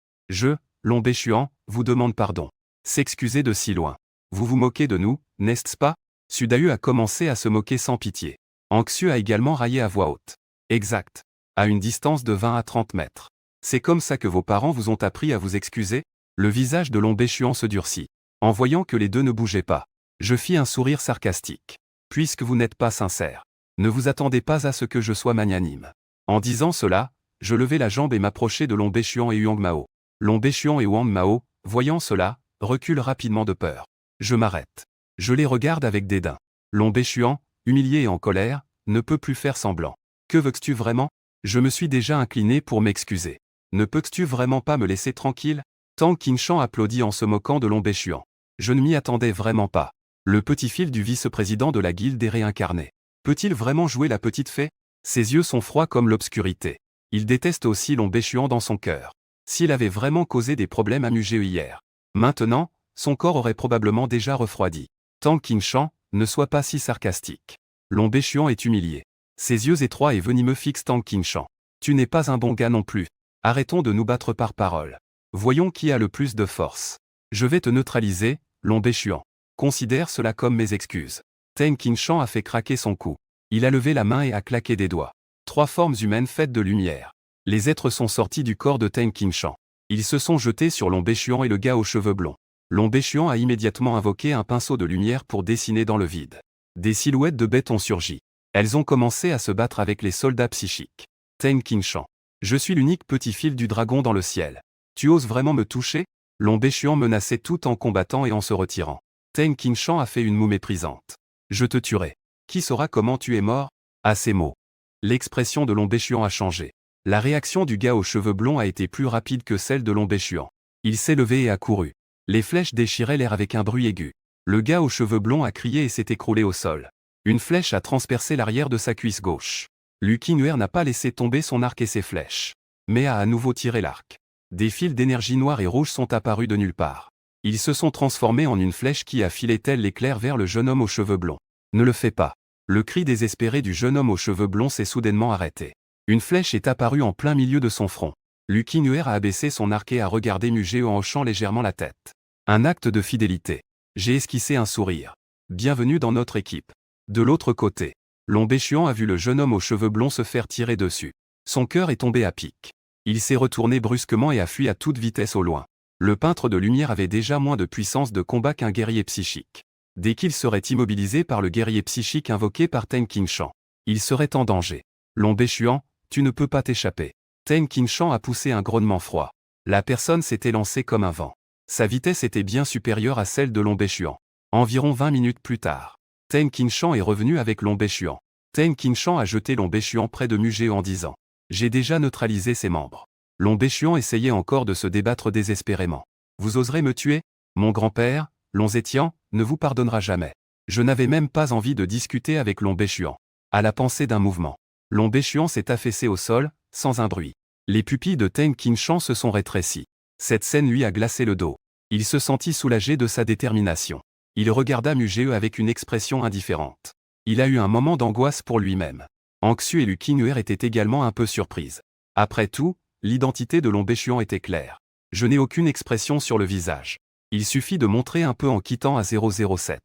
Lombéchuan, vous demande pardon. S'excuser de si loin. Vous vous moquez de nous, n'est-ce pas? Sudayu a commencé à se moquer sans pitié. Anxu a également raillé à voix haute. Exact. À une distance de 20 à 30 mètres. C'est comme ça que vos parents vous ont appris à vous excuser? Le visage de Lombéchuan se durcit. En voyant que les deux ne bougeaient pas, je fis un sourire sarcastique. Puisque vous n'êtes pas sincère, ne vous attendez pas à ce que je sois magnanime. En disant cela, je levai la jambe et m'approchai de Lombéchuan et Huang Mao. Lombéchuan et Huang Mao, voyant cela, reculent rapidement de peur. Je m'arrête. Je les regarde avec dédain. Lombéchuan, humilié et en colère, ne peut plus faire semblant. Que veux-tu vraiment? Je me suis déjà incliné pour m'excuser. Ne peux-tu vraiment pas me laisser tranquille? Teng Qingshan applaudit en se moquant de Lombéchuan. Je ne m'y attendais vraiment pas. Le petit fil du vice-président de la guilde est réincarné. Peut-il vraiment jouer la petite fée? Ses yeux sont froids comme l'obscurité. Il déteste aussi Lombéchuan dans son cœur. S'il avait vraiment causé des problèmes à Mugee hier. Maintenant, son corps aurait probablement déjà refroidi. Teng Qingshan, ne sois pas si sarcastique. Lombéchuan est humilié. Ses yeux étroits et venimeux fixent Teng Qingshan. Tu n'es pas un bon gars non plus. Arrêtons de nous battre par parole. Voyons qui a le plus de force. Je vais te neutraliser, Lombéchuan. Considère cela comme mes excuses. Teng Qingshan a fait craquer son cou. Il a levé la main et a claqué des doigts. 3 formes humaines faites de lumière. Les êtres sont sortis du corps de Teng Qingshan. Ils se sont jetés sur Lombéchuan et le gars aux cheveux blonds. Lombéchuan a immédiatement invoqué un pinceau de lumière pour dessiner dans le vide. Des silhouettes de bêtes ont surgi. Elles ont commencé à se battre avec les soldats psychiques. Teng Qingshan. Je suis l'unique petit fil du dragon dans le ciel. Tu oses vraiment me toucher? Lombéchuan menaçait tout en combattant et en se retirant. Teng Qingshan a fait une moue méprisante. Je te tuerai. Qui saura comment tu es mort? À ces mots. L'expression de Lombéchuan a changé. La réaction du gars aux cheveux blonds a été plus rapide que celle de Lombéchuan. Il s'est levé et a couru. Les flèches déchiraient l'air avec un bruit aigu. Le gars aux cheveux blonds a crié et s'est écroulé au sol. Une flèche a transpercé l'arrière de sa cuisse gauche. Lucky Nuer n'a pas laissé tomber son arc et ses flèches, mais a à nouveau tiré l'arc. Des fils d'énergie noire et rouge sont apparus de nulle part. Ils se sont transformés en une flèche qui a filé tel l'éclair vers le jeune homme aux cheveux blonds. Ne le fais pas. Le cri désespéré du jeune homme aux cheveux blonds s'est soudainement arrêté. Une flèche est apparue en plein milieu de son front. Lucky Nuer a abaissé son arc et a regardé Mugeo en hochant légèrement la tête. Un acte de fidélité. J'ai esquissé un sourire. Bienvenue dans notre équipe. De l'autre côté, Lombéchuan a vu le jeune homme aux cheveux blonds se faire tirer dessus. Son cœur est tombé à pic. Il s'est retourné brusquement et a fui à toute vitesse au loin. Le peintre de lumière avait déjà moins de puissance de combat qu'un guerrier psychique. Dès qu'il serait immobilisé par le guerrier psychique invoqué par Ten Qingshan, il serait en danger. Lombéchuan, tu ne peux pas t'échapper. Ten Qingshan a poussé un grognement froid. La personne s'est élancée comme un vent. Sa vitesse était bien supérieure à celle de Lombéchuan. Environ 20 minutes plus tard, Ten Qingshan est revenu avec Lombéchuan. Ten Qingshan a jeté Lombéchuan près de Mugeo en disant « J'ai déjà neutralisé ses membres ». Lombéchuan essayait encore de se débattre désespérément. « Vous oserez me tuer? Mon grand-père, Long Zetian, ne vous pardonnera jamais. » Je n'avais même pas envie de discuter avec Lombéchuan. À la pensée d'un mouvement, Lombéchuan s'est affaissé au sol, sans un bruit. Les pupilles de Ten Qingshan se sont rétrécies. Cette scène lui a glacé le dos. Il se sentit soulagé de sa détermination. Il regarda Mugeo avec une expression indifférente. Il a eu un moment d'angoisse pour lui-même. Anxieux et Lucky Nuer étaient également un peu surprises. Après tout, l'identité de Lombéchuan était claire. Je n'ai aucune expression sur le visage. Il suffit de montrer un peu en quittant à 007.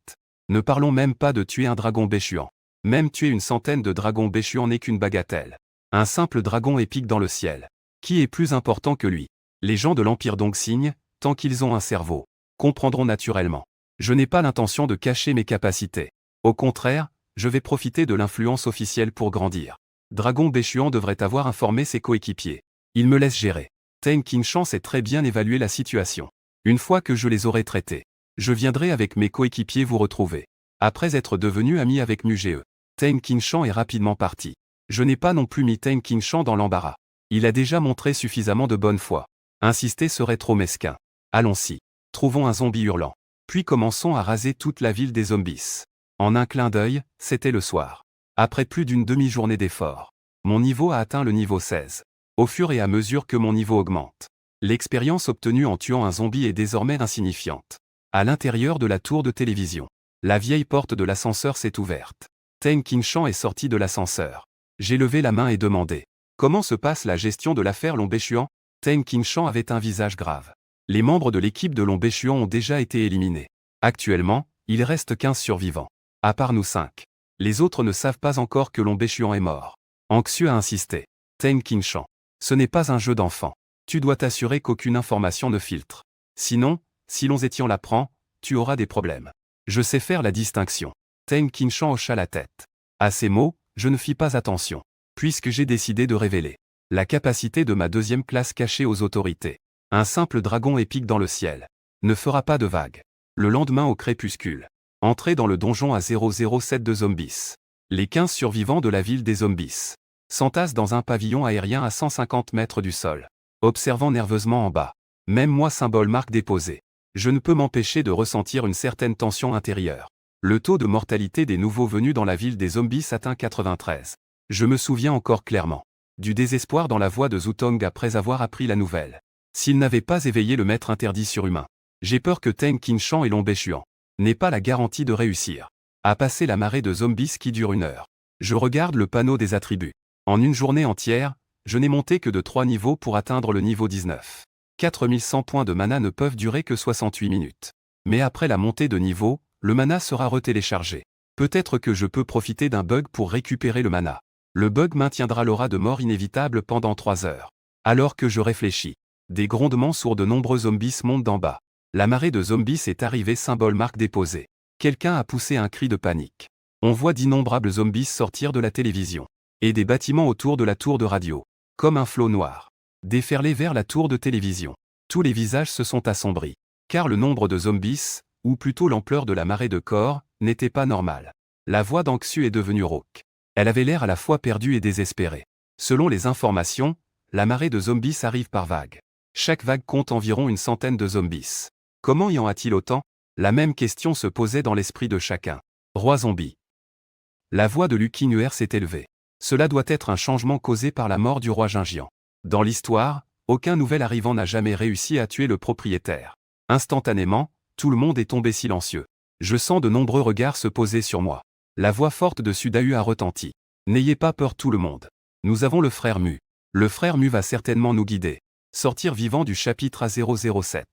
Ne parlons même pas de tuer un dragon béchuan. Même tuer une centaine de dragons béchuans n'est qu'une bagatelle. Un simple dragon épique dans le ciel. Qui est plus important que lui? Les gens de l'Empire Dongxing, tant qu'ils ont un cerveau, comprendront naturellement. Je n'ai pas l'intention de cacher mes capacités. Au contraire, je vais profiter de l'influence officielle pour grandir. Dragon Béchuan devrait avoir informé ses coéquipiers. Il me laisse gérer. Ten Qingshan sait très bien évaluer la situation. Une fois que je les aurai traités, je viendrai avec mes coéquipiers vous retrouver. Après être devenu ami avec Mugeo, Ten Qingshan est rapidement parti. Je n'ai pas non plus mis Ten Qingshan dans l'embarras. Il a déjà montré suffisamment de bonne foi. Insister serait trop mesquin. Allons-y. Trouvons un zombie hurlant. Puis commençons à raser toute la ville des zombies. En un clin d'œil, c'était le soir. Après plus d'une demi-journée d'efforts, mon niveau a atteint le niveau 16. Au fur et à mesure que mon niveau augmente, l'expérience obtenue en tuant un zombie est désormais insignifiante. À l'intérieur de la tour de télévision, la vieille porte de l'ascenseur s'est ouverte. Ten Qingshan est sorti de l'ascenseur. J'ai levé la main et demandé « Comment se passe la gestion de l'affaire Lombéchuan ?» Ten Qingshan avait un visage grave. Les membres de l'équipe de Lombéchuan ont déjà été éliminés. Actuellement, il reste 15 survivants. À part nous 5. Les autres ne savent pas encore que Lombéchuan est mort. Anxieux a insisté. Ten Qingshan. Ce n'est pas un jeu d'enfant. Tu dois t'assurer qu'aucune information ne filtre. Sinon, si Long Zetian l'apprend, tu auras des problèmes. Je sais faire la distinction. Ten Qingshan hocha la tête. À ces mots, je ne fis pas attention, puisque j'ai décidé de révéler la capacité de ma deuxième classe cachée aux autorités. Un simple dragon épique dans le ciel ne fera pas de vagues. Le lendemain au crépuscule, entrez dans le donjon à 007 de zombies. Les 15 survivants de la ville des zombies s'entassent dans un pavillon aérien à 150 mètres du sol, observant nerveusement en bas. Même moi symbole marque déposée. Je ne peux m'empêcher de ressentir une certaine tension intérieure. Le taux de mortalité des nouveaux venus dans la ville des zombies atteint 93. Je me souviens encore clairement du désespoir dans la voix de Zutong après avoir appris la nouvelle. S'il n'avait pas éveillé le maître interdit surhumain, j'ai peur que Ten Qingshan et Lombéchuan n'aient pas la garantie de réussir à passer la marée de zombies qui dure 1 heure. Je regarde le panneau des attributs. En une journée entière, je n'ai monté que de 3 niveaux pour atteindre le niveau 19. 4100 points de mana ne peuvent durer que 68 minutes. Mais après la montée de niveau, le mana sera retéléchargé. Peut-être que je peux profiter d'un bug pour récupérer le mana. Le bug maintiendra l'aura de mort inévitable pendant 3 heures. Alors que je réfléchis, des grondements sourds de nombreux zombies montent d'en bas. La marée de zombies est arrivée symbole marque déposée. Quelqu'un a poussé un cri de panique. On voit d'innombrables zombies sortir de la télévision. Et des bâtiments autour de la tour de radio. Comme un flot noir. Déferler vers la tour de télévision. Tous les visages se sont assombris. Car le nombre de zombies, ou plutôt l'ampleur de la marée de corps, n'était pas normal. La voix d'Anxieux est devenue rauque. Elle avait l'air à la fois perdue et désespérée. Selon les informations, la marée de zombies arrive par vagues. Chaque vague compte environ une centaine de zombies. Comment y en a-t-il autant? La même question se posait dans l'esprit de chacun. Roi zombie. La voix de Lucky Nuer s'est élevée. Cela doit être un changement causé par la mort du roi Gingian. Dans l'histoire, aucun nouvel arrivant n'a jamais réussi à tuer le propriétaire. Instantanément, tout le monde est tombé silencieux. Je sens de nombreux regards se poser sur moi. La voix forte de Sudahu a retenti. N'ayez pas peur tout le monde. Nous avons le frère Mu. Le frère Mu va certainement nous guider. Sortir vivant du chapitre A007.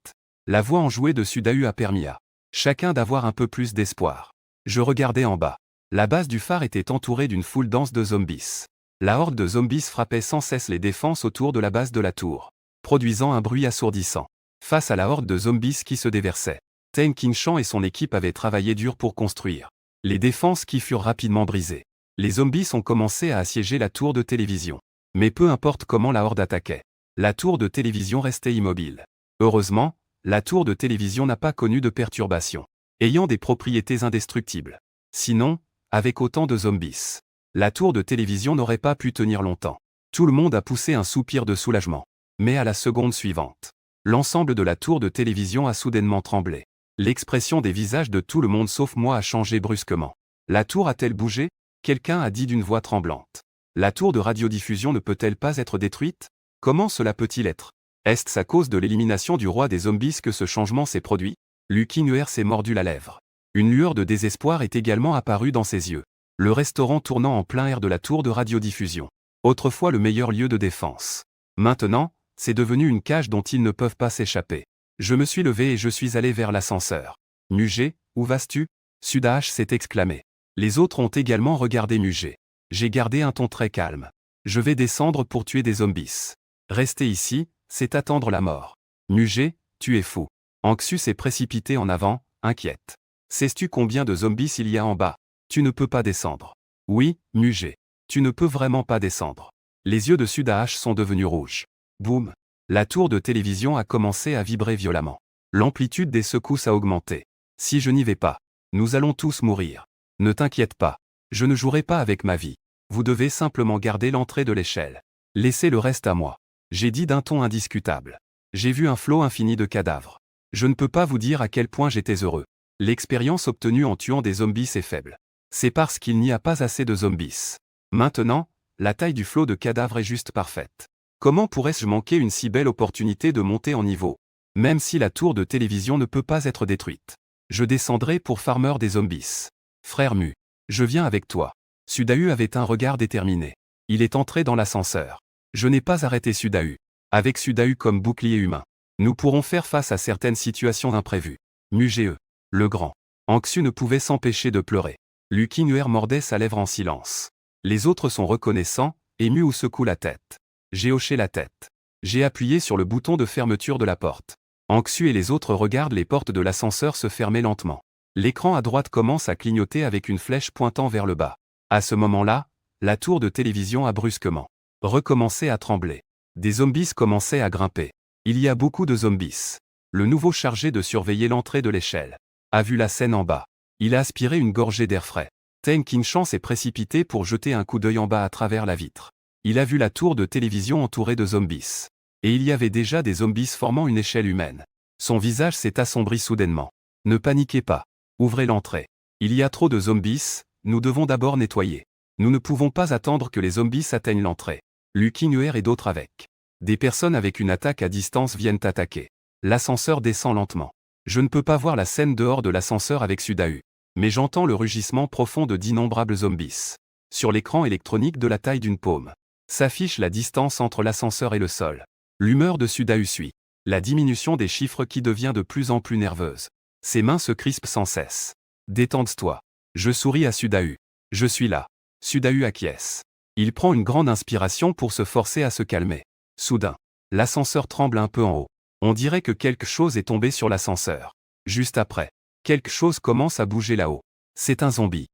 La voix enjouée de Sudahu a permis à chacun d'avoir un peu plus d'espoir. Je regardais en bas. La base du phare était entourée d'une foule dense de zombies. La horde de zombies frappait sans cesse les défenses autour de la base de la tour, produisant un bruit assourdissant. Face à la horde de zombies qui se déversait, Teng Qingshan et son équipe avaient travaillé dur pour construire les défenses qui furent rapidement brisées. Les zombies ont commencé à assiéger la tour de télévision. Mais peu importe comment la horde attaquait, la tour de télévision restait immobile. Heureusement, la tour de télévision n'a pas connu de perturbations, ayant des propriétés indestructibles. Sinon, avec autant de zombies, la tour de télévision n'aurait pas pu tenir longtemps. Tout le monde a poussé un soupir de soulagement. Mais à la seconde suivante, l'ensemble de la tour de télévision a soudainement tremblé. L'expression des visages de tout le monde sauf moi a changé brusquement. La tour a-t-elle bougé? Quelqu'un a dit d'une voix tremblante. La tour de radiodiffusion ne peut-elle pas être détruite? Comment cela peut-il être? Est-ce à cause de l'élimination du roi des zombies que ce changement s'est produit? Lucky Nuer s'est mordu la lèvre. Une lueur de désespoir est également apparue dans ses yeux. Le restaurant tournant en plein air de la tour de radiodiffusion. Autrefois le meilleur lieu de défense. Maintenant, c'est devenu une cage dont ils ne peuvent pas s'échapper. Je me suis levé et je suis allé vers l'ascenseur. Mugé, où vas-tu? Sudahu s'est exclamé. Les autres ont également regardé Mugé. J'ai gardé un ton très calme. Je vais descendre pour tuer des zombies. Rester ici, c'est attendre la mort. Mugé, tu es fou. Anxus s'est précipité en avant, inquiète. Sais-tu combien de zombies il y a en bas? Tu ne peux pas descendre. Oui, Mugé. Tu ne peux vraiment pas descendre. Les yeux de Sudahu sont devenus rouges. Boum. La tour de télévision a commencé à vibrer violemment. L'amplitude des secousses a augmenté. Si je n'y vais pas, nous allons tous mourir. Ne t'inquiète pas. Je ne jouerai pas avec ma vie. Vous devez simplement garder l'entrée de l'échelle. Laissez le reste à moi. J'ai dit d'un ton indiscutable. J'ai vu un flot infini de cadavres. Je ne peux pas vous dire à quel point j'étais heureux. L'expérience obtenue en tuant des zombies est faible. C'est parce qu'il n'y a pas assez de zombies. Maintenant, la taille du flot de cadavres est juste parfaite. Comment pourrais-je manquer une si belle opportunité de monter en niveau? Même si la tour de télévision ne peut pas être détruite. Je descendrai pour farmer des zombies. Frère Mu, je viens avec toi. Sudahu avait un regard déterminé. Il est entré dans l'ascenseur. Je n'ai pas arrêté Sudahu. Avec Sudahu comme bouclier humain, nous pourrons faire face à certaines situations imprévues. Mugé, le grand. Anxu ne pouvait s'empêcher de pleurer. Lucky Nuer mordait sa lèvre en silence. Les autres sont reconnaissants, et Mu secoue la tête. J'ai hoché la tête. J'ai appuyé sur le bouton de fermeture de la porte. Anxu et les autres regardent les portes de l'ascenseur se fermer lentement. L'écran à droite commence à clignoter avec une flèche pointant vers le bas. À ce moment-là, la tour de télévision a brusquement recommencé à trembler. Des zombies commençaient à grimper. Il y a beaucoup de zombies. Le nouveau chargé de surveiller l'entrée de l'échelle a vu la scène en bas. Il a aspiré une gorgée d'air frais. Teng Qingshan s'est précipité pour jeter un coup d'œil en bas à travers la vitre. Il a vu la tour de télévision entourée de zombies. Et il y avait déjà des zombies formant une échelle humaine. Son visage s'est assombri soudainement. Ne paniquez pas. Ouvrez l'entrée. Il y a trop de zombies, nous devons d'abord nettoyer. Nous ne pouvons pas attendre que les zombies atteignent l'entrée. Lucky Nuer et d'autres avec. Des personnes avec une attaque à distance viennent attaquer. L'ascenseur descend lentement. Je ne peux pas voir la scène dehors de l'ascenseur avec Sudahu. Mais j'entends le rugissement profond de d'innombrables zombies. Sur l'écran électronique de la taille d'une paume, s'affiche la distance entre l'ascenseur et le sol. L'humeur de Sudahu suit. La diminution des chiffres qui devient de plus en plus nerveuse. Ses mains se crispent sans cesse. Détende-toi. Je souris à Sudahu. Je suis là. Sudahu acquiesce. Il prend une grande inspiration pour se forcer à se calmer. Soudain, l'ascenseur tremble un peu en haut. On dirait que quelque chose est tombé sur l'ascenseur. Juste après, quelque chose commence à bouger là-haut. C'est un zombie.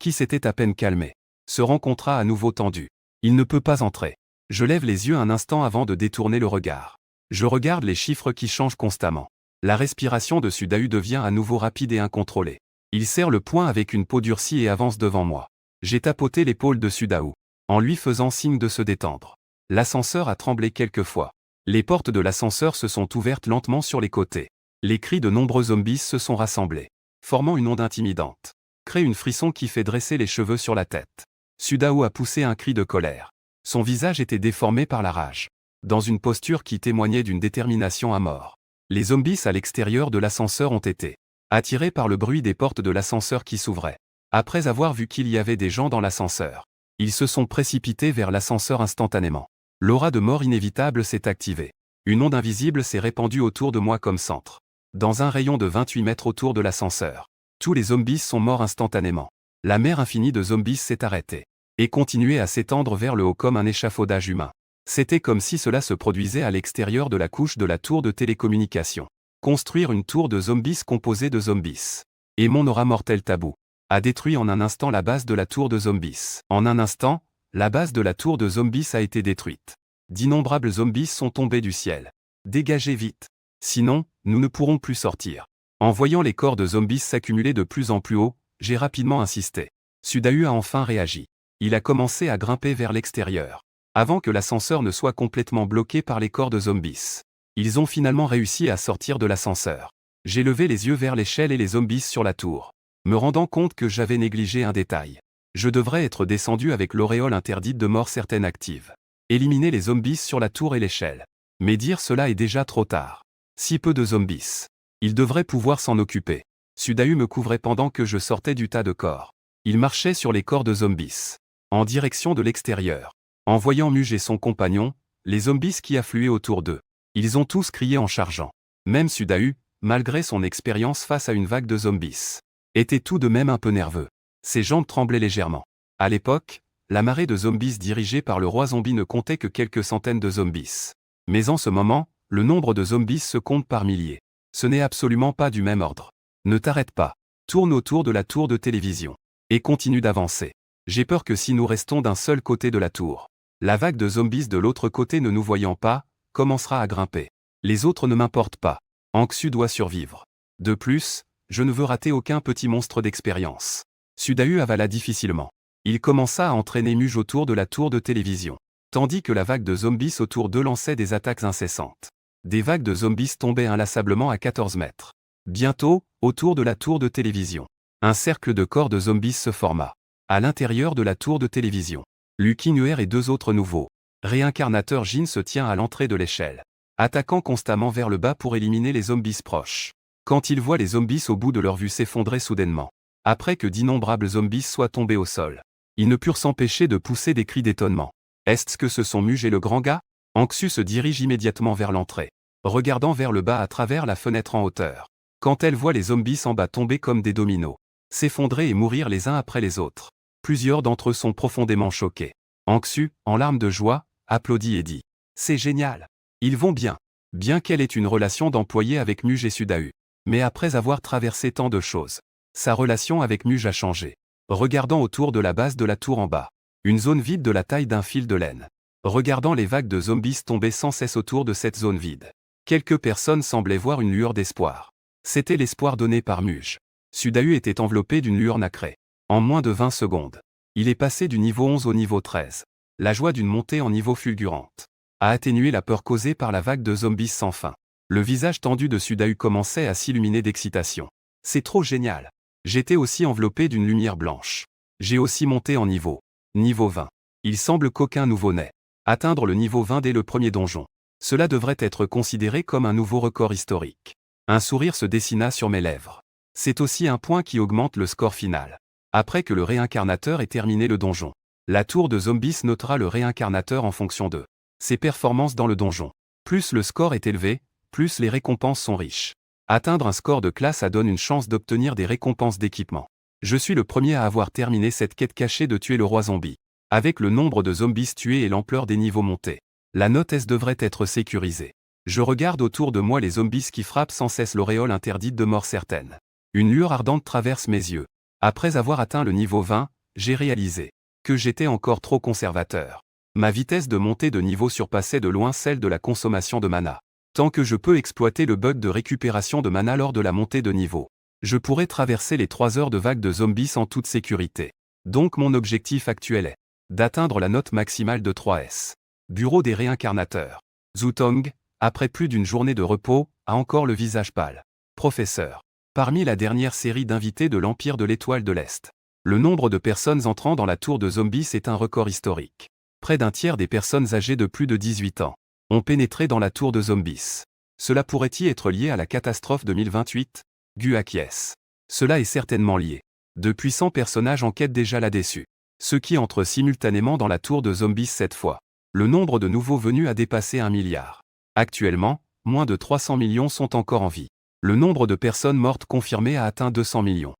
Qui s'était à peine calmé, se rencontra à nouveau tendu. Il ne peut pas entrer. Je lève les yeux un instant avant de détourner le regard. Je regarde les chiffres qui changent constamment. La respiration de Sudahu devient à nouveau rapide et incontrôlée. Il serre le poing avec une peau durcie et avance devant moi. J'ai tapoté l'épaule de Sudahu, en lui faisant signe de se détendre. L'ascenseur a tremblé quelques fois. Les portes de l'ascenseur se sont ouvertes lentement sur les côtés. Les cris de nombreux zombies se sont rassemblés, formant une onde intimidante. Crée une frisson qui fait dresser les cheveux sur la tête. Sudao a poussé un cri de colère. Son visage était déformé par la rage, dans une posture qui témoignait d'une détermination à mort. Les zombies à l'extérieur de l'ascenseur ont été attirés par le bruit des portes de l'ascenseur qui s'ouvraient. Après avoir vu qu'il y avait des gens dans l'ascenseur, ils se sont précipités vers l'ascenseur instantanément. L'aura de mort inévitable s'est activée. Une onde invisible s'est répandue autour de moi comme centre. Dans un rayon de 28 mètres autour de l'ascenseur, tous les zombies sont morts instantanément. La mer infinie de zombies s'est arrêtée et continuait à s'étendre vers le haut comme un échafaudage humain. C'était comme si cela se produisait à l'extérieur de la couche de la tour de télécommunication. Construire une tour de zombies composée de zombies. Et mon aura mortel tabou a détruit en un instant la base de la tour de zombies. En un instant, la base de la tour de zombies a été détruite. D'innombrables zombies sont tombés du ciel. Dégagez vite. Sinon, nous ne pourrons plus sortir. En voyant les corps de zombies s'accumuler de plus en plus haut, j'ai rapidement insisté. Sudao a enfin réagi. Il a commencé à grimper vers l'extérieur, avant que l'ascenseur ne soit complètement bloqué par les corps de zombies. Ils ont finalement réussi à sortir de l'ascenseur. J'ai levé les yeux vers l'échelle et les zombies sur la tour, me rendant compte que j'avais négligé un détail. Je devrais être descendu avec l'auréole interdite de mort certaine active. Éliminer les zombies sur la tour et l'échelle. Mais dire cela est déjà trop tard. Si peu de zombies. Il devrait pouvoir s'en occuper. Sudao me couvrait pendant que je sortais du tas de corps. Il marchait sur les corps de zombies, en direction de l'extérieur. En voyant Muge et son compagnon, les zombies qui affluaient autour d'eux, ils ont tous crié en chargeant. Même Sudao, malgré son expérience face à une vague de zombies, était tout de même un peu nerveux. Ses jambes tremblaient légèrement. À l'époque, la marée de zombies dirigée par le roi zombie ne comptait que quelques centaines de zombies. Mais en ce moment, le nombre de zombies se compte par milliers. Ce n'est absolument pas du même ordre. Ne t'arrête pas. Tourne autour de la tour de télévision. Et continue d'avancer. J'ai peur que si nous restons d'un seul côté de la tour, la vague de zombies de l'autre côté ne nous voyant pas, commencera à grimper. Les autres ne m'importent pas. Anxu doit survivre. De plus, je ne veux rater aucun petit monstre d'expérience. Sudao avala difficilement. Il commença à entraîner Muge autour de la tour de télévision, tandis que la vague de zombies autour d'eux lançait des attaques incessantes. Des vagues de zombies tombaient inlassablement à 14 mètres. Bientôt, autour de la tour de télévision, un cercle de corps de zombies se forma. À l'intérieur de la tour de télévision, Lucky Nuer et deux autres nouveaux réincarnateurs Jin se tient à l'entrée de l'échelle, attaquant constamment vers le bas pour éliminer les zombies proches. Quand ils voient les zombies au bout de leur vue s'effondrer soudainement, après que d'innombrables zombies soient tombés au sol, ils ne purent s'empêcher de pousser des cris d'étonnement. Est-ce que ce sont Muge et le grand gars? Anxu se dirige immédiatement vers l'entrée, regardant vers le bas à travers la fenêtre en hauteur. Quand elle voit les zombies en bas tomber comme des dominos, s'effondrer et mourir les uns après les autres, plusieurs d'entre eux sont profondément choqués. Anxu, en larmes de joie, applaudit et dit « C'est génial. Ils vont bien. » Bien qu'elle ait une relation d'employé avec Muge et Sudao. Mais après avoir traversé tant de choses, sa relation avec Muge a changé. Regardant autour de la base de la tour en bas, une zone vide de la taille d'un fil de laine. Regardant les vagues de zombies tomber sans cesse autour de cette zone vide, quelques personnes semblaient voir une lueur d'espoir. C'était l'espoir donné par Muge. Sudao était enveloppé d'une lueur nacrée. En moins de 20 secondes, il est passé du niveau 11 au niveau 13. La joie d'une montée en niveau fulgurante a atténué la peur causée par la vague de zombies sans fin. Le visage tendu de Sudao commençait à s'illuminer d'excitation. C'est trop génial. J'étais aussi enveloppé d'une lumière blanche. J'ai aussi monté en niveau. Niveau 20. Il semble qu'aucun nouveau-né atteindre le niveau 20 dès le premier donjon. Cela devrait être considéré comme un nouveau record historique. Un sourire se dessina sur mes lèvres. C'est aussi un point qui augmente le score final. Après que le réincarnateur ait terminé le donjon, la tour de zombies notera le réincarnateur en fonction de ses performances dans le donjon. Plus le score est élevé, plus les récompenses sont riches. Atteindre un score de classe A donne une chance d'obtenir des récompenses d'équipement. Je suis le premier à avoir terminé cette quête cachée de tuer le roi zombie. Avec le nombre de zombies tués et l'ampleur des niveaux montés, la note S devrait être sécurisée. Je regarde autour de moi les zombies qui frappent sans cesse l'auréole interdite de mort certaine. Une lueur ardente traverse mes yeux. Après avoir atteint le niveau 20, j'ai réalisé que j'étais encore trop conservateur. Ma vitesse de montée de niveau surpassait de loin celle de la consommation de mana. Tant que je peux exploiter le bug de récupération de mana lors de la montée de niveau, je pourrais traverser les 3 heures de vague de zombies en toute sécurité. Donc mon objectif actuel est d'atteindre la note maximale de 3S. Bureau des réincarnateurs. Zutong, après plus d'une journée de repos, a encore le visage pâle. Professeur. Parmi la dernière série d'invités de l'Empire de l'Étoile de l'Est, le nombre de personnes entrant dans la tour de Zombis est un record historique. Près d'un tiers des personnes âgées de plus de 18 ans ont pénétré dans la tour de Zombis. Cela pourrait-y être lié à la catastrophe 2028 ? Gu acquiesce. Cela est certainement lié. De puissants personnages enquêtent déjà là-dessus. Ceux qui entrent simultanément dans la tour de Zombis cette fois. Le nombre de nouveaux venus a dépassé 1 milliard. Actuellement, moins de 300 millions sont encore en vie. Le nombre de personnes mortes confirmées a atteint 200 millions.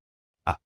Ah.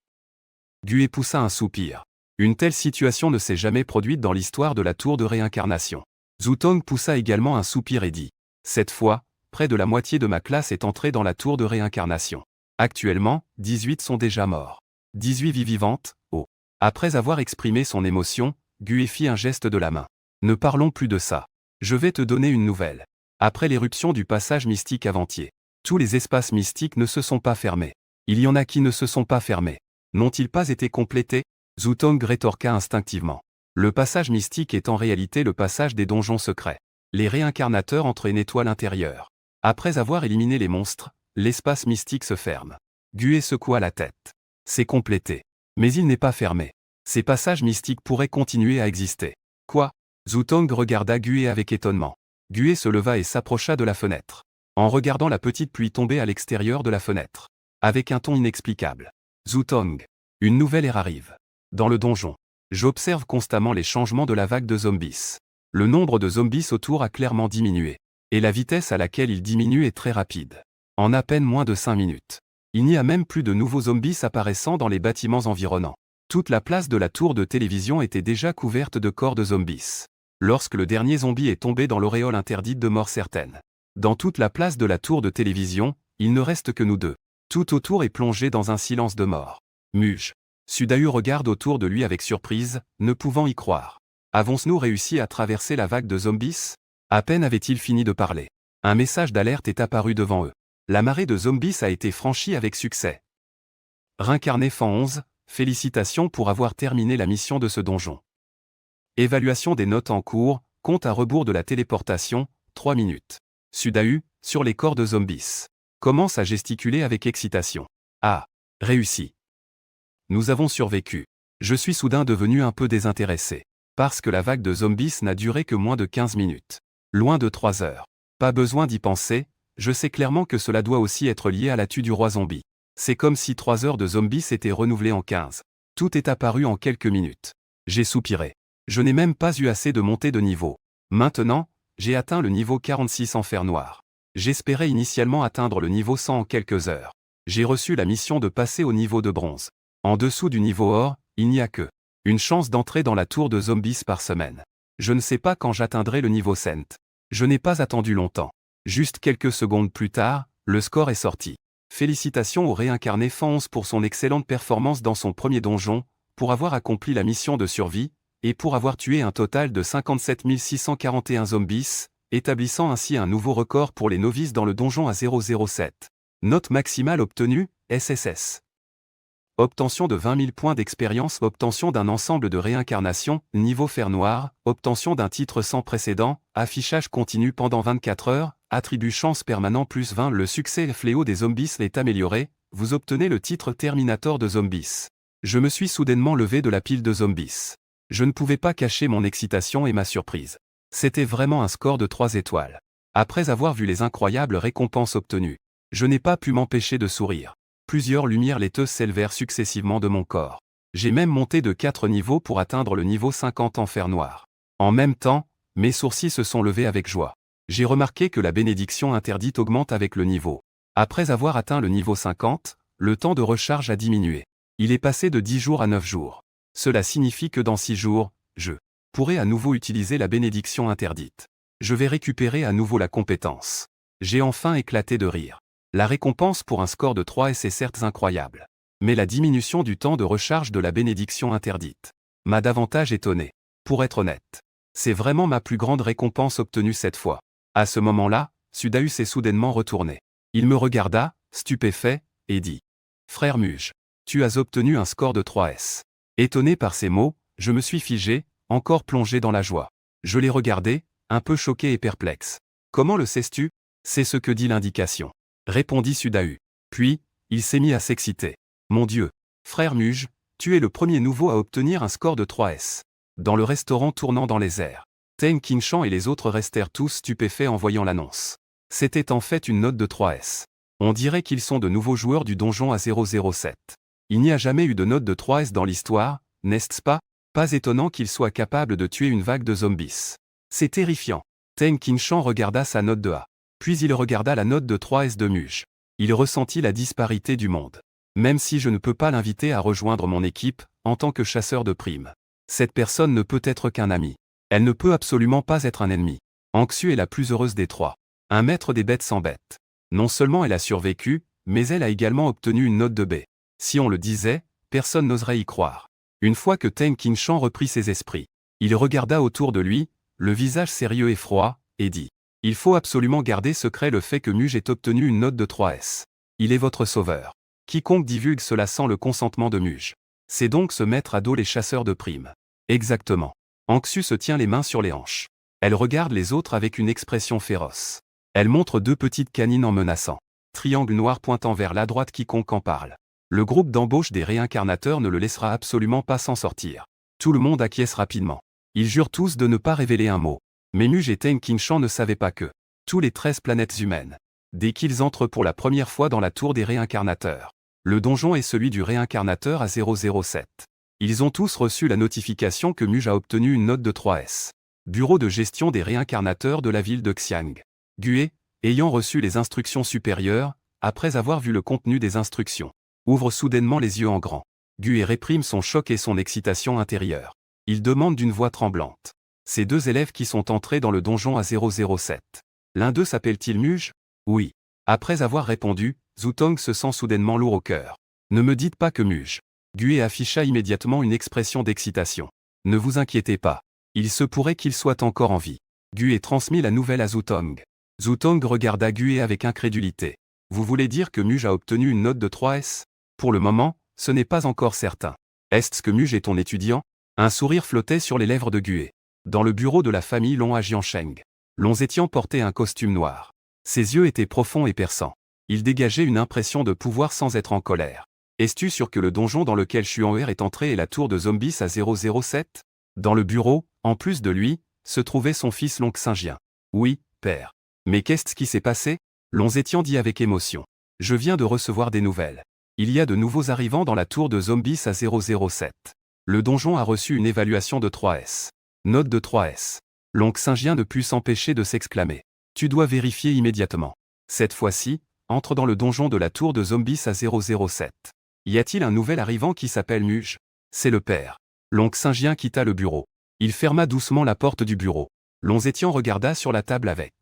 Gu poussa un soupir. Une telle situation ne s'est jamais produite dans l'histoire de la tour de réincarnation. Zutong poussa également un soupir et dit : cette fois, près de la moitié de ma classe est entrée dans la tour de réincarnation. Actuellement, 18 sont déjà morts. 18 vies vivantes, oh. Après avoir exprimé son émotion, Gu fit un geste de la main. Ne parlons plus de ça. Je vais te donner une nouvelle. Après l'éruption du passage mystique avant-hier, tous les espaces mystiques ne se sont pas fermés. Il y en a qui ne se sont pas fermés. N'ont-ils pas été complétés ? Zutong rétorqua instinctivement. Le passage mystique est en réalité le passage des donjons secrets. Les réincarnateurs entrent une étoile intérieure. Après avoir éliminé les monstres, l'espace mystique se ferme. Gu secoua la tête. C'est complété. Mais il n'est pas fermé. Ces passages mystiques pourraient continuer à exister. Quoi ? Zutong regarda Gu avec étonnement. Gu se leva et s'approcha de la fenêtre. En regardant la petite pluie tomber à l'extérieur de la fenêtre. Avec un ton inexplicable. Zutong. Une nouvelle ère arrive. Dans le donjon. J'observe constamment les changements de la vague de zombies. Le nombre de zombies autour a clairement diminué. Et la vitesse à laquelle il diminue est très rapide. En à peine moins de 5 minutes. Il n'y a même plus de nouveaux zombies apparaissant dans les bâtiments environnants. Toute la place de la tour de télévision était déjà couverte de corps de zombies. Lorsque le dernier zombie est tombé dans l'auréole interdite de mort certaine. Dans toute la place de la tour de télévision, il ne reste que nous deux. Tout autour est plongé dans un silence de mort. Muge. Sudahu regarde autour de lui avec surprise, ne pouvant y croire. Avons-nous réussi à traverser la vague de zombies ? À peine avait-il fini de parler. Un message d'alerte est apparu devant eux. La marée de zombies a été franchie avec succès. Réincarné Fan 11, félicitations pour avoir terminé la mission de ce donjon. Évaluation des notes en cours, compte à rebours de la téléportation, 3 minutes. Sudahu, sur les corps de zombies. Commence à gesticuler avec excitation. Ah, réussi. Nous avons survécu. Je suis soudain devenu un peu désintéressé. Parce que la vague de zombies n'a duré que moins de 15 minutes. Loin de 3 heures. Pas besoin d'y penser, je sais clairement que cela doit aussi être lié à la tue du roi zombie. C'est comme si 3 heures de zombies s'étaient renouvelées en 15. Tout est apparu en quelques minutes. J'ai soupiré. Je n'ai même pas eu assez de montée de niveau. Maintenant, j'ai atteint le niveau 46 en fer noir. J'espérais initialement atteindre le niveau 100 en quelques heures. J'ai reçu la mission de passer au niveau de bronze. En dessous du niveau or, il n'y a que une chance d'entrer dans la tour de zombies par semaine. Je ne sais pas quand j'atteindrai le niveau cent. Je n'ai pas attendu longtemps. Juste quelques secondes plus tard, le score est sorti. Félicitations au réincarné Fan 11 pour son excellente performance dans son premier donjon, pour avoir accompli la mission de survie, et pour avoir tué un total de 57 641 zombies, établissant ainsi un nouveau record pour les novices dans le donjon à 007. Note maximale obtenue, SSS. Obtention de 20 000 points d'expérience, obtention d'un ensemble de réincarnation, niveau fer noir, obtention d'un titre sans précédent, affichage continu pendant 24 heures, attribut chance permanent plus 20. Le succès fléau des zombies est amélioré, vous obtenez le titre Terminator de zombies. Je me suis soudainement levé de la pile de zombies. Je ne pouvais pas cacher mon excitation et ma surprise. C'était vraiment un score de 3 étoiles. Après avoir vu les incroyables récompenses obtenues, je n'ai pas pu m'empêcher de sourire. Plusieurs lumières laiteuses s'élevèrent successivement de mon corps. J'ai même monté de 4 niveaux pour atteindre le niveau 50 en fer noir. En même temps, mes sourcils se sont levés avec joie. J'ai remarqué que la bénédiction interdite augmente avec le niveau. Après avoir atteint le niveau 50, le temps de recharge a diminué. Il est passé de 10 jours à 9 jours. Cela signifie que dans 6 jours, je pourrai à nouveau utiliser la bénédiction interdite. Je vais récupérer à nouveau la compétence. J'ai enfin éclaté de rire. La récompense pour un score de 3S est certes incroyable. Mais la diminution du temps de recharge de la bénédiction interdite m'a davantage étonné. Pour être honnête, c'est vraiment ma plus grande récompense obtenue cette fois. À ce moment-là, Sudahu s'est soudainement retourné. Il me regarda, stupéfait, et dit : Frère Muge, tu as obtenu un score de 3S. Étonné par ces mots, je me suis figé, encore plongé dans la joie. Je l'ai regardé, un peu choqué et perplexe. Comment le sais-tu ? C'est ce que dit l'indication. Répondit Sudahu. Puis, il s'est mis à s'exciter. Mon Dieu. Frère Muge, tu es le premier nouveau à obtenir un score de 3S. Dans le restaurant tournant dans les airs, Teng Qingshan et les autres restèrent tous stupéfaits en voyant l'annonce. C'était en fait une note de 3S. On dirait qu'ils sont de nouveaux joueurs du donjon à 007. Il n'y a jamais eu de note de 3S dans l'histoire, n'est-ce pas? Pas étonnant qu'ils soient capables de tuer une vague de zombies. C'est terrifiant. Teng Qingshan regarda sa note de A. Puis il regarda la note de 3S de Muge. Il ressentit la disparité du monde. Même si je ne peux pas l'inviter à rejoindre mon équipe, en tant que chasseur de primes. Cette personne ne peut être qu'un ami. Elle ne peut absolument pas être un ennemi. Anxu est la plus heureuse des trois. Un maître des bêtes sans bête. Non seulement elle a survécu, mais elle a également obtenu une note de B. Si on le disait, personne n'oserait y croire. Une fois que Teng Qingshan reprit ses esprits, il regarda autour de lui, le visage sérieux et froid, et dit « Il faut absolument garder secret le fait que Muge ait obtenu une note de 3S. Il est votre sauveur. Quiconque divulgue cela sans le consentement de Muge. C'est donc se mettre à dos les chasseurs de primes. » Exactement. Anxu se tient les mains sur les hanches. Elle regarde les autres avec une expression féroce. Elle montre deux petites canines en menaçant. Triangle noir pointant vers la droite quiconque en parle. Le groupe d'embauche des réincarnateurs ne le laissera absolument pas s'en sortir. Tout le monde acquiesce rapidement. Ils jurent tous de ne pas révéler un mot. Mais Muge et Teng Qingshan ne savaient pas que tous les 13 planètes humaines, dès qu'ils entrent pour la première fois dans la tour des réincarnateurs, le donjon est celui du réincarnateur à 007. Ils ont tous reçu la notification que Muge a obtenu une note de 3S. Bureau de gestion des réincarnateurs de la ville de Xiang. Gue, ayant reçu les instructions supérieures, après avoir vu le contenu des instructions, ouvre soudainement les yeux en grand. Gue réprime son choc et son excitation intérieure. Il demande d'une voix tremblante. Ces deux élèves qui sont entrés dans le donjon à 007. L'un d'eux s'appelle-t-il Muge? Oui. Après avoir répondu, Zutong se sent soudainement lourd au cœur. Ne me dites pas que Muge. Gue afficha immédiatement une expression d'excitation. Ne vous inquiétez pas. Il se pourrait qu'il soit encore en vie. Gue transmit la nouvelle à Zutong. Zutong regarda Gue avec incrédulité. Vous voulez dire que Muge a obtenu une note de 3S? Pour le moment, ce n'est pas encore certain. Est-ce que Muge est ton étudiant? Un sourire flottait sur les lèvres de Gue. Dans le bureau de la famille Long à Jiansheng, Long Zetian portait un costume noir. Ses yeux étaient profonds et perçants. Il dégageait une impression de pouvoir sans être en colère. Es-tu sûr que le donjon dans lequel Xuan'er est entré est la tour de zombies à 007? Dans le bureau, en plus de lui, se trouvait son fils Long Xingjian. Oui, père. Mais qu'est-ce qui s'est passé? Long Zetian dit avec émotion. Je viens de recevoir des nouvelles. Il y a de nouveaux arrivants dans la tour de zombies à 007. Le donjon a reçu une évaluation de 3S. Note de 3S. Long Xingjian ne put s'empêcher de s'exclamer. Tu dois vérifier immédiatement. Cette fois-ci, entre dans le donjon de la tour de zombies à 007. Y a-t-il un nouvel arrivant qui s'appelle Muge? C'est le père. Long Xingjian quitta le bureau. Il ferma doucement la porte du bureau. Long Zetian regarda sur la table avec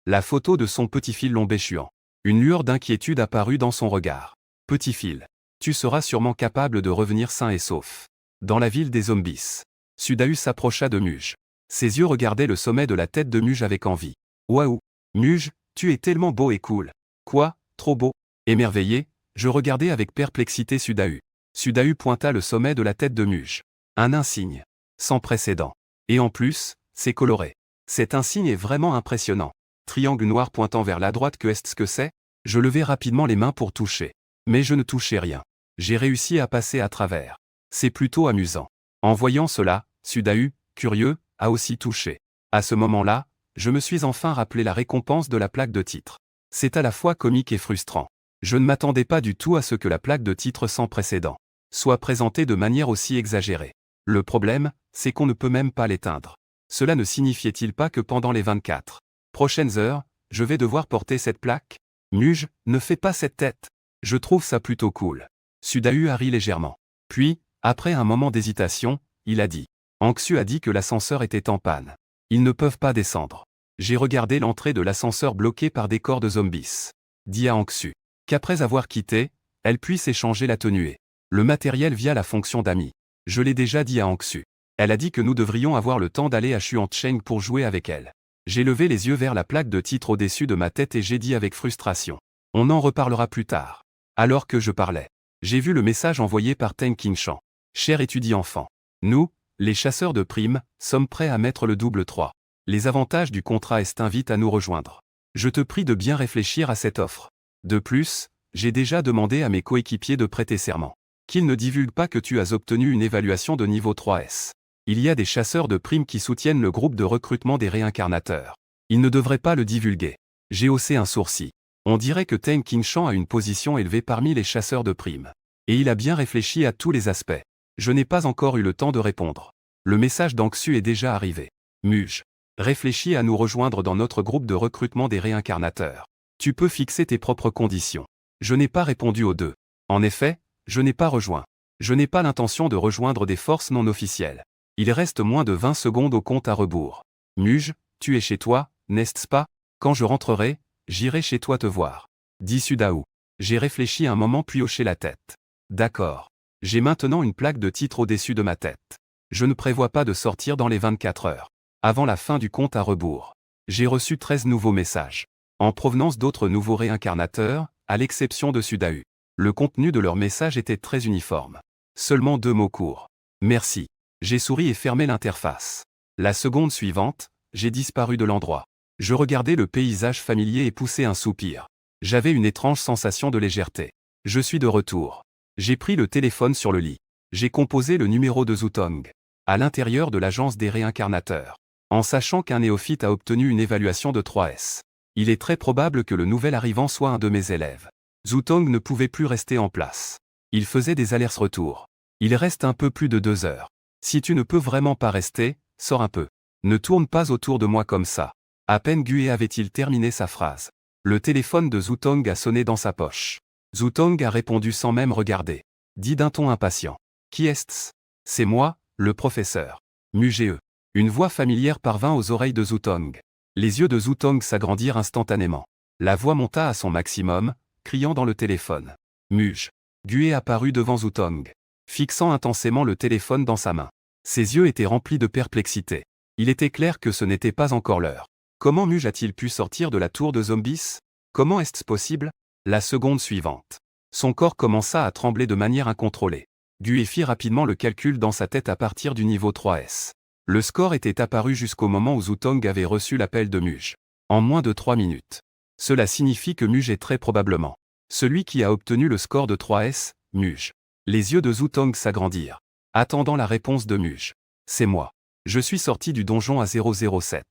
la photo de son petit-fils Long Beichuan. Une lueur d'inquiétude apparut dans son regard. Petit-fils, tu seras sûrement capable de revenir sain et sauf. Dans la ville des zombies. Sudahu s'approcha de Muge. Ses yeux regardaient le sommet de la tête de Muge avec envie. Waouh! Muge, tu es tellement beau et cool. Quoi? Trop beau? Émerveillé, je regardais avec perplexité Sudahu. Sudahu pointa le sommet de la tête de Muge. Un insigne. Sans précédent. Et en plus, c'est coloré. Cet insigne est vraiment impressionnant. Triangle noir pointant vers la droite, que est-ce que c'est? Je levai rapidement les mains pour toucher. Mais je ne touchais rien. J'ai réussi à passer à travers. C'est plutôt amusant. En voyant cela, Sudahu, curieux, a aussi touché. À ce moment-là, je me suis enfin rappelé la récompense de la plaque de titre. C'est à la fois comique et frustrant. Je ne m'attendais pas du tout à ce que la plaque de titre sans précédent soit présentée de manière aussi exagérée. Le problème, c'est qu'on ne peut même pas l'éteindre. Cela ne signifiait-il pas que pendant les 24 prochaines heures, je vais devoir porter cette plaque? Muge, ne fais pas cette tête. Je trouve ça plutôt cool. Sudahu a ri légèrement. Puis, après un moment d'hésitation, il a dit. Anxu a dit que l'ascenseur était en panne. Ils ne peuvent pas descendre. J'ai regardé l'entrée de l'ascenseur bloquée par des corps de zombies. Dit à Anxu qu'après avoir quitté, elle puisse échanger l'atténué. Le matériel via la fonction d'amis. Je l'ai déjà dit à Anxu. Elle a dit que nous devrions avoir le temps d'aller à Xuancheng pour jouer avec elle. J'ai levé les yeux vers la plaque de titre au-dessus de ma tête et j'ai dit avec frustration. On en reparlera plus tard. Alors que je parlais, j'ai vu le message envoyé par Teng Qingshan. Cher étudiant-enfant, nous, les chasseurs de primes, sommes prêts à mettre le double 3. Les avantages du contrat est t'invitent à nous rejoindre. Je te prie de bien réfléchir à cette offre. De plus, J'ai déjà demandé à mes coéquipiers de prêter serment. Qu'ils ne divulguent pas que tu as obtenu une évaluation de niveau 3S. Il y a des chasseurs de primes qui soutiennent le groupe de recrutement des réincarnateurs. Ils ne devraient pas le divulguer. J'ai haussé un sourcil. On dirait que Teng Qingshan a une position élevée parmi les chasseurs de primes. Et il a bien réfléchi à tous les aspects. Je n'ai pas encore eu le temps de répondre. Le message d'Angsu est déjà arrivé. Muge. Réfléchis à nous rejoindre dans notre groupe de recrutement des réincarnateurs. Tu peux fixer tes propres conditions. Je n'ai pas répondu aux deux. En effet, je n'ai pas rejoint. Je n'ai pas l'intention de rejoindre des forces non officielles. Il reste moins de 20 secondes au compte à rebours. Muge, tu es chez toi, n'est-ce pas? Quand je rentrerai, j'irai chez toi te voir. Dit Sudaou. J'ai réfléchi un moment puis hoché la tête. D'accord. J'ai maintenant une plaque de titre au-dessus de ma tête. Je ne prévois pas de sortir dans les 24 heures. Avant la fin du compte à rebours. J'ai reçu 13 nouveaux messages. En provenance d'autres nouveaux réincarnateurs, à l'exception de Sudaou. Le contenu de leurs messages était très uniforme. Seulement 2 mots courts. Merci. J'ai souri et fermé l'interface. La seconde suivante, j'ai disparu de l'endroit. Je regardais le paysage familier et poussais un soupir. J'avais une étrange sensation de légèreté. Je suis de retour. J'ai pris le téléphone sur le lit. J'ai composé le numéro de Zutong. À l'intérieur de l'agence des réincarnateurs. En sachant qu'un néophyte a obtenu une évaluation de 3S. Il est très probable que le nouvel arrivant soit un de mes élèves. Zutong ne pouvait plus rester en place. Il faisait des allers-retours. Il reste un peu plus de 2 heures. Si tu ne peux vraiment pas rester, sors un peu. Ne tourne pas autour de moi comme ça. À peine Gue avait-il terminé sa phrase. Le téléphone de Zutong a sonné dans sa poche. Zutong a répondu sans même regarder. Dit d'un ton impatient. Qui est-ce? C'est moi, le professeur. Muge. Une voix familière parvint aux oreilles de Zutong. Les yeux de Zutong s'agrandirent instantanément. La voix monta à son maximum, criant dans le téléphone. Muge. Gue apparut devant Zutong, fixant intensément le téléphone dans sa main. Ses yeux étaient remplis de perplexité. Il était clair que ce n'était pas encore l'heure. Comment Muge a-t-il pu sortir de la tour de Zombies? Comment est-ce possible? La seconde suivante. Son corps commença à trembler de manière incontrôlée. Gue fit rapidement le calcul dans sa tête à partir du niveau 3S. Le score était apparu jusqu'au moment où Zutong avait reçu l'appel de Muge. En moins de 3 minutes. Cela signifie que Muge est très probablement celui qui a obtenu le score de 3S, Muge. Les yeux de Zutong s'agrandirent, attendant la réponse de Muge. C'est moi. Je suis sorti du donjon à 007.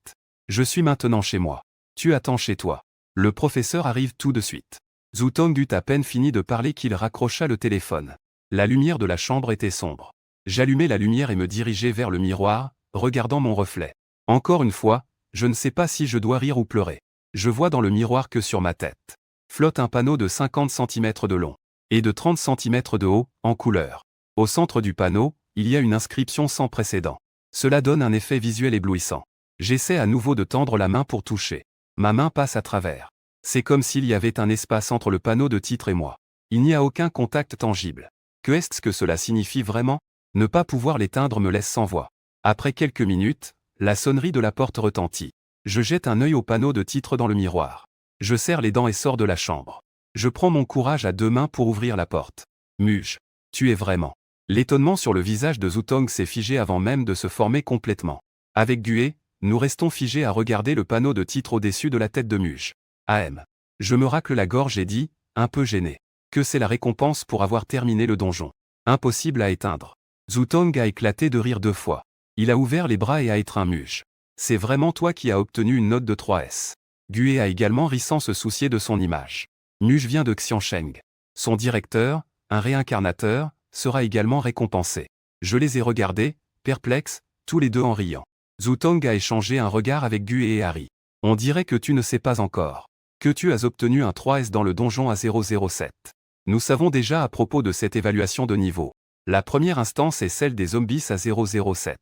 Je suis maintenant chez moi. Tu attends chez toi. Le professeur arrive tout de suite. Zutong eut à peine fini de parler qu'il raccrocha le téléphone. La lumière de la chambre était sombre. J'allumai la lumière et me dirigeai vers le miroir, regardant mon reflet. Encore une fois, je ne sais pas si je dois rire ou pleurer. Je vois dans le miroir que sur ma tête flotte un panneau de 50 cm de long et de 30 cm de haut, en couleur. Au centre du panneau, il y a une inscription sans précédent. Cela donne un effet visuel éblouissant. J'essaie à nouveau de tendre la main pour toucher. Ma main passe à travers. C'est comme s'il y avait un espace entre le panneau de titre et moi. Il n'y a aucun contact tangible. Que est-ce que cela signifie vraiment? Ne pas pouvoir l'éteindre me laisse sans voix. Après quelques minutes, la sonnerie de la porte retentit. Je jette un œil au panneau de titre dans le miroir. Je serre les dents et sors de la chambre. Je prends mon courage à 2 mains pour ouvrir la porte. Muge. Tu es vraiment. L'étonnement sur le visage de Zutong s'est figé avant même de se former complètement. Avec Gue, nous restons figés à regarder le panneau de titre au-dessus de la tête de Muge. AM. Je me racle la gorge et dis, un peu gêné, que c'est la récompense pour avoir terminé le donjon. Impossible à éteindre. Zutong a éclaté de rire 2 fois. Il a ouvert les bras et a étreint Muge. C'est vraiment toi qui as obtenu une note de 3S. Gue a également ri sans se soucier de son image. Muge vient de Xiansheng. Son directeur, un réincarnateur, sera également récompensé. Je les ai regardés, perplexes, tous les deux en riant. Zutong a échangé un regard avec Gue et Harry. On dirait que tu ne sais pas encore que tu as obtenu un 3S dans le donjon à 007. Nous savons déjà à propos de cette évaluation de niveau. La première instance est celle des zombies à 007.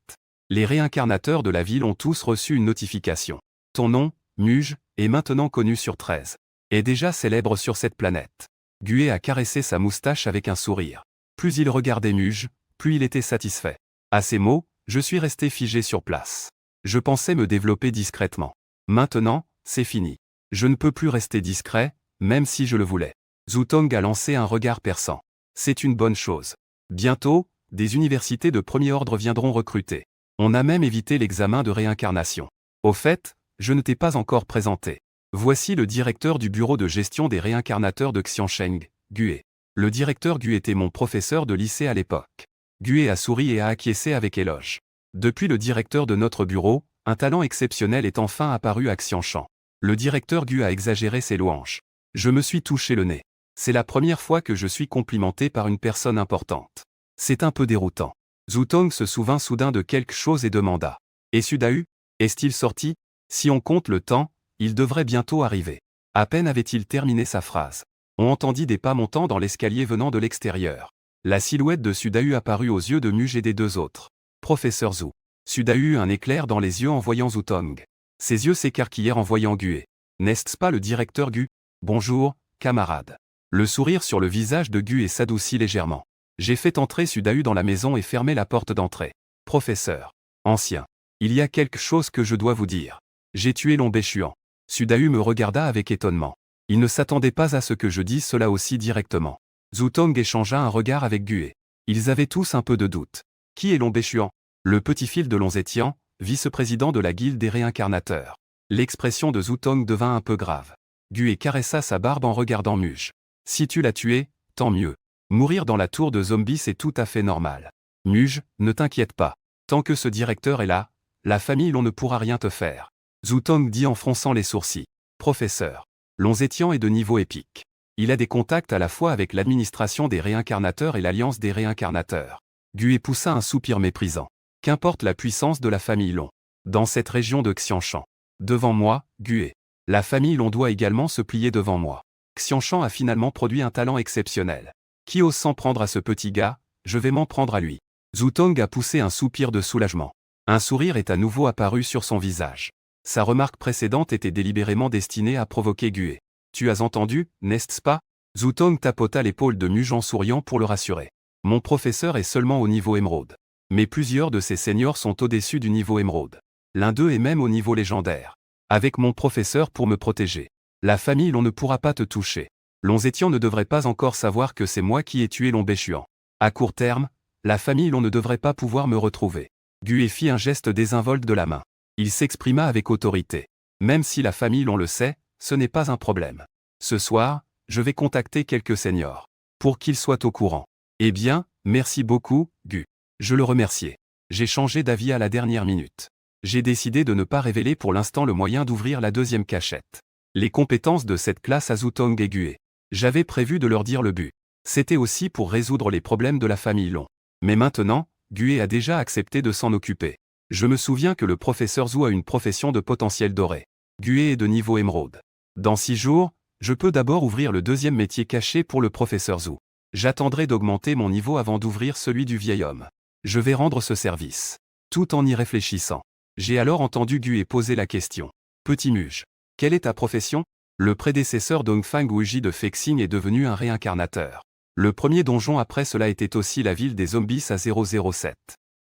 Les réincarnateurs de la ville ont tous reçu une notification. Ton nom, Muge, est maintenant connu sur 13. Est déjà célèbre sur cette planète. Gue a caressé sa moustache avec un sourire. Plus il regardait Muge, plus il était satisfait. À ces mots, je suis resté figé sur place. Je pensais me développer discrètement. Maintenant, c'est fini. Je ne peux plus rester discret, même si je le voulais. Zutong a lancé un regard perçant. C'est une bonne chose. Bientôt, des universités de premier ordre viendront recruter. On a même évité l'examen de réincarnation. Au fait, je ne t'ai pas encore présenté. Voici le directeur du bureau de gestion des réincarnateurs de Xiansheng, Gue. Le directeur Gue était mon professeur de lycée à l'époque. Gue a souri et a acquiescé avec éloge. Depuis le directeur de notre bureau, un talent exceptionnel est enfin apparu à Xianshan. Le directeur Gue a exagéré ses louanges. Je me suis touché le nez. C'est la première fois que je suis complimenté par une personne importante. C'est un peu déroutant. Zhu Tong se souvint soudain de quelque chose et demanda. Et Sudahu, est-il sorti? Si on compte le temps, il devrait bientôt arriver. À peine avait-il terminé sa phrase. On entendit des pas montant dans l'escalier venant de l'extérieur. La silhouette de Sudahu apparut aux yeux de Muge et des deux autres. Professeur Zhu. Sudahu eut un éclair dans les yeux en voyant Zhu Tong. Ses yeux s'écarquillèrent en voyant Gue. N'est-ce pas le directeur Gue? Bonjour, camarade. Le sourire sur le visage de Gue s'adoucit légèrement. J'ai fait entrer Sudahu dans la maison et fermé la porte d'entrée. Professeur. Ancien. Il y a quelque chose que je dois vous dire. J'ai tué Lombéchuan. Sudahu me regarda avec étonnement. Il ne s'attendait pas à ce que je dise cela aussi directement. Zhu Tong échangea un regard avec Gue. Ils avaient tous un peu de doute. Qui est Lombéchuan? Le petit-fils de Lonzetian, vice-président de la guilde des réincarnateurs. L'expression de Zhu Tong devint un peu grave. Gue caressa sa barbe en regardant Muge. Si tu l'as tué, tant mieux. Mourir dans la tour de zombies c'est tout à fait normal. Muge, ne t'inquiète pas. Tant que ce directeur est là, la famille l'on ne pourra rien te faire. Zhu Tong dit en fronçant les sourcils. Professeur. Lonzetian est de niveau épique. Il a des contacts à la fois avec l'administration des réincarnateurs et l'alliance des réincarnateurs. Gue poussa un soupir méprisant. Qu'importe la puissance de la famille Long. Dans cette région de Xianshan. Devant moi, Gue. La famille Long doit également se plier devant moi. Xianshan a finalement produit un talent exceptionnel. Qui ose s'en prendre à ce petit gars? Je vais m'en prendre à lui. Zhu Tong a poussé un soupir de soulagement. Un sourire est à nouveau apparu sur son visage. Sa remarque précédente était délibérément destinée à provoquer Gue. Tu as entendu, n'est-ce pas? Zhu Tong tapota l'épaule de Muge en souriant pour le rassurer. Mon professeur est seulement au niveau émeraude. Mais plusieurs de ses seniors sont au-dessus du niveau émeraude. L'un d'eux est même au niveau légendaire. Avec mon professeur pour me protéger. La famille Long ne pourra pas te toucher. Lonzetian ne devrait pas encore savoir que c'est moi qui ai tué Lombéchuan. À court terme, la famille Long ne devrait pas pouvoir me retrouver. Gue fit un geste désinvolte de la main. Il s'exprima avec autorité. Même si la famille Long le sait, ce n'est pas un problème. Ce soir, je vais contacter quelques seniors. Pour qu'ils soient au courant. Eh bien, merci beaucoup, Gue. Je le remerciais. J'ai changé d'avis à la dernière minute. J'ai décidé de ne pas révéler pour l'instant le moyen d'ouvrir la deuxième cachette. Les compétences de cette classe à Zhu Tong et Gue. J'avais prévu de leur dire le but. C'était aussi pour résoudre les problèmes de la famille Long. Mais maintenant, Gue a déjà accepté de s'en occuper. Je me souviens que le professeur Zhu a une profession de potentiel doré. Gue est de niveau émeraude. Dans 6 jours, je peux d'abord ouvrir le deuxième métier caché pour le professeur Zhu. J'attendrai d'augmenter mon niveau avant d'ouvrir celui du vieil homme. Je vais rendre ce service. Tout en y réfléchissant. J'ai alors entendu Gue poser la question. Petit Muge. Quelle est ta profession? Le prédécesseur d'Hongfang Wuji de Fexing est devenu un réincarnateur. Le premier donjon après cela était aussi la ville des zombies à 007.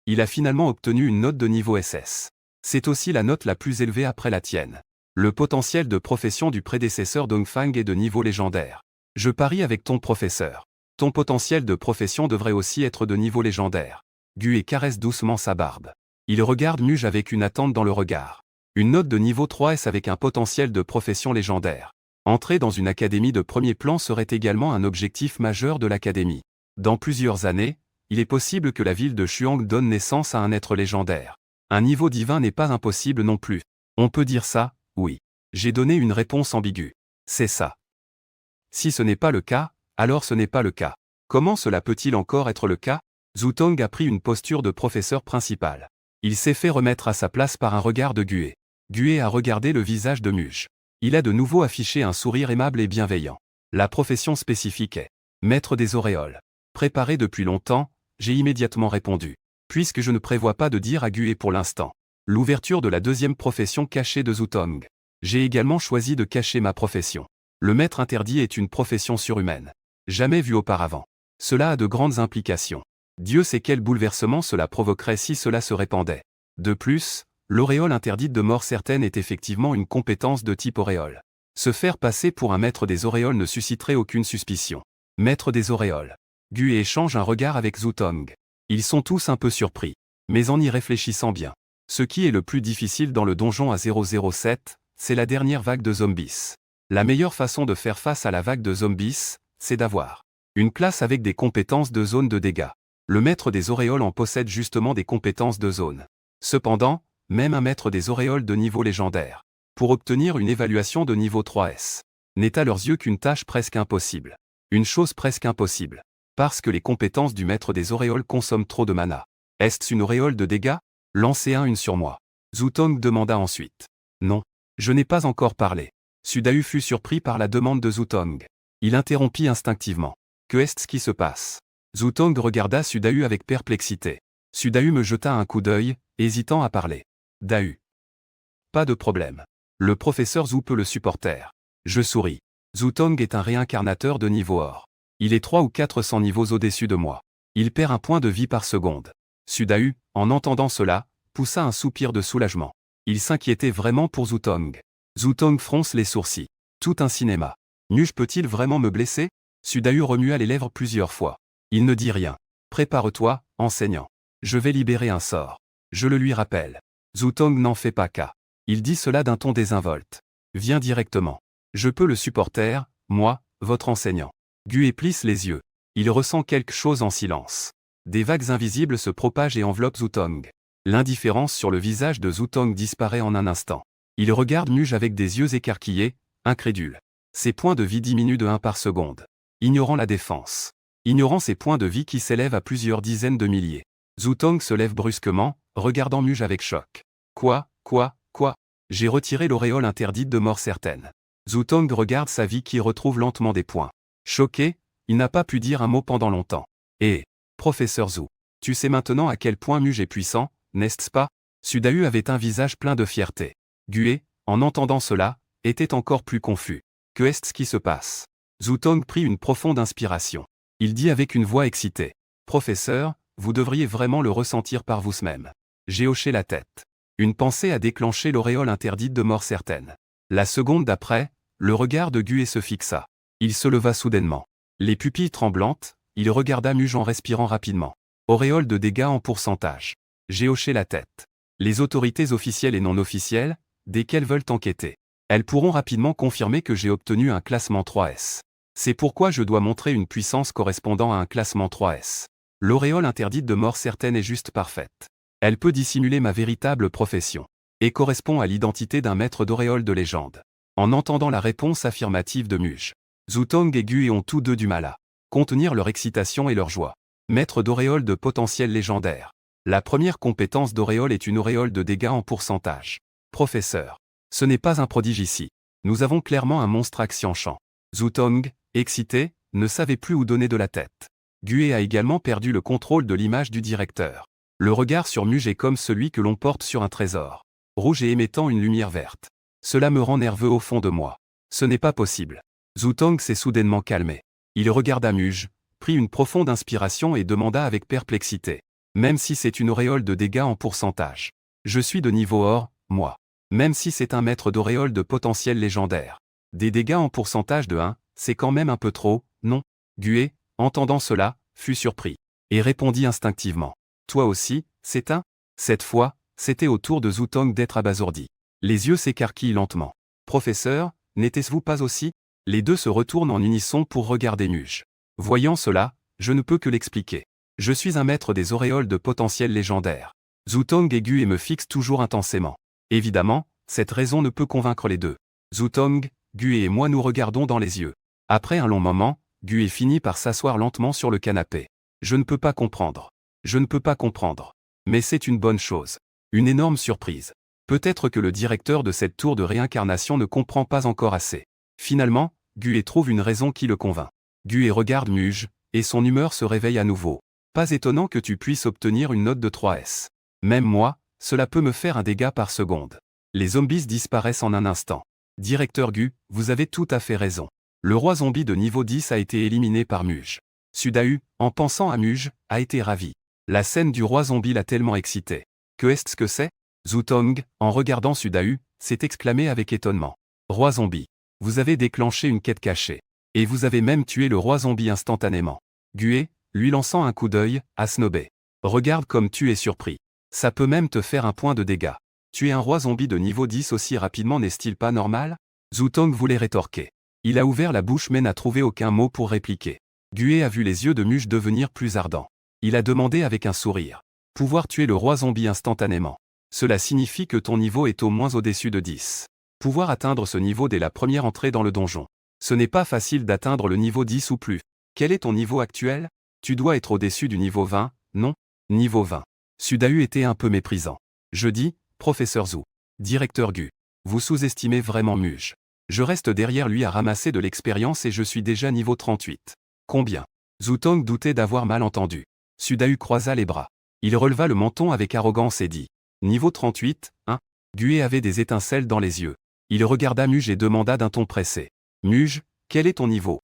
Il a finalement obtenu une note de niveau SS. C'est aussi la note la plus élevée après la tienne. Le potentiel de profession du prédécesseur d'Hongfang est de niveau légendaire. Je parie avec ton professeur. Ton potentiel de profession devrait aussi être de niveau légendaire. Gue caresse doucement sa barbe. Il regarde Muge avec une attente dans le regard. Une note de niveau 3S avec un potentiel de profession légendaire. Entrer dans une académie de premier plan serait également un objectif majeur de l'académie. Dans plusieurs années, il est possible que la ville de Shuang donne naissance à un être légendaire. Un niveau divin n'est pas impossible non plus. On peut dire ça, oui. J'ai donné une réponse ambiguë. C'est ça. Si ce n'est pas le cas, alors ce n'est pas le cas. Comment cela peut-il encore être le cas? Zhu Tong a pris une posture de professeur principal. Il s'est fait remettre à sa place par un regard de Gue. Gue a regardé le visage de Muge. Il a de nouveau affiché un sourire aimable et bienveillant. La profession spécifique est maître des auréoles. Préparé depuis longtemps, j'ai immédiatement répondu. Puisque je ne prévois pas de dire à Gue pour l'instant. L'ouverture de la deuxième profession cachée de Zhu Tong. J'ai également choisi de cacher ma profession. Le maître interdit est une profession surhumaine. Jamais vue auparavant. Cela a de grandes implications. Dieu sait quel bouleversement cela provoquerait si cela se répandait. De plus, l'auréole interdite de mort certaine est effectivement une compétence de type auréole. Se faire passer pour un maître des auréoles ne susciterait aucune suspicion. Maître des auréoles. Gue échange un regard avec Zhu Tong. Ils sont tous un peu surpris. Mais en y réfléchissant bien. Ce qui est le plus difficile dans le donjon à 007, c'est la dernière vague de zombies. La meilleure façon de faire face à la vague de zombies, c'est d'avoir une classe avec des compétences de zone de dégâts. Le maître des auréoles en possède justement des compétences de zone. Cependant, même un maître des auréoles de niveau légendaire, pour obtenir une évaluation de niveau 3S, n'est à leurs yeux qu'une tâche presque impossible. Une chose presque impossible. Parce que les compétences du maître des auréoles consomment trop de mana. Est-ce une auréole de dégâts? Lancez une sur moi. Zhu Tong demanda ensuite. Non. Je n'ai pas encore parlé. Sudahu fut surpris par la demande de Zhu Tong. Il interrompit instinctivement. Que est-ce qui se passe? Zhu Tong regarda Sudahu avec perplexité. Sudahu me jeta un coup d'œil, hésitant à parler. Dahu. Pas de problème. Le professeur Zhu peut le supporter. Je souris. Zhu Tong est un réincarnateur de niveau or. Il est 300 ou 400 niveaux au-dessus de moi. Il perd un point de vie par seconde. Sudahu, en entendant cela, poussa un soupir de soulagement. Il s'inquiétait vraiment pour Zhu Tong. Zhu Tong fronce les sourcils. Tout un cinéma. Nuge peut-il vraiment me blesser? Sudahu remua les lèvres plusieurs fois. Il ne dit rien. Prépare-toi, enseignant. Je vais libérer un sort. Je le lui rappelle. Zhu Tong n'en fait pas cas. Il dit cela d'un ton désinvolte. Viens directement. Je peux le supporter, moi, votre enseignant. Gue plisse les yeux. Il ressent quelque chose en silence. Des vagues invisibles se propagent et enveloppent Zhu Tong. L'indifférence sur le visage de Zhu Tong disparaît en un instant. Il regarde Nuge avec des yeux écarquillés, incrédule. Ses points de vie diminuent de 1 par seconde. Ignorant la défense. Ignorant ses points de vie qui s'élèvent à plusieurs dizaines de milliers. Zhu Tong se lève brusquement, regardant Nuge avec choc. Quoi? J'ai retiré l'auréole interdite de mort certaine. Zhu Tong regarde sa vie qui retrouve lentement des points. Choqué, il n'a pas pu dire un mot pendant longtemps. Professeur Zhu, tu sais maintenant à quel point Nuge est puissant, n'est-ce pas? Sudahu avait un visage plein de fierté. Gue, en entendant cela, était encore plus confus. Que est-ce qui se passe? Zhu Tong prit une profonde inspiration. Il dit avec une voix excitée. Professeur, vous devriez vraiment le ressentir par vous-même. J'ai hoché la tête. Une pensée a déclenché l'auréole interdite de mort certaine. La seconde d'après, le regard de Gue se fixa. Il se leva soudainement. Les pupilles tremblantes, il regarda Nuge en respirant rapidement. Auréole de dégâts en pourcentage. J'ai hoché la tête. Les autorités officielles et non officielles, desquelles veulent enquêter. Elles pourront rapidement confirmer que j'ai obtenu un classement 3S. C'est pourquoi je dois montrer une puissance correspondant à un classement 3S. L'auréole interdite de mort certaine est juste parfaite. Elle peut dissimuler ma véritable profession. Et correspond à l'identité d'un maître d'auréole de légende. En entendant la réponse affirmative de Nuge, Zhu Tong et Gue ont tous deux du mal à contenir leur excitation et leur joie. Maître d'auréole de potentiel légendaire. La première compétence d'auréole est une auréole de dégâts en pourcentage. Professeur. Ce n'est pas un prodige ici. Nous avons clairement un monstre action-champ. Zhu Tong, excité, ne savait plus où donner de la tête. Gue a également perdu le contrôle de l'image du directeur. Le regard sur Nuge est comme celui que l'on porte sur un trésor. Rouge et émettant une lumière verte. Cela me rend nerveux au fond de moi. Ce n'est pas possible. Zhu Tong s'est soudainement calmé. Il regarda Nuge, prit une profonde inspiration et demanda avec perplexité. Même si c'est une auréole de dégâts en pourcentage. Je suis de niveau or, moi. Même si c'est un maître d'auréole de potentiel légendaire. Des dégâts en pourcentage de 1, c'est quand même un peu trop, non? Gue, entendant cela, fut surpris. Et répondit instinctivement. Toi aussi, c'est un? Cette fois, c'était au tour de Zhu Tong d'être abasourdi. Les yeux s'écarquillent lentement. Professeur, n'était-ce-vous pas aussi? Les deux se retournent en unisson pour regarder Nuge. Voyant cela, je ne peux que l'expliquer. Je suis un maître des auréoles de potentiel légendaire. Zhu Tong et Gue me fixent toujours intensément. Évidemment, cette raison ne peut convaincre les deux. Zhu Tong, Gue et moi nous regardons dans les yeux. Après un long moment, Gue finit par s'asseoir lentement sur le canapé. Je ne peux pas comprendre. Je ne peux pas comprendre. Mais c'est une bonne chose. Une énorme surprise. Peut-être que le directeur de cette tour de réincarnation ne comprend pas encore assez. Finalement, Gue trouve une raison qui le convainc. Gue regarde Nuge, et son humeur se réveille à nouveau. Pas étonnant que tu puisses obtenir une note de 3S. Même moi, cela peut me faire un dégât par seconde. Les zombies disparaissent en un instant. Directeur Gue, vous avez tout à fait raison. Le roi zombie de niveau 10 a été éliminé par Nuge. Sudahu, en pensant à Nuge, a été ravi. La scène du roi zombie l'a tellement excité. Que est-ce que c'est? Zhu Tong, en regardant Sudahu, s'est exclamé avec étonnement. Roi zombie. Vous avez déclenché une quête cachée. Et vous avez même tué le roi zombie instantanément. Gue, lui lançant un coup d'œil, a snobé. Regarde comme tu es surpris. Ça peut même te faire un point de dégâts. Tuer un roi zombie de niveau 10 aussi rapidement n'est-il pas normal? Zhu Tong voulait rétorquer. Il a ouvert la bouche mais n'a trouvé aucun mot pour répliquer. Gue a vu les yeux de Muge devenir plus ardents. Il a demandé avec un sourire. Pouvoir tuer le roi zombie instantanément. Cela signifie que ton niveau est au moins au-dessus de 10. Pouvoir atteindre ce niveau dès la première entrée dans le donjon. Ce n'est pas facile d'atteindre le niveau 10 ou plus. Quel est ton niveau actuel? Tu dois être au-dessus du niveau 20, non? Niveau 20. Sudahu était un peu méprisant. Je dis, professeur Zhu. Directeur Gu. Vous sous-estimez vraiment Muge. Je reste derrière lui à ramasser de l'expérience et je suis déjà niveau 38. Combien? Zhu Tong doutait d'avoir mal entendu. Sudahu croisa les bras. Il releva le menton avec arrogance et dit. Niveau 38, hein? Gue avait des étincelles dans les yeux. Il regarda Muge et demanda d'un ton pressé. Muge, quel est ton niveau?